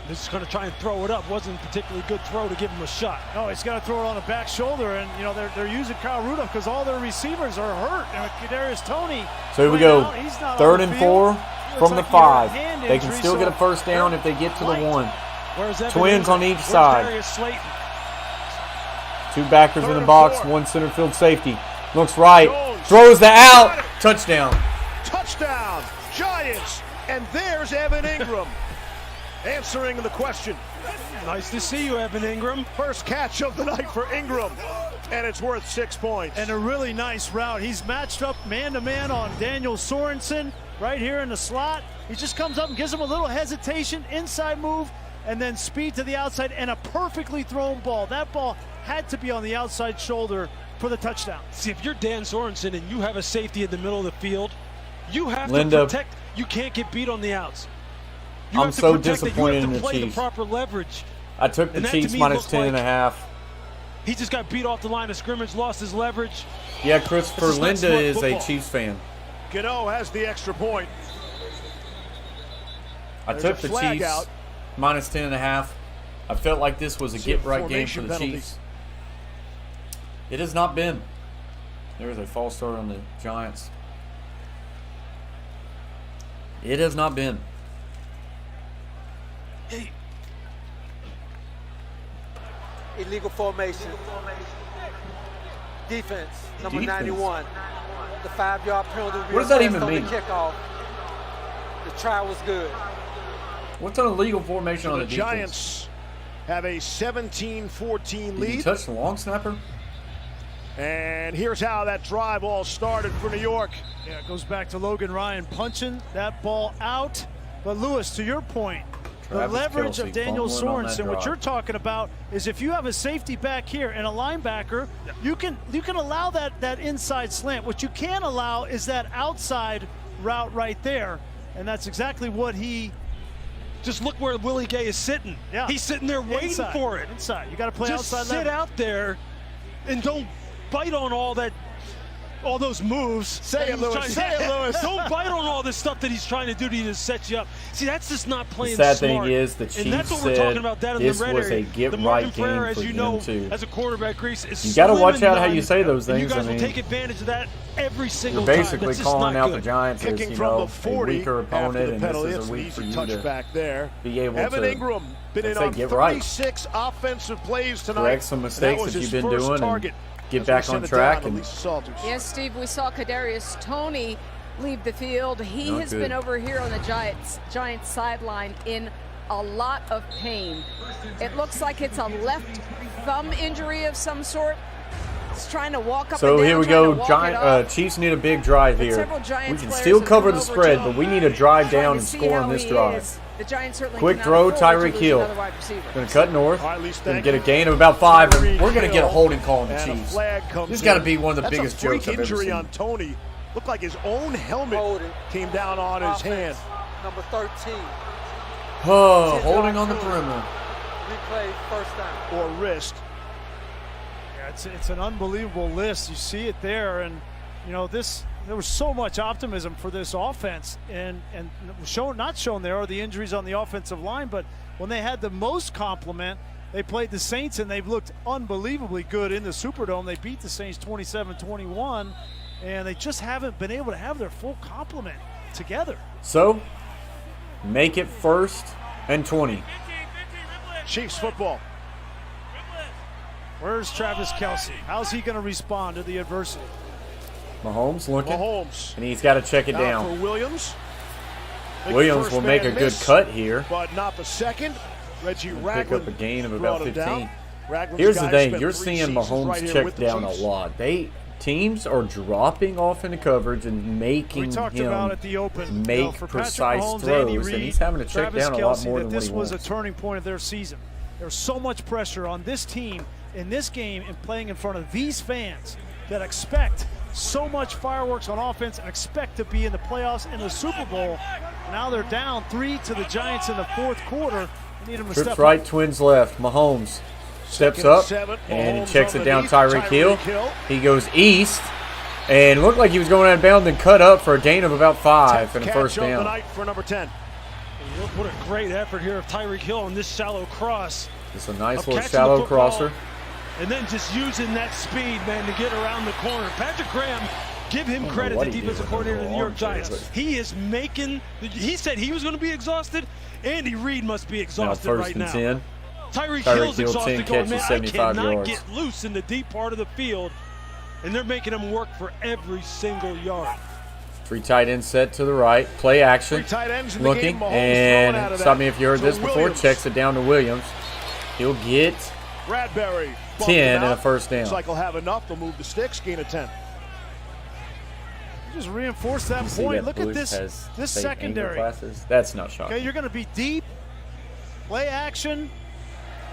They're just going to try and throw it up. Wasn't a particularly good throw to give him a shot. No, he's got to throw it on the back shoulder, and you know they're using Kyle Rudolph because all their receivers are hurt. And with Kadarius Toney, So here we go. he's not 3rd on the and field. 4 from the Looks like 5. he had a hand They can injury, still so get a first down if they get to the 1. Where's Evan Twins Ingram? on each Where's side. Darius Slayton? 2 backers in 3rd the and box, 4. 1 center field safety. Looks right. Jones. Throws the out. Touchdown. Touchdown, Giants. And there's Evan Ingram answering the question. Nice to see you, Evan Ingram. First catch of the night for Ingram, and it's worth 6 points. And a really nice route. He's matched up man-to-man on Daniel Sorensen right here in the slot. He just comes up and gives him a little hesitation, inside move, and then speed to the outside, and a perfectly thrown ball. That ball had to be on the outside shoulder for the touchdown. See, if you're Dan Sorensen and you have a safety in the middle of the field, you have Linda. to protect. You can't get beat on the outs. You I'm have to so protect that. disappointed You in have the to play Chiefs. the proper leverage. I took the And that, to Chiefs me, minus looked 10 and a like- half. He just got beat off the line of scrimmage, lost his leverage. Yeah, Christopher This is not Linda smart is a football. Chiefs fan. Gano has the extra point. I There's took a the flag Chiefs out. minus 10 and a half. I felt like this was a See a get-right game for formation the penalty. Chiefs. It has not been. There's a false start on the Giants. It has not been. Illegal formation. Defense, number Defense. 91. The 5-yard penalty. What does that reversed even on mean? The kickoff. The try was good. What's an illegal formation So on the the defense? Giants have a 17-14 Did he lead. touch the long snapper? And here's how that drive all started for New York. Yeah, it goes back to Logan Ryan punching that ball out. But Lewis, to your point, Travis the leverage Kelce of Daniel fumbling on that Sorensen, what drive. you're talking about is if you have a safety back here and a linebacker, you can allow that inside slant. What you can't allow is that outside route right there. And that's exactly what he Just look where Willie Gay is sitting. Yeah. He's sitting there waiting inside, for it. Inside. You got to play Just outside sit leverage. out there and don't bite on all those moves. Say it, that he's Lewis. trying- Say it, Lewis. Don't bite on all this stuff that he's trying to do to you to set you up. See, that's just not The playing sad smart. thing is the And Chiefs that's what we're said talking about down in this the red was area. a get-right the Martin game Ferrer, for as you them know, too. as a quarterback, Grease, is You gotta slim watch and out how none. you say those And you things, guys I will mean, take advantage of that every single You're time. basically That's just calling not out the good. Giants as, Kicking you from know, the a 40 weaker after opponent, the and penalty. this It's is a an week for easy you to touchback there. be able Evan to Ingram been let's in say on get right. 36 offensive plays tonight. correct some And mistakes that was that his you've been first doing target. and get As we back send on it track. down to And Lisa Salters. Yes, Steve, we saw Kadarius Toney leave the field. He Not has good. been over here on the Giants sideline in a lot of pain. It looks like it's a left thumb injury of some sort. He's trying to walk up so and down, here we trying to go. walk Giant, it up. Chiefs need a big drive But here. several We Giants can players still have cover come the over spread, to but we need to drive trying down to and see score how on this he drive. is. The Giants certainly Quick cannot throw, afford to Tyreek lose Hill. another wide receiver. Going to cut north. All right, Lisa, Going to thank get a you. gain of about 5, and Tyreek we're going to get a Hill. holding call on the And a Chiefs. flag comes This has got to in. be one of the That's biggest a freak jokes I've ever injury seen. on Toney. Looked like his own helmet Holding. came down on his hand. Offense, number 13. Oh, holding on the perimeter. Replay first down. Or wrist. Yeah, it's an unbelievable list. You see it there, and you know there was so much optimism for this offense, and not shown there are the injuries on the offensive line. But when they had the most complement, they played the Saints, and they've looked unbelievably good in the Superdome. They beat the Saints 27-21, and they just haven't been able to have their full complement together. So, make it 1st and 20. Chiefs football. Where's Travis Kelce? How's he going to respond to the adversity? Mahomes looking, Mahomes. and he's got to check it Now down. for Williams. Big Williams first will make a man good miss, cut here. but not the second. Reggie Pick Ragland up a gain of brought about him 15. down. Ragland's Here's the guys thing. spent You're 3 seeing seasons Mahomes right here check with the down a Chiefs. lot. Teams are dropping off into coverage and making We talked him about at the open, make for precise Patrick Mahomes, throws, Andy and Reid, he's having to check Travis down a lot Kelce, more that than what this he was wants. a turning point of their season. There's so much pressure on this team in this game and playing in front of these fans that expect so much fireworks on offense and expect to be in the playoffs in the Super Bowl. Now they're down 3 to the Giants in the 4th quarter. They need them to Trips step right, up. Twins left. Mahomes steps Second and up, 7. and he Mahomes checks it down. underneath. Tyreek Hill. He goes east, And it looked like he was going out of bounds and cut up for a gain of about 5 and a first Catch of the down. night for number 10. Look what a great effort here of Tyreek Hill on this shallow cross. It's a nice Of little catching shallow the football crosser. And then just using that speed, man, to get around the corner. Patrick Graham, give him credit, what the he did defensive with coordinator of those the New York arms Giants. there, He is making, he said he was going to be exhausted. Andy Reid must be Now exhausted first right and now. 10. Tyreek Tyreek Hill's Hill, 10 exhausted going, catches, man, I 75 cannot yards. get loose in the deep part of the field. And they're making him work for every single yard. 3 tight ends set to the right. Play action. 3 tight ends in the Looking. game. Mahomes throwing out And of stop that. me if you heard So this before. Williams. Checks it down to Williams. He'll get Bradbury. bumped 10 him and a out. first down. Looks like he'll have enough. They'll move the sticks. Gain of 10. Just reinforce that You see point. that Look at Blues this has state secondary. angle classes? That's not shocking. Okay, you're going to be deep, play action,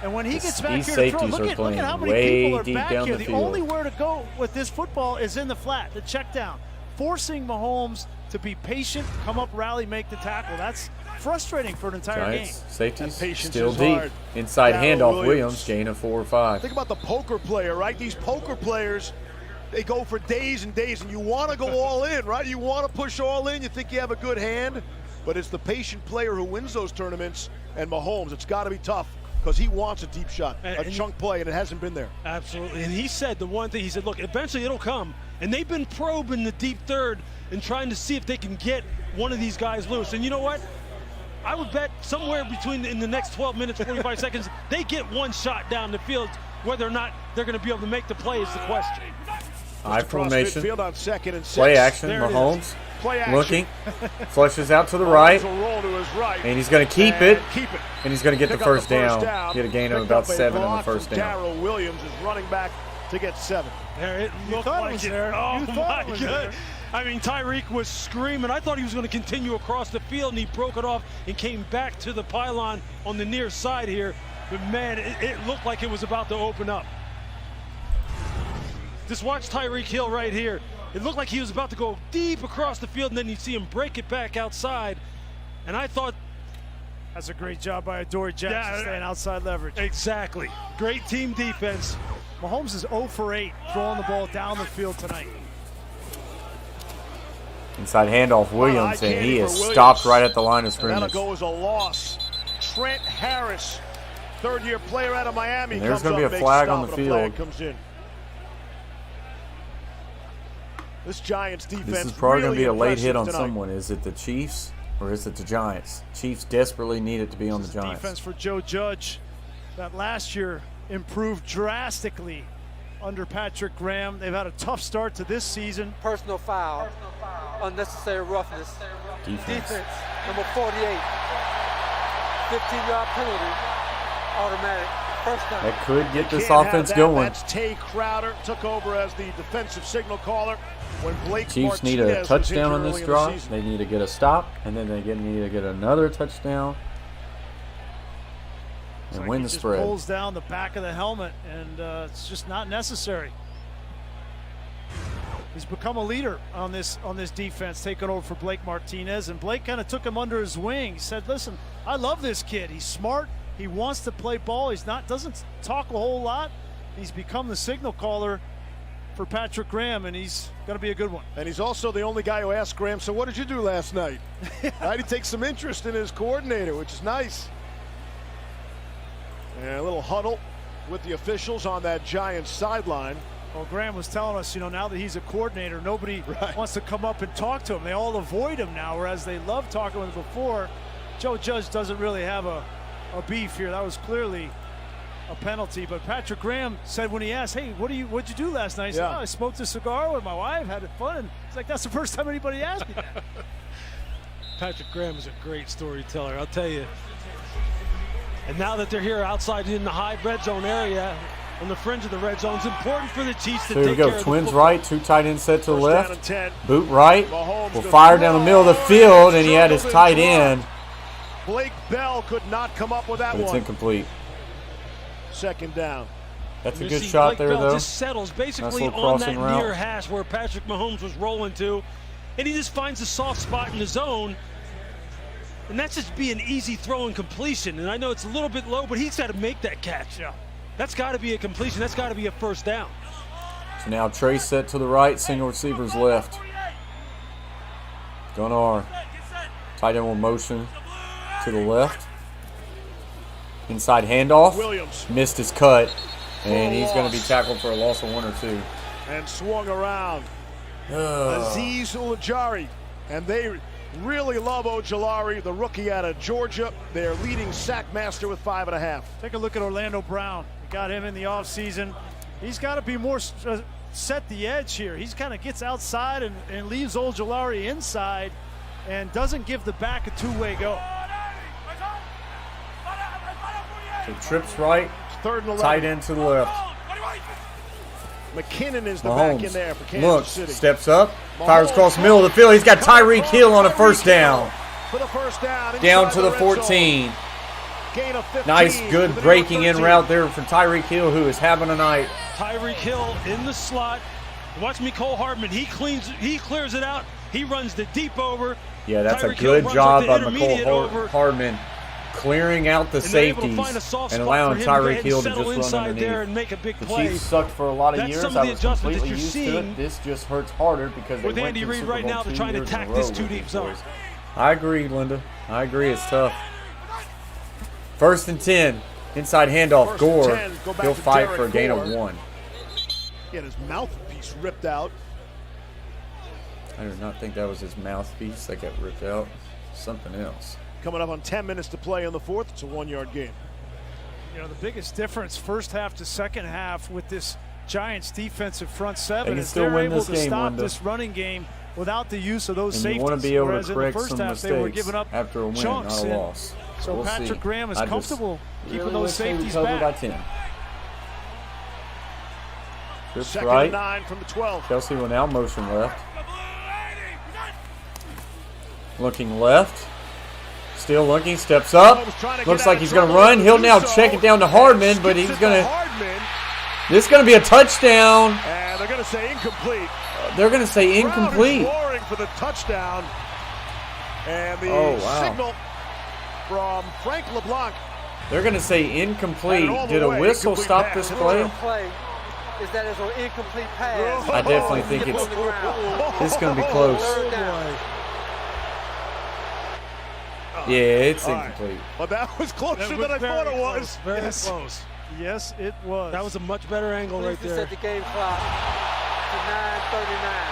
and when he gets back These here to throw, safeties look are at playing how many way people are deep back down here. the The field. only where to go with this football is in the flat, the check down, forcing Mahomes to be patient, come up, rally, make the tackle. That's frustrating for an entire Giants game. safeties That patience still is deep. hard. Inside Darrell handoff. Williams. Williams gain of 4 or 5. Think about the poker player, right? These poker players, they go for days and days, and you want to go all in, right? You want to push all in. You think you have a good hand, but it's the patient player who wins those tournaments. And Mahomes, it's got to be tough because he wants a deep shot, a chunk play, and it hasn't been there. Absolutely. And he said the one thing, he said, look, eventually it'll come. And they've been probing the deep third and trying to see if they can get one of these guys loose. And you know what? I would bet somewhere between in the next 12 minutes, 45 seconds, they get one shot down the field. Whether or not they're going to be able to make the play is the question. High Across formation. midfield on 2nd and 6. Play action. There it Mahomes Play action. looking. Flushes out to the right. Mahomes will roll to his right. And he's going to keep And it. Keep it. And he's going to get the Pick up first down. Get a gain of Picked about up a 7 on the block first from down. Darrell Williams is running back to get 7. There, it looked thought it like was it. there. Oh, You thought my it was God. there. I mean, Tyreek was screaming. I thought he was going to continue across the field, and he broke it off and came back to the pylon on the near side here. But, man, it looked like it was about to open up. Just watch Tyreek Hill right here. It looked like he was about to go deep across the field, and then you see him break it back outside. And I thought, That's a great job by Adoree Jackson staying outside leverage. exactly. Great team defense. Mahomes is 0 for 8 throwing the ball down the field tonight. Inside handoff. Williams. high And candy he for is Williams. stopped right at the line of And that'll scrimmage. go as a loss. Trent Harris, third-year player out of Miami. And there's comes gonna be up, a makes flag stop, on the and a flag field. comes in. This Giants defense. This is probably going to really be a late hit on impressive tonight. someone. Is it the Chiefs or is it the Giants? Chiefs desperately need it to be on the Giants. Defense for Joe Judge that last year improved drastically under Patrick Graham. They've had a tough start to this season. Personal foul, unnecessary roughness. Defense. Number 48, 15-yard penalty, automatic, first down. That could get this Can't have offense that. going. That's Tay Crowder, took over as the defensive signal caller when Blake Chiefs need Martinez a was touchdown on injured this early in the drive. season. They need to get a stop, and then they need to get another touchdown and win He the just spread. pulls down the back of the helmet, and it's just not necessary. He's become a leader on this defense, taking over for Blake Martinez, and Blake kind of took him under his wing. He said, "Listen, I love this kid. He's smart. He wants to play ball. Doesn't talk a whole lot. He's become the signal caller for Patrick Graham, and he's going to be a good one." And he's also the only guy who asked Graham, "So what did you do last night?" Right? He takes some interest in his coordinator, which is nice. And a little huddle with the officials on that Giants sideline. Well, Graham was telling us, now that he's a coordinator, nobody wants to come up and talk to him. They all avoid him now, whereas they loved talking with him before. Joe Judge doesn't really have a beef here. That was clearly a penalty. But Patrick Graham said when he asked, "Hey, what'd you do last night?" He said, "I smoked a cigar with my wife, had fun." He's like, "That's the first time anybody asked me that." Patrick Graham is a great storyteller, I'll tell you. And now that they're here outside in the high red zone area, on the fringe of the red zone, it's important for the Chiefs to So here we take go. care of the Twins football. right, 2 tight ends set to the First down and left. 10. Boot right. Mahomes Will gonna fire down the middle of the throw, field, and he had his struggled tight and end. Blake Bell could not come up with that But it's one. incomplete. Second down. That's a You good see shot Blake there, Bell though. just settles basically little on that crossing route. near hash where Patrick Mahomes was rolling to, and he just finds a soft spot in the zone. And that's just be an easy throw and completion. And I know it's a little bit low, but he's got to make that catch. Yeah. That's got to be a completion. That's got to be a first down. So now Trey set to the right, single receivers left. Gunnar, tight end will motion to the left. Inside handoff. Williams Missed his cut. And he's going to be tackled for a loss of 1 or 2. and swung around. Aziz Ujulari, and they really love Ojulari, the rookie out of Georgia. Their leading sack master with 5.5. Take a look at Orlando Brown. We got him in the offseason. He's got to be more set the edge here. He's kind of gets outside and leaves Ojulari inside and doesn't give the back a two-way go. So trips right, 3rd and 11. tight end to the left. McKinnon is the Mahomes back in there for Kansas looks, City. steps up, fires across the middle of the field. He's got Tyreek Hill on a first down. For the first down. Down to the red zone. 14. Gain of 15 Nice, good to the breaking in 13. route there for Tyreek Hill, who is having a night. Tyreek Hill in the slot. Watch Mecole Hardman. He clears it out. He runs the deep over. Yeah, that's Tyreek a good Hill job runs by the intermediate Mecole over. Hardman, clearing out the And they're able to safeties find a soft and spot allowing for him to go Tyreek ahead Hill and to settle just run inside there underneath. and make a big The play. Chiefs sucked for a lot of That's years. some of I the was adjustments that completely you're used to seeing it. This just hurts harder because they with went Andy to the Reid Super right Bowl now. They're 2 trying to years in a attack row this with two these deep zone. boys. I agree, Linda. I agree. It's tough. 1st and 10. Inside handoff. 1st and Gore. 10. Go back He'll to fight Derek for a gain Gore. of 1. He had his mouthpiece ripped out. I do not think that was his mouthpiece that got ripped out. Something else. Coming up on 10 minutes to play in the 4th. It's a 1-yard game. You know, the biggest difference first half to second half with this Giants defensive front seven can is still they're win able this to game, stop Linda. this running game without the use of those And safeties. you want to be able Whereas to in the correct first some half they were mistakes giving up after a win, chunks. not a And loss. so We'll Patrick see. Graham is I just comfortable keeping really those wish they would safeties cover back. by 10. Trips 2nd right. and 9 from the 12. Kelsey will now motion left. Looking left. Still looking, steps up. Looks like he's going to run. He'll now check it down to Hardman, but he's going to. This is going to be a touchdown. And they're going to say incomplete. They're going to say incomplete. Crowd is roaring for the touchdown. And the Oh, wow. signal from Frank LeBlanc. They're going to say incomplete. And all the Did a way, whistle incomplete stop pass. this The play? play is that it's an incomplete pass. I definitely think Get it's. on the ground. This is going to be close. Third down. Yeah, it's All right. incomplete. But that was closer than I thought it was. Very Yes. close. Yes, it was. That was a much better angle right Please there. set the game clock to 9:39.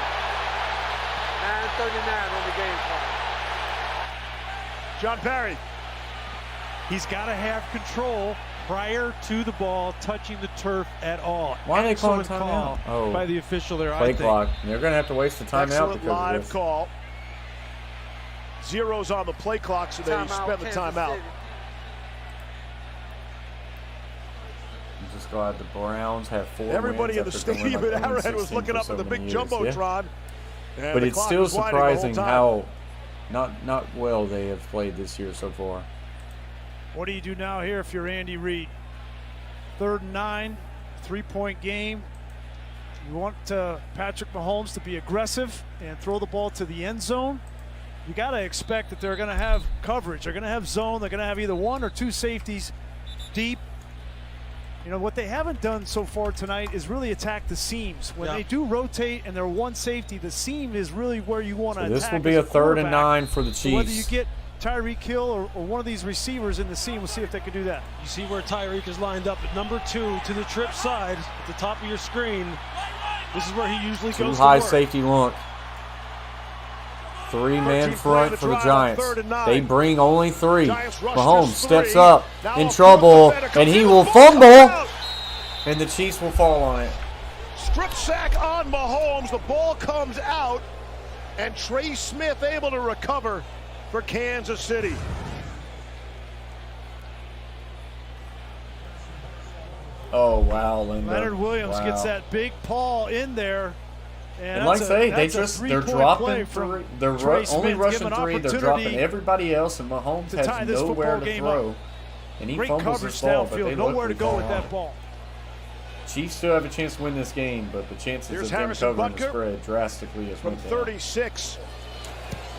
9:39 on the game clock. John Parry. He's got to have control prior to the ball touching the turf at all. Why are they calling Excellent call timeout? Oh. by the official there, I Play think. clock. They're going to have to waste the timeout Excellent because of live this. call. Zero's on the play clock, so they Timeout, spend the Kansas timeout. City. I'm just glad the Browns have 4 Everybody wins in the after going stadium like at Arrowhead was 16 looking for up so at the big many years. Yeah. jumbotron. And But the it's clock still was winding the whole surprising time. how not well they have played this year so far. What do you do now here if you're Andy Reid? 3rd and 9, 3-point game. You want Patrick Mahomes to be aggressive and throw the ball to the end zone. You got to expect that they're going to have coverage. They're going to have zone. They're going to have either 1 or 2 safeties deep. You know, what they haven't done so far tonight is really attack the seams. When they do rotate and they're 1 safety, the seam is really where you want to So attack. this will be as a 3rd and quarterback. 9 for the So whether you Chiefs. get Tyreek Hill or one of these receivers in the seam, we'll see if they can do that. You see where Tyreek is lined up at number 2 to the trip side at the top of your screen. This is where he usually Too goes high to work. safety look. 3-man 13th play front of for the the drive, Giants. 3rd and 9. They bring only 3. Giants rush Mahomes this steps 3. up Now in a trouble, defender comes and he in, will the ball comes fumble, out. and the Chiefs will fall on it. Strip sack on Mahomes. The ball comes out, and Trey Smith able to recover for Kansas City. Oh, wow, Linda. Leonard Williams Wow. gets that big paw in there. And like I say, they're dropping from 3. They're Trey only Smith, rushing give an 3. They're dropping opportunity everybody else, and Mahomes to tie has this nowhere football to game throw. up. And he Great fumbles coverage this ball, but they downfield, look nowhere to to go with that ball. Chiefs still have a chance to win this game, but the chances Here's of them Harrison covering the Butker spread drastically has From went down. 36,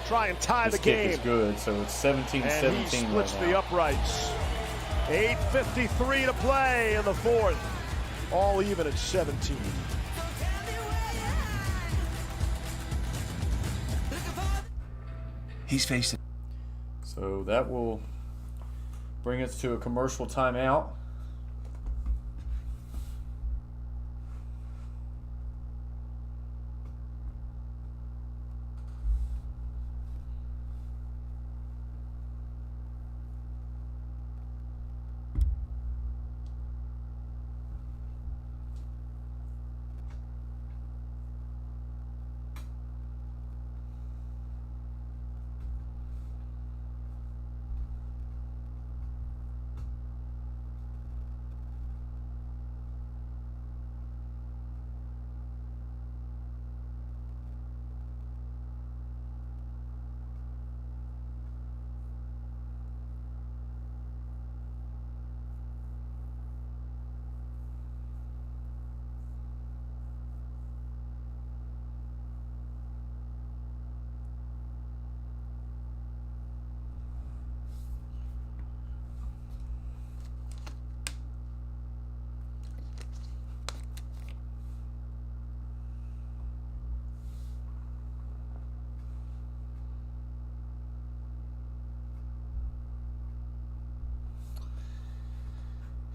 try and tie This the kick game. is good, so it's 17-17 And he splits right the now. uprights. 8:53 to play in the 4th. All even at 17. He's facing. So that will bring us to a commercial timeout.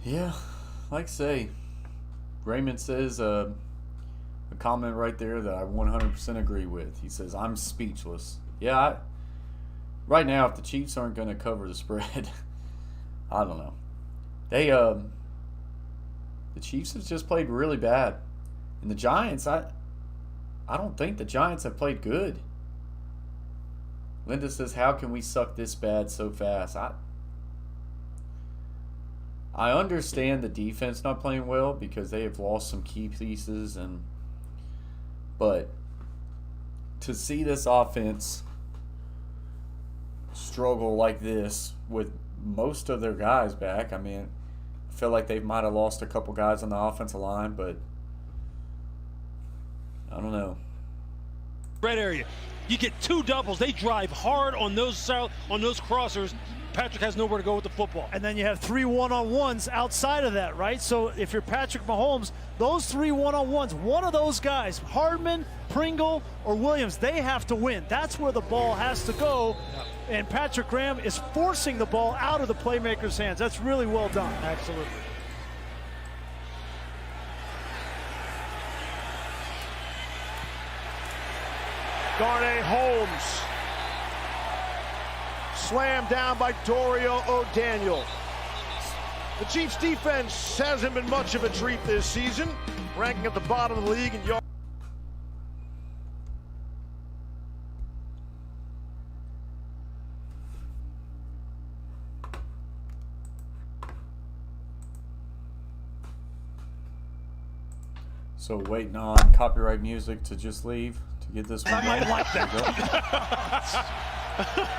Yeah, like I say, Raymond says a comment right there that I 100% agree with. He says, I'm speechless. Yeah, right now, if the Chiefs aren't going to cover the spread, I don't know. The Chiefs have just played really bad. And the Giants, I don't think the Giants have played good. Linda says, how can we suck this bad so fast? I understand the defense not playing well because they have lost some key pieces, but to see this offense struggle like this with most of their guys back, I mean, I feel like they might have lost a couple guys on the offensive line, but I don't know. Red area. You get two doubles. They drive hard on those crossers. Patrick has nowhere to go with the football. And then you have 3 one-on-ones outside of that, right? So if you're Patrick Mahomes, those 3 one-on-ones, one of those guys, Hardman, Pringle, or Williams, they have to win. That's where the ball has to go. And Patrick Graham is forcing the ball out of the playmaker's hands. That's really well done. Absolutely. Darnay Holmes. Slammed down by Dorio O'Daniel. The Chiefs defense hasn't been much of a treat this season, ranking at the bottom of the league in yards. So waiting on copyright music to just leave to get this one. I might like that.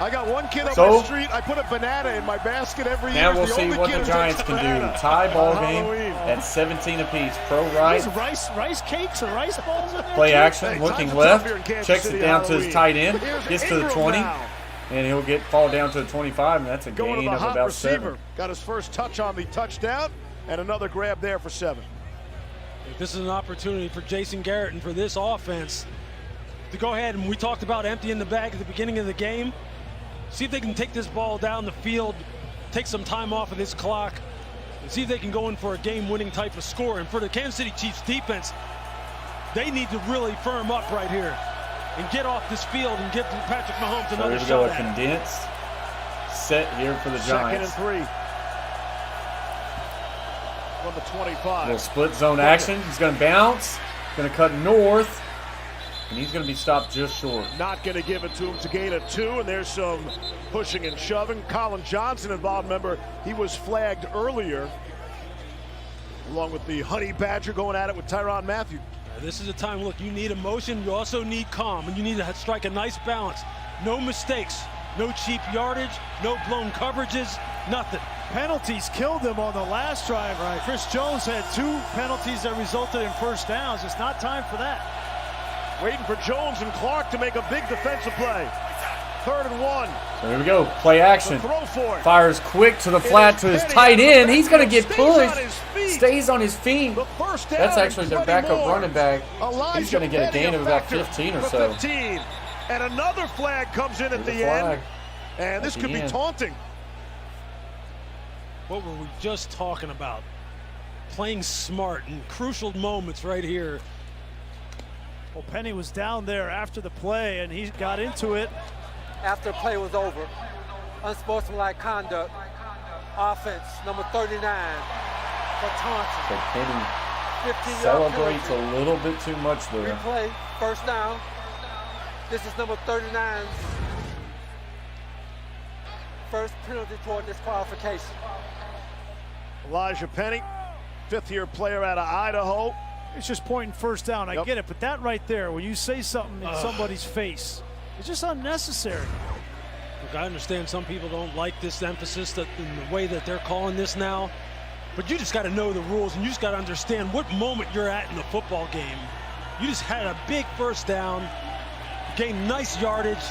I got one kid up the street. I put a banana in my basket every year. Now we'll see what the Giants can do. Tie ball game at 17 apiece. Pro right. Rice cakes or rice balls in there? Play action, looking left. Checks it down to his tight end. Gets to the 20. And he'll fall down to the 25, and that's a gain of about 7. Got his first touch on the touchdown, and another grab there for 7. This is an opportunity for Jason Garrett and for this offense to go ahead, and we talked about emptying the bag at the beginning of the game. See if they can take this ball down the field, take some time off of this clock, and see if they can go in for a game-winning type of score. And for the Kansas City Chiefs defense, they need to really firm up right here and get off this field and give Patrick Mahomes another shot. So there's a condensed set here for the Giants. 2nd and 3. On the 25. Little split zone action. He's going to bounce. Going to cut north. And he's going to be stopped just short. Not going to give it to him to gain a 2. And there's some pushing and shoving. Colin Johnson involved. Remember, he was flagged earlier. Along with the Honey Badger going at it with Tyrann Mathieu. This is a time, look, you need emotion. You also need calm. And you need to strike a nice balance. No mistakes. No cheap yardage. No blown coverages. Nothing. Penalties killed them on the last drive. Right. Chris Jones had 2 penalties that resulted in first downs. It's not time for that. Waiting for Jones and Clark to make a big defensive play. 3rd and 1. So here we go. Play action. Throw for it. Fires quick to the flat to his tight end. He's going to get pushed. Stays on his feet. That's actually their backup running back. He's going to get a gain of about 15 or so. And another flag comes in at the end. And this could be taunting. What were we just talking about? Playing smart in crucial moments right here. Well, Penny was down there after the play, and he got into it. After the play was over, unsportsmanlike conduct, offense, number 39, for taunting. So Penny 15-yard celebrates penalty. a little bit too much there. Replay, first down. This is number 39's first penalty toward disqualification. Elijah Penny, fifth-year player out of Idaho. It's just pointing first down. I get it, but that right there, when you say something in somebody's face, it's just unnecessary. Look, I understand some people don't like this emphasis that in the way that they're calling this now, but you just got to know the rules, and you just got to understand what moment you're at in the football game. You just had a big first down, gained nice yardage.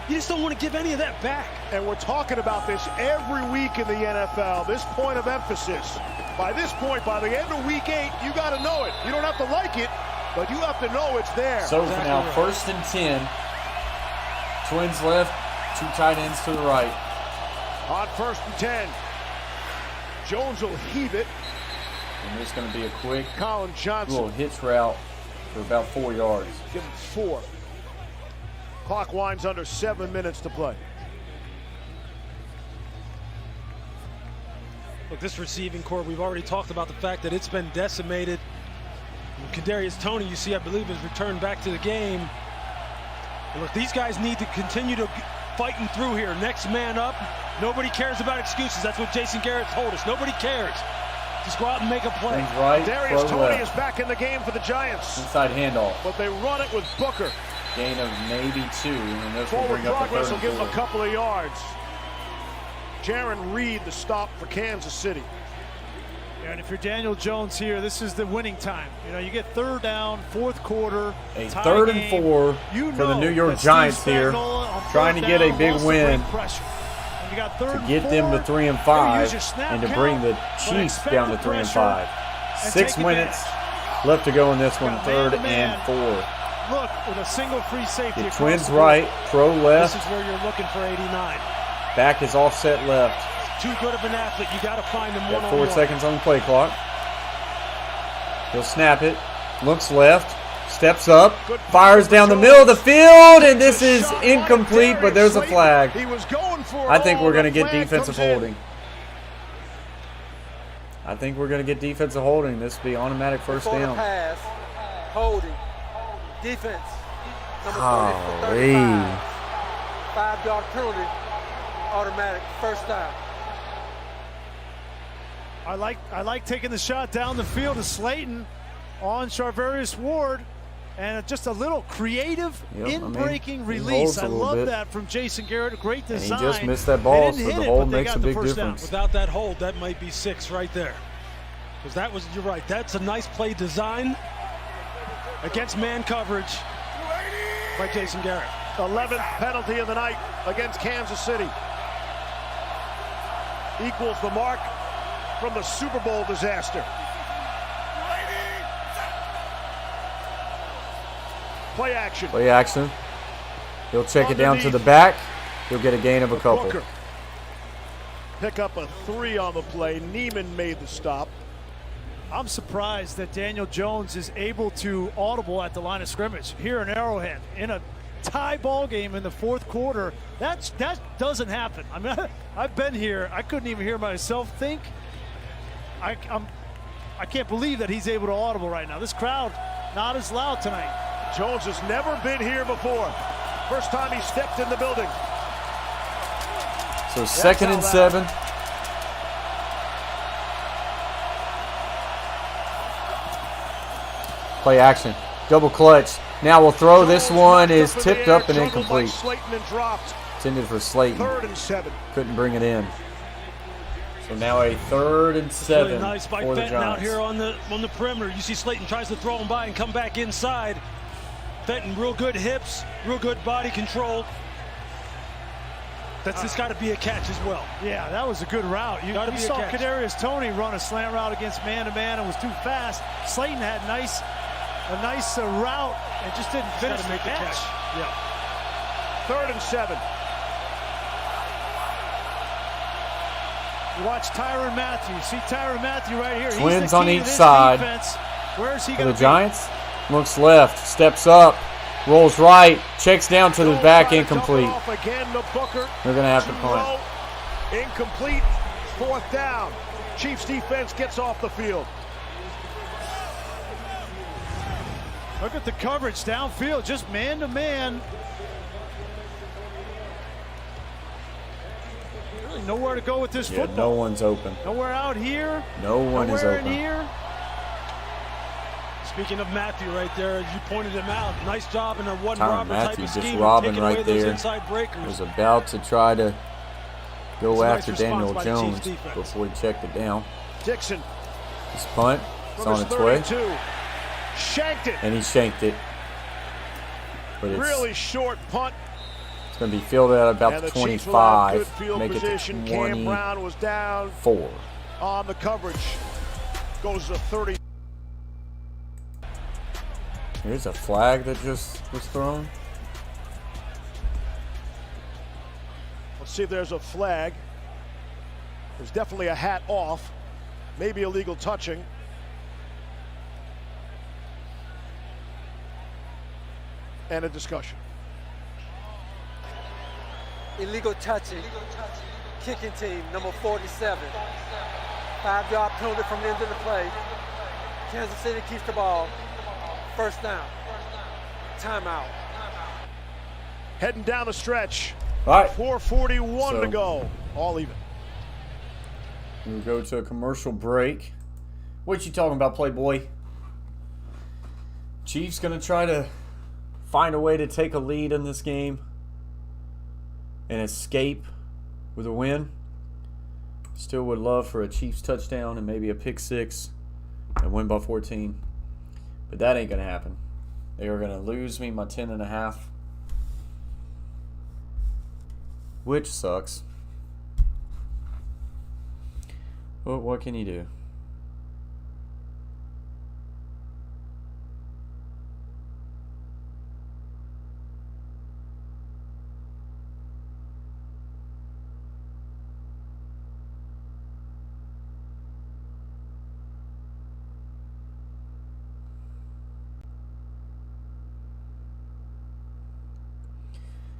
You just don't want to give any of that back. And we're talking about this every week in the NFL, this point of emphasis. By this point, by the end of week 8, you got to know it. You don't have to like it, but you have to know it's there. So now first and 10. Twins left, 2 tight ends to the right. On first and 10. Jones will heave it. And there's going to be a quick Colin Johnson. little hitch route for about 4 yards. Give him 4. Clock winds under 7 minutes to play. Look, this receiving core, we've already talked about the fact that it's been decimated. And Kadarius Toney, you see, I believe, has returned back to the game. And look, these guys need to continue to fighting through here. Next man up. Nobody cares about excuses. That's what Jason Garrett told us. Nobody cares. Just go out and make a play. Things right, Kadarius throw Toney left. is back in the game for the Giants. Inside handoff. But they run it with Booker. Gain of maybe 2. And this will Forward bring up the progress third will give him and a 4. couple of yards. Jaron Reed, the stop for Kansas City. And if you're Daniel Jones here, this is the winning time. You know, you get third down, fourth quarter. A tie 3rd game. and 4 You for the know New York that Steve Giants here. Spagnuolo on Trying to third get a down big wants to win bring pressure. And you got third to and get them to 4. 3 and Use 5 your snap and to count, bring the but Chiefs expect down the to 3 and pressure 5. and 6 take minutes advantage. left to go in this one. Got 3rd man-to-man. and 4. Look, with a single free safety. The across Twins the board. right, pro left. This is where you're looking for 89. Back is offset left. Too good of an athlete. You got to find him Got one-on-one. 4 seconds on the play clock. He'll snap it. Looks left. Steps up. Fires down the middle of the field. And this is incomplete, but there's a flag. He was going for I think all. we're going to The get flag defensive comes in. holding. I think we're going to get defensive holding. This will be automatic first Before the down. pass, holding, defense, number golly. 35. 5-yard penalty, automatic first down. I like taking the shot down the field to Slayton on Charvarius Ward, and just a little creative in-breaking release. I love that from Jason Garrett. A great And he design. just missed that ball, They so didn't the hit it, hold but they makes got a the big first down. difference. Without that hold, that might be 6 right there. Because that was, you're right, that's a nice play design against man coverage by Jason Garrett. 11th penalty of the night against Kansas City. Equals the mark from the Super Bowl disaster. Play action. Play action. He'll check it down to the back. He'll get a gain of a couple. Booker. Pick up a 3 on the play. Neiman made the stop. I'm surprised that Daniel Jones is able to audible at the line of scrimmage here in Arrowhead in a tie ball game in the fourth quarter. That doesn't happen. I mean, I've been here. I couldn't even hear myself think. I can't believe that he's able to audible right now. This crowd not as loud tonight. Jones has never been here before. First time he stepped in the building. So 2nd and 7. Play action. Double clutch. Now we'll throw. This one is tipped up and incomplete. Slayton and dropped. Intended for Slayton. 3rd and 7. Couldn't bring it in. So now a 3rd and 7 Really nice by for the Fenton out Giants. here on the perimeter. You see Slayton tries to throw him by and come back inside. Fenton, real good hips, real good body control. That's just got to be a catch as well. Yeah, that was a good route. You saw Kadarius Toney run a slant route against man-to-man and was too fast. Slayton had a nice route and just didn't finish Gotta make the catch. Yeah. 3rd and 7. You watch Tyrann Mathieu. See Tyrann Mathieu right here. Twins He's the on key each to this side. defense. Where's he For going the to be? Giants, looks left, steps up, rolls right, checks down to the back, incomplete. Again to Booker. They're going to have to Too punt. low. Incomplete. 4th down. Chiefs defense gets off the field. Look at the coverage downfield, just man to man. Really nowhere to go with this Yeah, football. no one's open. Nowhere out here. No one is Nowhere open. in here. Speaking of Matthew right there, as you pointed him out, nice job in a one Tyrann robber type Mathieu of just scheme, robbing taking away right those there. inside breakers. Was about to try to go It's a nice after response Daniel by the Chiefs Jones defense. before he checked it down. Dixon. His punt, it's from on his its way, 32. Shanked it. and he shanked it. But it's Really short punt. going to be fielded at about And the the Chiefs will have 25, good field make it position. to Cam Brown was down 24. on the coverage. Goes to 30. Here's a flag that just was thrown. Let's see if there's a flag. There's definitely a hat off. Maybe illegal touching. And a discussion. Illegal touching. Kicking team, number 47. 5-yard penalty from the end of the play. Kansas City keeps the ball. 1st down. Timeout. Heading down the stretch. All right, 4:41 to So- go. All even. we'll go to a commercial break. What you talking about, Playboy? Chiefs going to try to find a way to take a lead in this game and escape with a win. Still would love for a Chiefs touchdown and maybe a pick six and win by 14. But that ain't going to happen. They are going to lose me my 10.5, which sucks. But what can you do?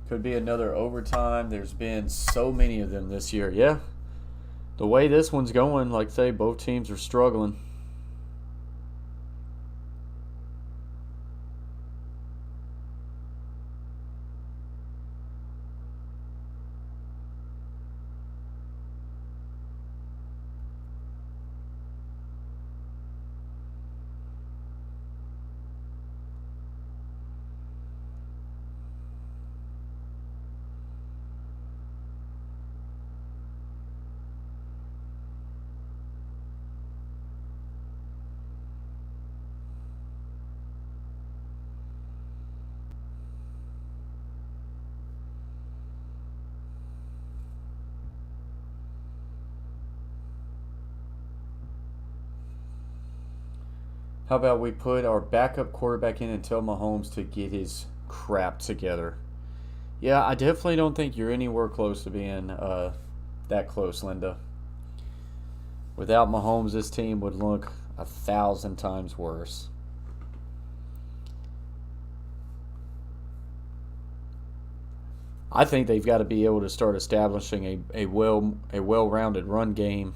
Could be another overtime. There's been so many of them this year. Yeah. The way this one's going, like I say, both teams are struggling. How about we put our backup quarterback in and tell Mahomes to get his crap together? Yeah, I definitely don't think you're anywhere close to being that close, Linda. Without Mahomes, this team would look 1,000 times worse. I think they've got to be able to start establishing a well-rounded run game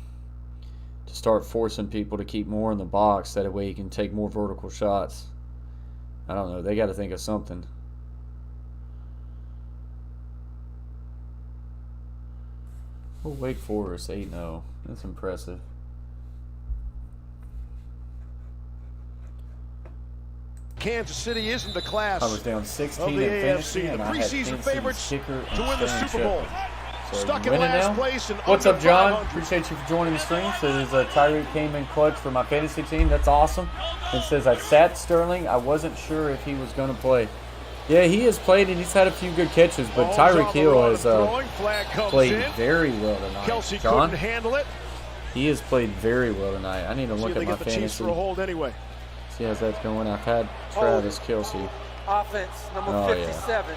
to start forcing people to keep more in the box. That way you can take more vertical shots. I don't know. They got to think of something. Oh, Wake Forest 8-0. That's impressive. Kansas City isn't the class I was down of 16 the in AFC. fantasy, The and I had preseason Kansas favorites City's kicker to win the and Super Bowl. So Stuck you in winning last now? place and What's under up, John? 500. Appreciate you for joining the stream. Says Tyreek came in clutch for my fantasy team. That's awesome. And says I sat Sterling. I wasn't sure if he was going to play. Yeah, he has played and he's had a few good catches, but Mahomes Tyreek on the Hill run, has throwing flag comes played in. very well tonight. Kelsey John, couldn't handle it. he has played very well tonight. I need to See look if at they my get the Chiefs fantasy. for a hold anyway. See how that's going. I've had Travis Kelsey. Offense, number Oh, yeah. 57.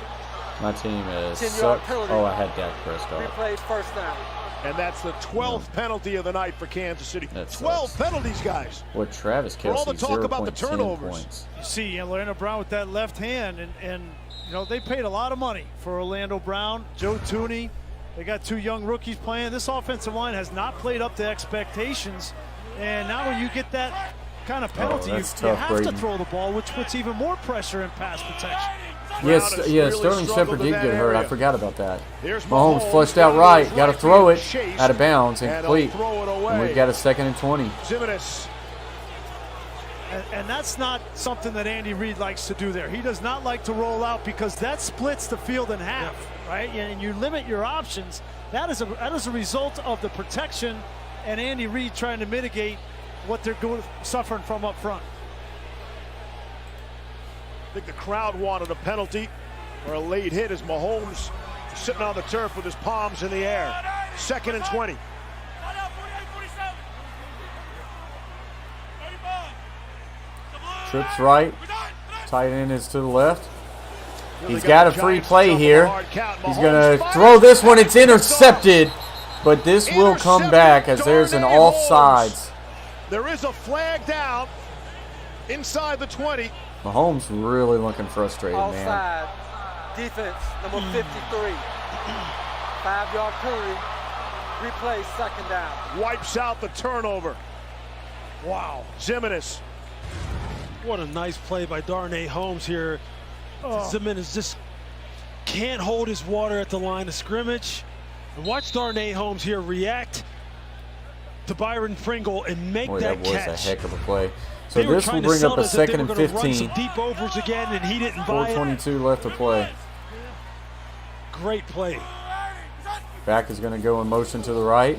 My team is 10-yard sucked. penalty. Oh, I had Dak Prescott. Replays first down. And that's the 12th penalty of the night for Kansas City. That 12 sucks. penalties, guys. What Travis For all the Kelce, talk about the 0.10 turnovers. points. You see Orlando Brown with that left hand, and you know, they paid a lot of money for Orlando Brown, Joe Tooney. They got 2 young rookies playing. This offensive line has not played up to expectations. And now when you get that kind of penalty, you that's tough, have Braden. to throw the ball, which puts even more pressure in pass protection. Yes, Brown has yeah, really Sterling struggled Shepard in did that get hurt. I area. forgot about that. Here's Mahomes flushed out Down right. his Got to right throw hand, it chase, out of bounds, and incomplete. he'll throw it away. And we've got a 2nd and 20. Zimenez. And that's not something that Andy Reid likes to do there. He does not like to roll out because that splits the field in half, right? And you limit your options. That is a result of the protection and Andy Reid trying to mitigate what they're suffering from up front. I think the crowd wanted a penalty or a late hit as Mahomes sitting on the turf with his palms in the air. 2nd and 20. Trips right. Tight end is to the left. He's got a free play here. He's going to throw this one. It's intercepted. But this will come back as there's an offsides. There is a flag down inside the 20. Mahomes really looking frustrated, man. Offside. Defense, number 53. 5-yard penalty. Replay, 2nd down. Wipes out the turnover. Wow. Zimenez. What a nice play by Darnay Holmes here. Zimenez just can't hold his water at the line of scrimmage. And watch Darnay Holmes here react to Byron Pringle and make Boy, that that was catch. a heck of a play. So They were this will trying to bring sell up a us that they 2nd were and gonna run 15. some deep overs again, and he didn't buy it. 4:22 left to play. Great play. Back is going to go in motion to the right.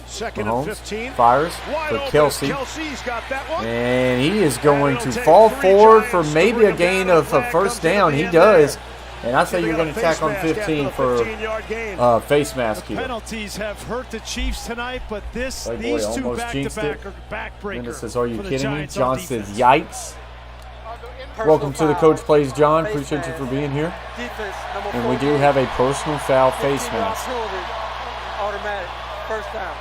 2nd and Mahomes 15. fires Wide for open. Kelsey. Kelsey's got that one. And he is going And to it'll take fall 3 forward for Giants to maybe bring a him gain down. of a Flag first comes into down. the He end does. there. And I say They you're got going a to tack face on mask after 15 the for 15-yard gain. face mask here. Penalties have hurt the Chiefs tonight, but Oh, boy, these 2 almost jinxed back-to-back it. are backbreakers. Linda says, are you for the kidding me? Giants John on says, defense. yikes. Welcome to the Coach Plays, John. Appreciate you for being here. Defense, number And we do 14. have a personal foul face 15-yard mask. penalty. Automatic. First down.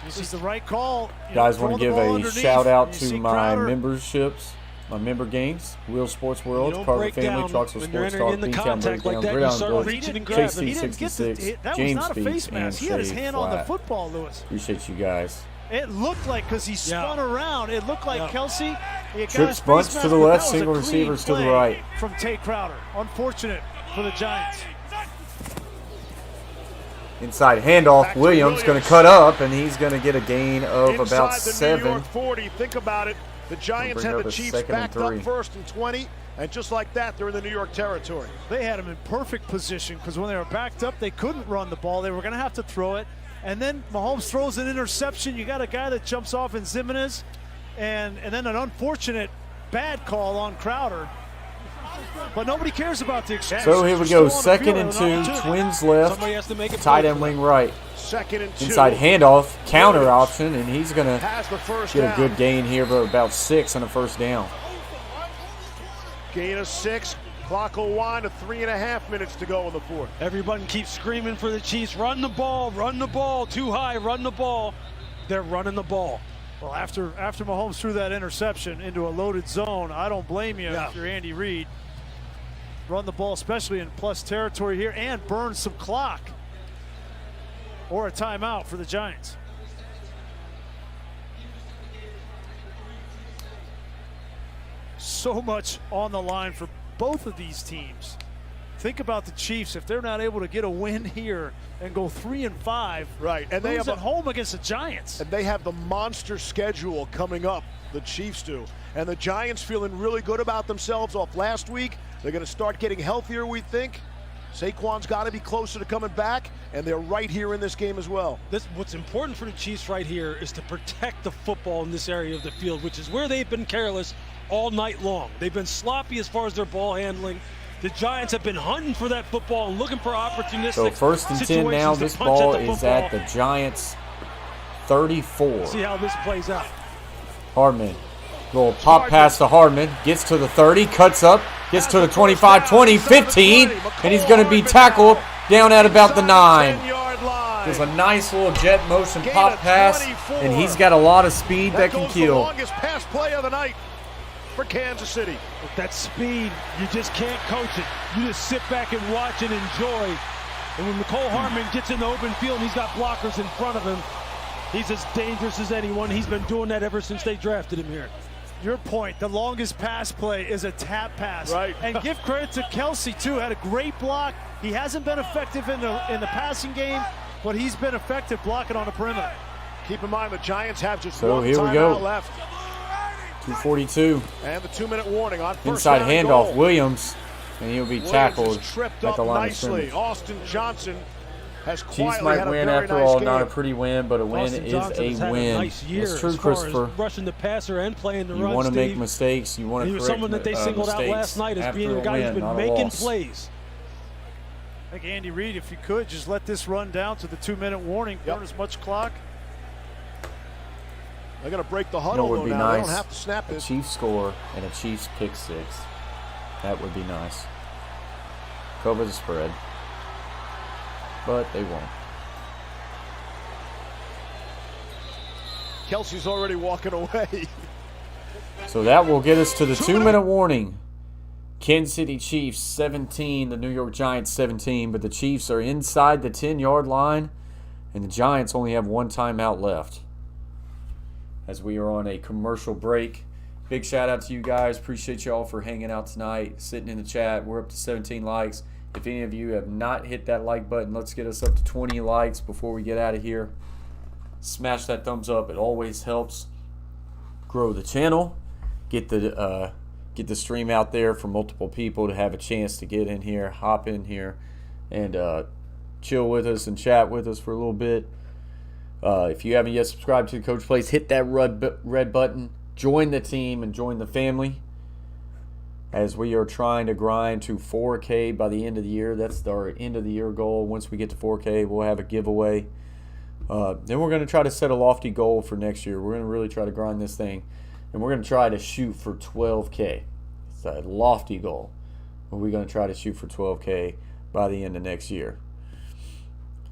This is the right call. You Guys, know, want to throw give the ball a underneath. shout out You to see my Crowder. memberships, my member games, Wheel Sports World, You don't Carver break Family, down Troxel when you're Sports entering Talk, in the Beantown contact like Breakdown, that. You Gridiron start Village, reaching and Chase grabbing. He didn't get JC66, that James was not a Speaks, face and mask. He had his Shade hand on the Flat. football, Lewis. Appreciate you guys. It looked like, because he spun around, it looked like Kelsey. he got Trips his face bunch to mask, the but left, that was a single clean receivers to the play right. From Tate Crowder. Unfortunate for the Giants. Inside handoff, Back to Williams going to cut up, and he's going to get a gain of Inside about the 7. New York 40. Think about it. The Giants bring have up the a Chiefs 2nd and backed 3. up 1st and 20, and just like that, they're in the New York territory. They had him in perfect position because when they were backed up, they couldn't run the ball. They were going to have to throw it. And then Mahomes throws an interception. You got a guy that jumps off in Zimenez, and then an unfortunate bad call on Crowder. But nobody cares about the exchange. So here we go, 2nd and 2, Twins left, Somebody has to make it. tight end wing right. 2nd and 2. Inside handoff, counter option, and he's going to Has the first get a down. good gain here, but about 6 on a first down. Gain of 6. Clock will wind to 3.5 minutes to go in the 4th. Everybody keeps screaming for the Chiefs. Run the ball, too high, run the ball. They're running the ball. Well, after Mahomes threw that interception into a loaded zone, I don't blame you if you're Andy Reid. Run the ball, especially in plus territory here, and burn some clock. Or a timeout for the Giants. So much on the line for both of these teams. Think about the Chiefs. If they're not able to get a win here and go 3-5, right? And they have at home against the Giants. And they have the monster schedule coming up. The Chiefs do, and the Giants feeling really good about themselves off last week. They're going to start getting healthier, we think. Saquon's got to be closer to coming back, and they're right here in this game as well. What's important for the Chiefs right here is to protect the football in this area of the field, which is where they've been careless all night long. They've been sloppy as far as their ball handling. The Giants have been hunting for that football and looking for opportunistic So 1st and 10 now. This ball is at the Giants 34. See how this plays out. Hardman. Little pop pass to Hardman. Gets to the 30. Cuts up. Gets to the 25, 20, 15, and he's going to be tackled down at about the 9. There's a nice little jet motion pop pass, and he's got a lot of speed that can kill. The longest pass play of the night for Kansas City. With that speed, you just can't coach it. You just sit back and watch and enjoy. And when Mecole Hardman gets in the open field and he's got blockers in front of him, he's as dangerous as anyone. He's been doing that ever since they drafted him here. Your point, the longest pass play is a tap pass. Right. And give credit to Kelsey, too. Had a great block. He hasn't been effective in the passing game, but he's been effective blocking on the perimeter. Keep in mind the Giants have just So one here we go. timeout left. 2:42. And the 2-minute warning on first Inside down handoff, goal. Williams, and he'll be Williams tackled is tripped at up the line of nicely. scrimmage. Austin Johnson has Chiefs quietly might had a win very after nice all. game. Not a pretty win, but a win Austin is Johnson has a had win. a nice year It's true, as far Christopher. as rushing the passer and playing the You run, want to make Steve. mistakes. You want to He was correct someone that they singled out mistakes last night as after being a guy win, who's been not a making loss. plays. I think Andy Reid, if you could, just let this run down to the 2-minute warning. Yep. Burn as much clock. They're going to break the You know huddle what would though be now. They nice? don't have to snap A this. Chiefs score and a Chiefs pick 6. That would be nice. Cover the spread. But they won't. Kelsey's already walking away. So that will get us to the 2-minute warning. Kansas City Chiefs 17, the New York Giants 17, but the Chiefs are inside the 10-yard line, and the Giants only have one timeout left. As we are on a commercial break. Big shout out to you guys. Appreciate y'all for hanging out tonight, sitting in the chat. We're up to 17 likes. If any of you have not hit that like button, let's get us up to 20 likes before we get out of here. Smash that thumbs up. It always helps grow the channel. Get the stream out there for multiple people to have a chance to get in here, hop in here, and chill with us and chat with us for a little bit. If you haven't yet subscribed to the Coach Plays, hit that red button. Join the team and join the family as we are trying to grind to 4K by the end of the year. That's our end of the year goal. Once we get to 4K, we'll have a giveaway. Then we're going to try to set a lofty goal for next year. We're going to really try to grind this thing, and we're going to try to shoot for 12K. It's a lofty goal. But we're going to try to shoot for 12K by the end of next year.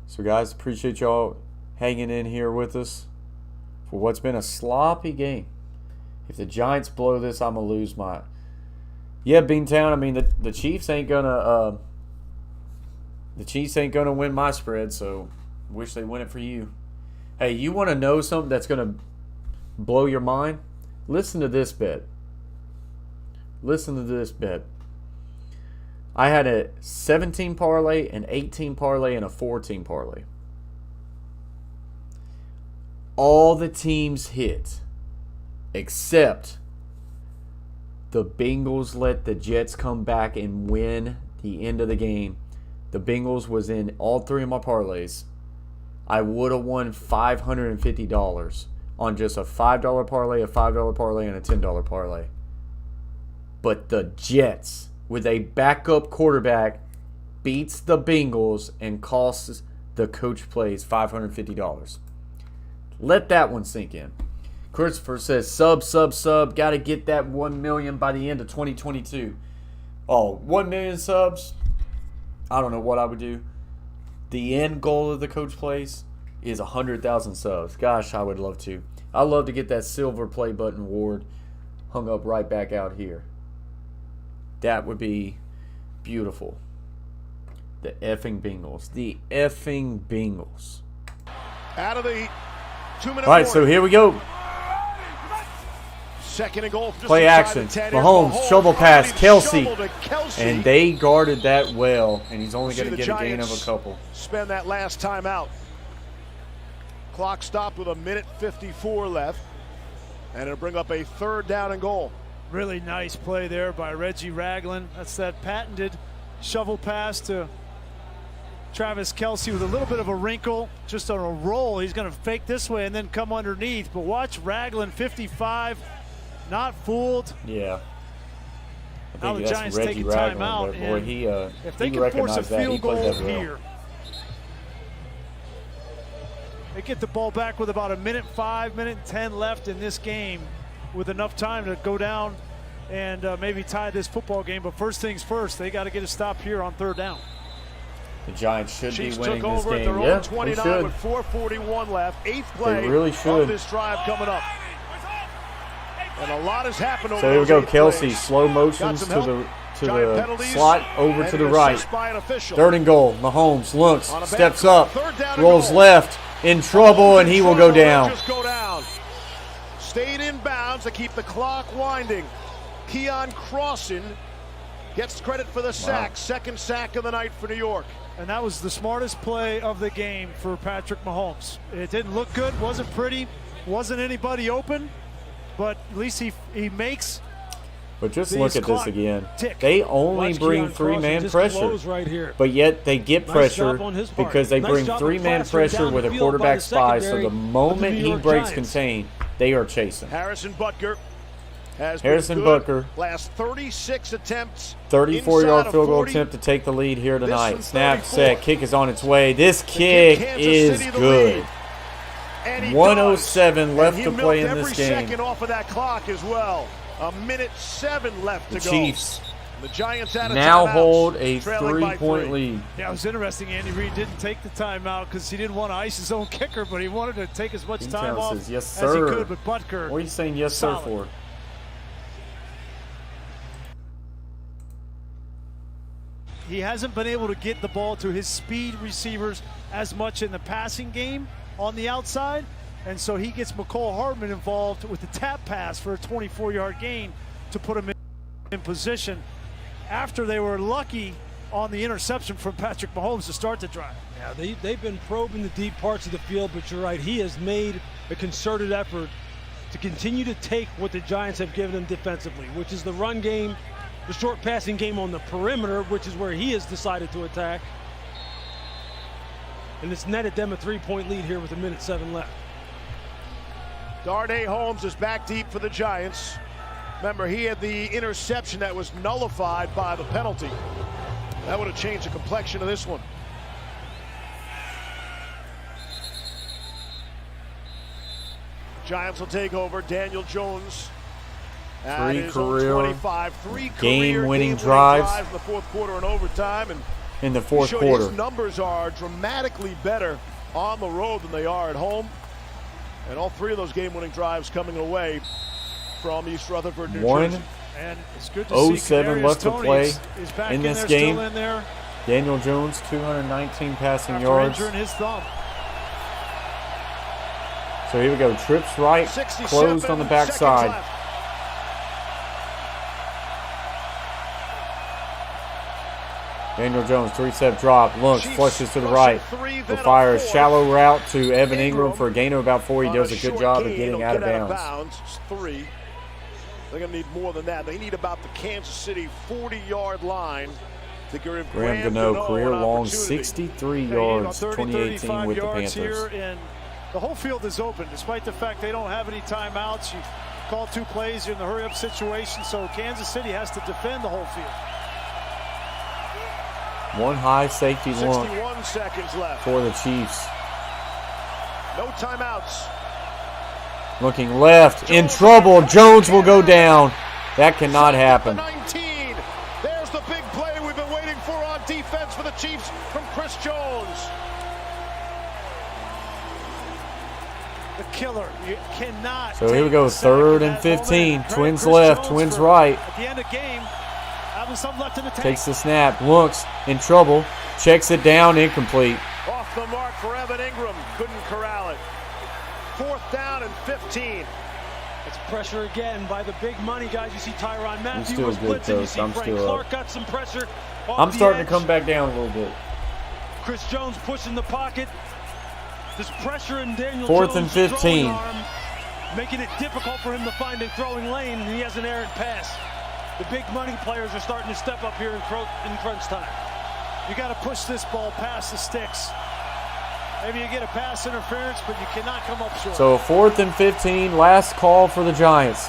So, guys, appreciate y'all hanging in here with us for what's been a sloppy game. If the Giants blow this, I'm going to lose my... Yeah, Beantown, I mean, the Chiefs ain't going to win my spread, so wish they win it for you. Hey, you want to know something that's going to blow your mind? Listen to this bet. Listen to this bet. I had a 17 parlay, an 18 parlay, and a 14 parlay. All the teams hit except the Bengals let the Jets come back and win the end of the game. The Bengals was in all 3 of my parlays. I would have won $550 on just a $5 parlay, a $5 parlay, and a $10 parlay. But the Jets, with a backup quarterback, beats the Bengals and costs the Coach Plays $550. Let that one sink in. Christopher says, sub. Got to get that 1 million by the end of 2022. Oh, 1 million subs? I don't know what I would do. The end goal of the Coach Plays is 100,000 subs. Gosh, I would love to. I'd love to get that silver play button award hung up right back out here. That would be beautiful. The effing Bengals. The effing Bengals. Out of the 2-minute All right, so here we go. Second and goal. Play action. Mahomes, shovel pass, Kelsey. And they guarded that well, and he's only going to get a gain of a couple. Spend that last time out. Clock stopped with 1:54 left. And it'll bring up a 3rd down and goal. Really nice play there by Reggie Ragland. That's that patented shovel pass to Travis Kelsey with a little bit of a wrinkle, just on a roll. He's going to fake this way and then come underneath. But watch Ragland, 55, not fooled. Yeah. I Now think the that's Giants Reggie taking Ragland, timeout, but boy, and he if they he can force a recognized that. He field played goal that well. here, they get the ball back with about 1:05, 1:10 left in this game, with enough time to go down and maybe tie this football game. But first things first, they got to get a stop here on 3rd down. The Giants should Chiefs be winning took this over at game. their Yeah, own 29 with 4:41 left. 8th play they really should. of this drive coming up. And a lot has happened over So here we go, those 8 Kelsey. plays. Slow Got motions some to help. the Giant penalties, slot, over and to the an right. assist by an official. 3rd and goal. Mahomes looks, On a steps back, up, 3rd down and rolls goal. left, in trouble, and he will go down. Just go down. Stayed in bounds to keep the clock winding. Keon Crossan gets credit for the sack. 2nd sack of the night for New York. And that was the smartest play of the game for Patrick Mahomes. It didn't look good, wasn't pretty, wasn't anybody open, but at least he makes. But just these look at this clock again. tick. They only Watch bring Keon 3-man Crossan just pressure, close right here. but yet they get Nice pressure job on his part. because they Nice bring job of 3-man plastering pressure down with the a field quarterback by the spy. So secondary the of the moment New he York breaks Giants. contain, they are chasing. Harrison Butker has Harrison been good. Butker. Last 36 attempts. 34-yard inside field goal 40. attempt to take the lead here tonight. one's Snap, 34. set, kick is on its way. This give kick Kansas is City the good. lead. And he 107 does. left And to he play in milked this every game. second off of that clock as well. 1:07 left The to go. Chiefs The Giants out of now timeouts, hold a trailing by 3-point 3. lead. Yeah, it was interesting. Andy Reid didn't take the timeout because he didn't want to ice his own kicker, but he wanted to take as much time Town off says, yes, as he sir. could. But Butker, What are you saying yes, sir, solid. for? He hasn't been able to get the ball to his speed receivers as much in the passing game on the outside, and so he gets McCole Hardman involved with the tap pass for a 24-yard gain to put him in position after they were lucky on the interception from Patrick Mahomes to start the drive. Yeah, they've been probing the deep parts of the field, but you're right. He has made a concerted effort to continue to take what the Giants have given him defensively, which is the run game, the short passing game on the perimeter, which is where he has decided to attack. And it's netted them a 3-point lead here with 1:07 left. Darnay Holmes is back deep for the Giants. Remember, he had the interception that was nullified by the penalty. That would have changed the complexion of this one. Giants will take over. Daniel Jones at his own 25. Three game-winning career drives in the 4th quarter and overtime. And in the 4th showed quarter. His numbers are dramatically better on the road than they are at home. And all 3 of those game-winning drives coming away from East Rutherford, New Jersey. And it's good to see 1:07 left to Kadarius play Toney is back in this there, game. Still in there Daniel Jones, 219 passing after yards. injuring his thumb. So here we go. Trips right, 67 closed on the backside. seconds left. Daniel Jones, 3-step drop, looks, Chiefs flushes to the rushing right. 3, Will then a fire a 4. shallow route to Evan Ingram for a gain of about 4. He On does a a good short job of gain, getting he'll out of get bounds. It's 3. They're going to need more than that. They need about the Kansas City 40-yard line to give Graham Gano, career long 63 yards, 2018 with the yards here, Panthers. and the whole field is open, despite the fact they don't have any timeouts. You call 2 plays, you're in the hurry-up situation, so Kansas City has to defend the whole field. One high safety look 61 seconds left. for the Chiefs. No timeouts. Looking left, in trouble. Jones will go down. That cannot happen. 19. There's the big play we've been waiting for on defense for the Chiefs from Chris Jones. The killer. You cannot. So here we take go, a sack in 3rd and that 15. moment. Twins Chris left, Jones twins for, right. At the end of the game, having something left in the tank. Takes the snap, looks, in trouble, checks it down, incomplete. Off the mark for Evan Ingram. Couldn't corral it. 4th down and 15. It's pressure again by the big money guys. You see Tyrann Mathieu still was good, blitzing. You Coach. see I'm Frank still Clark up. got some pressure. I'm starting to come back down a little bit. Chris Jones pushing the pocket. There's pressure in Daniel 4th Jones' and 15. throwing arm, making it difficult for him to find a throwing lane, and he has an errant pass. The big money players are starting to step up here in crunch time. You got to push this ball past the sticks. Maybe you get a pass interference, but you cannot come up short. So 4th and 15, last call for the Giants.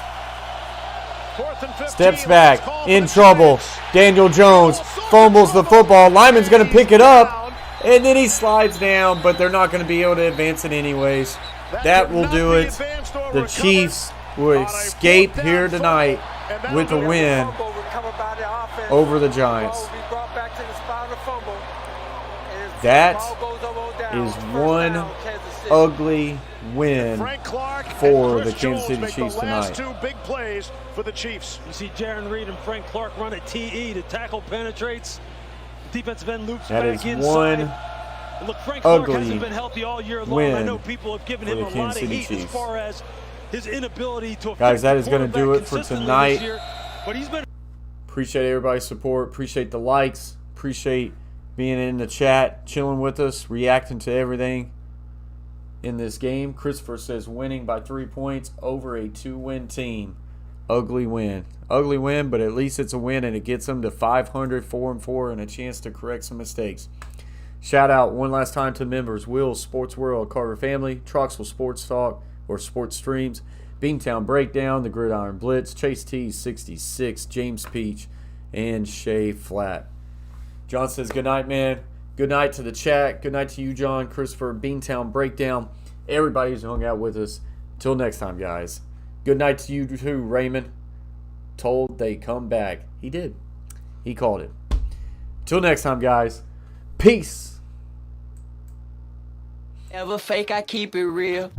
4th and 15. Steps last back, call for in the trouble. Giants. Daniel Jones fumbles the football. Lyman's going to pick it up, and then he slides down, but they're not going to be able to advance it anyways. That will do it. The Chiefs will escape here tonight with a win over the Giants. That is one ugly win for the Kansas City Chiefs tonight. Two big plays for the Chiefs. You see Jaron Reed and Frank Clark run a TE. The tackle penetrates. Defensive end loops That back is inside. one And look, Frank Clark ugly hasn't been healthy all year long. win I know people have given for him the a Kansas lot of City heat Chiefs. as far as his inability to Guys, that is going to quarterback do it for consistently tonight. this year, but he's been Appreciate everybody's support. Appreciate the likes. Appreciate being in the chat, chilling with us, reacting to everything in this game. Christopher says winning by 3 points over a 2-win team. Ugly win. Ugly win, but at least it's a win, and it gets them to 500, 4-4, and a chance to correct some mistakes. Shout out one last time to members: Will, Sports World, Carter Family, Troxel Sports Talk or Sports Streams, Beantown Breakdown, The Gridiron Blitz, Chase T 66, James Peach, and Shay Flat. John says good night, man. Good night to the chat. Good night to you, John, Christopher, Beantown Breakdown, everybody who's hung out with us. Till next time, guys. Good night to you too, Raymond. Told they come back. He did. He called it. Till next time, guys. Peace. Ever fake, I keep it real.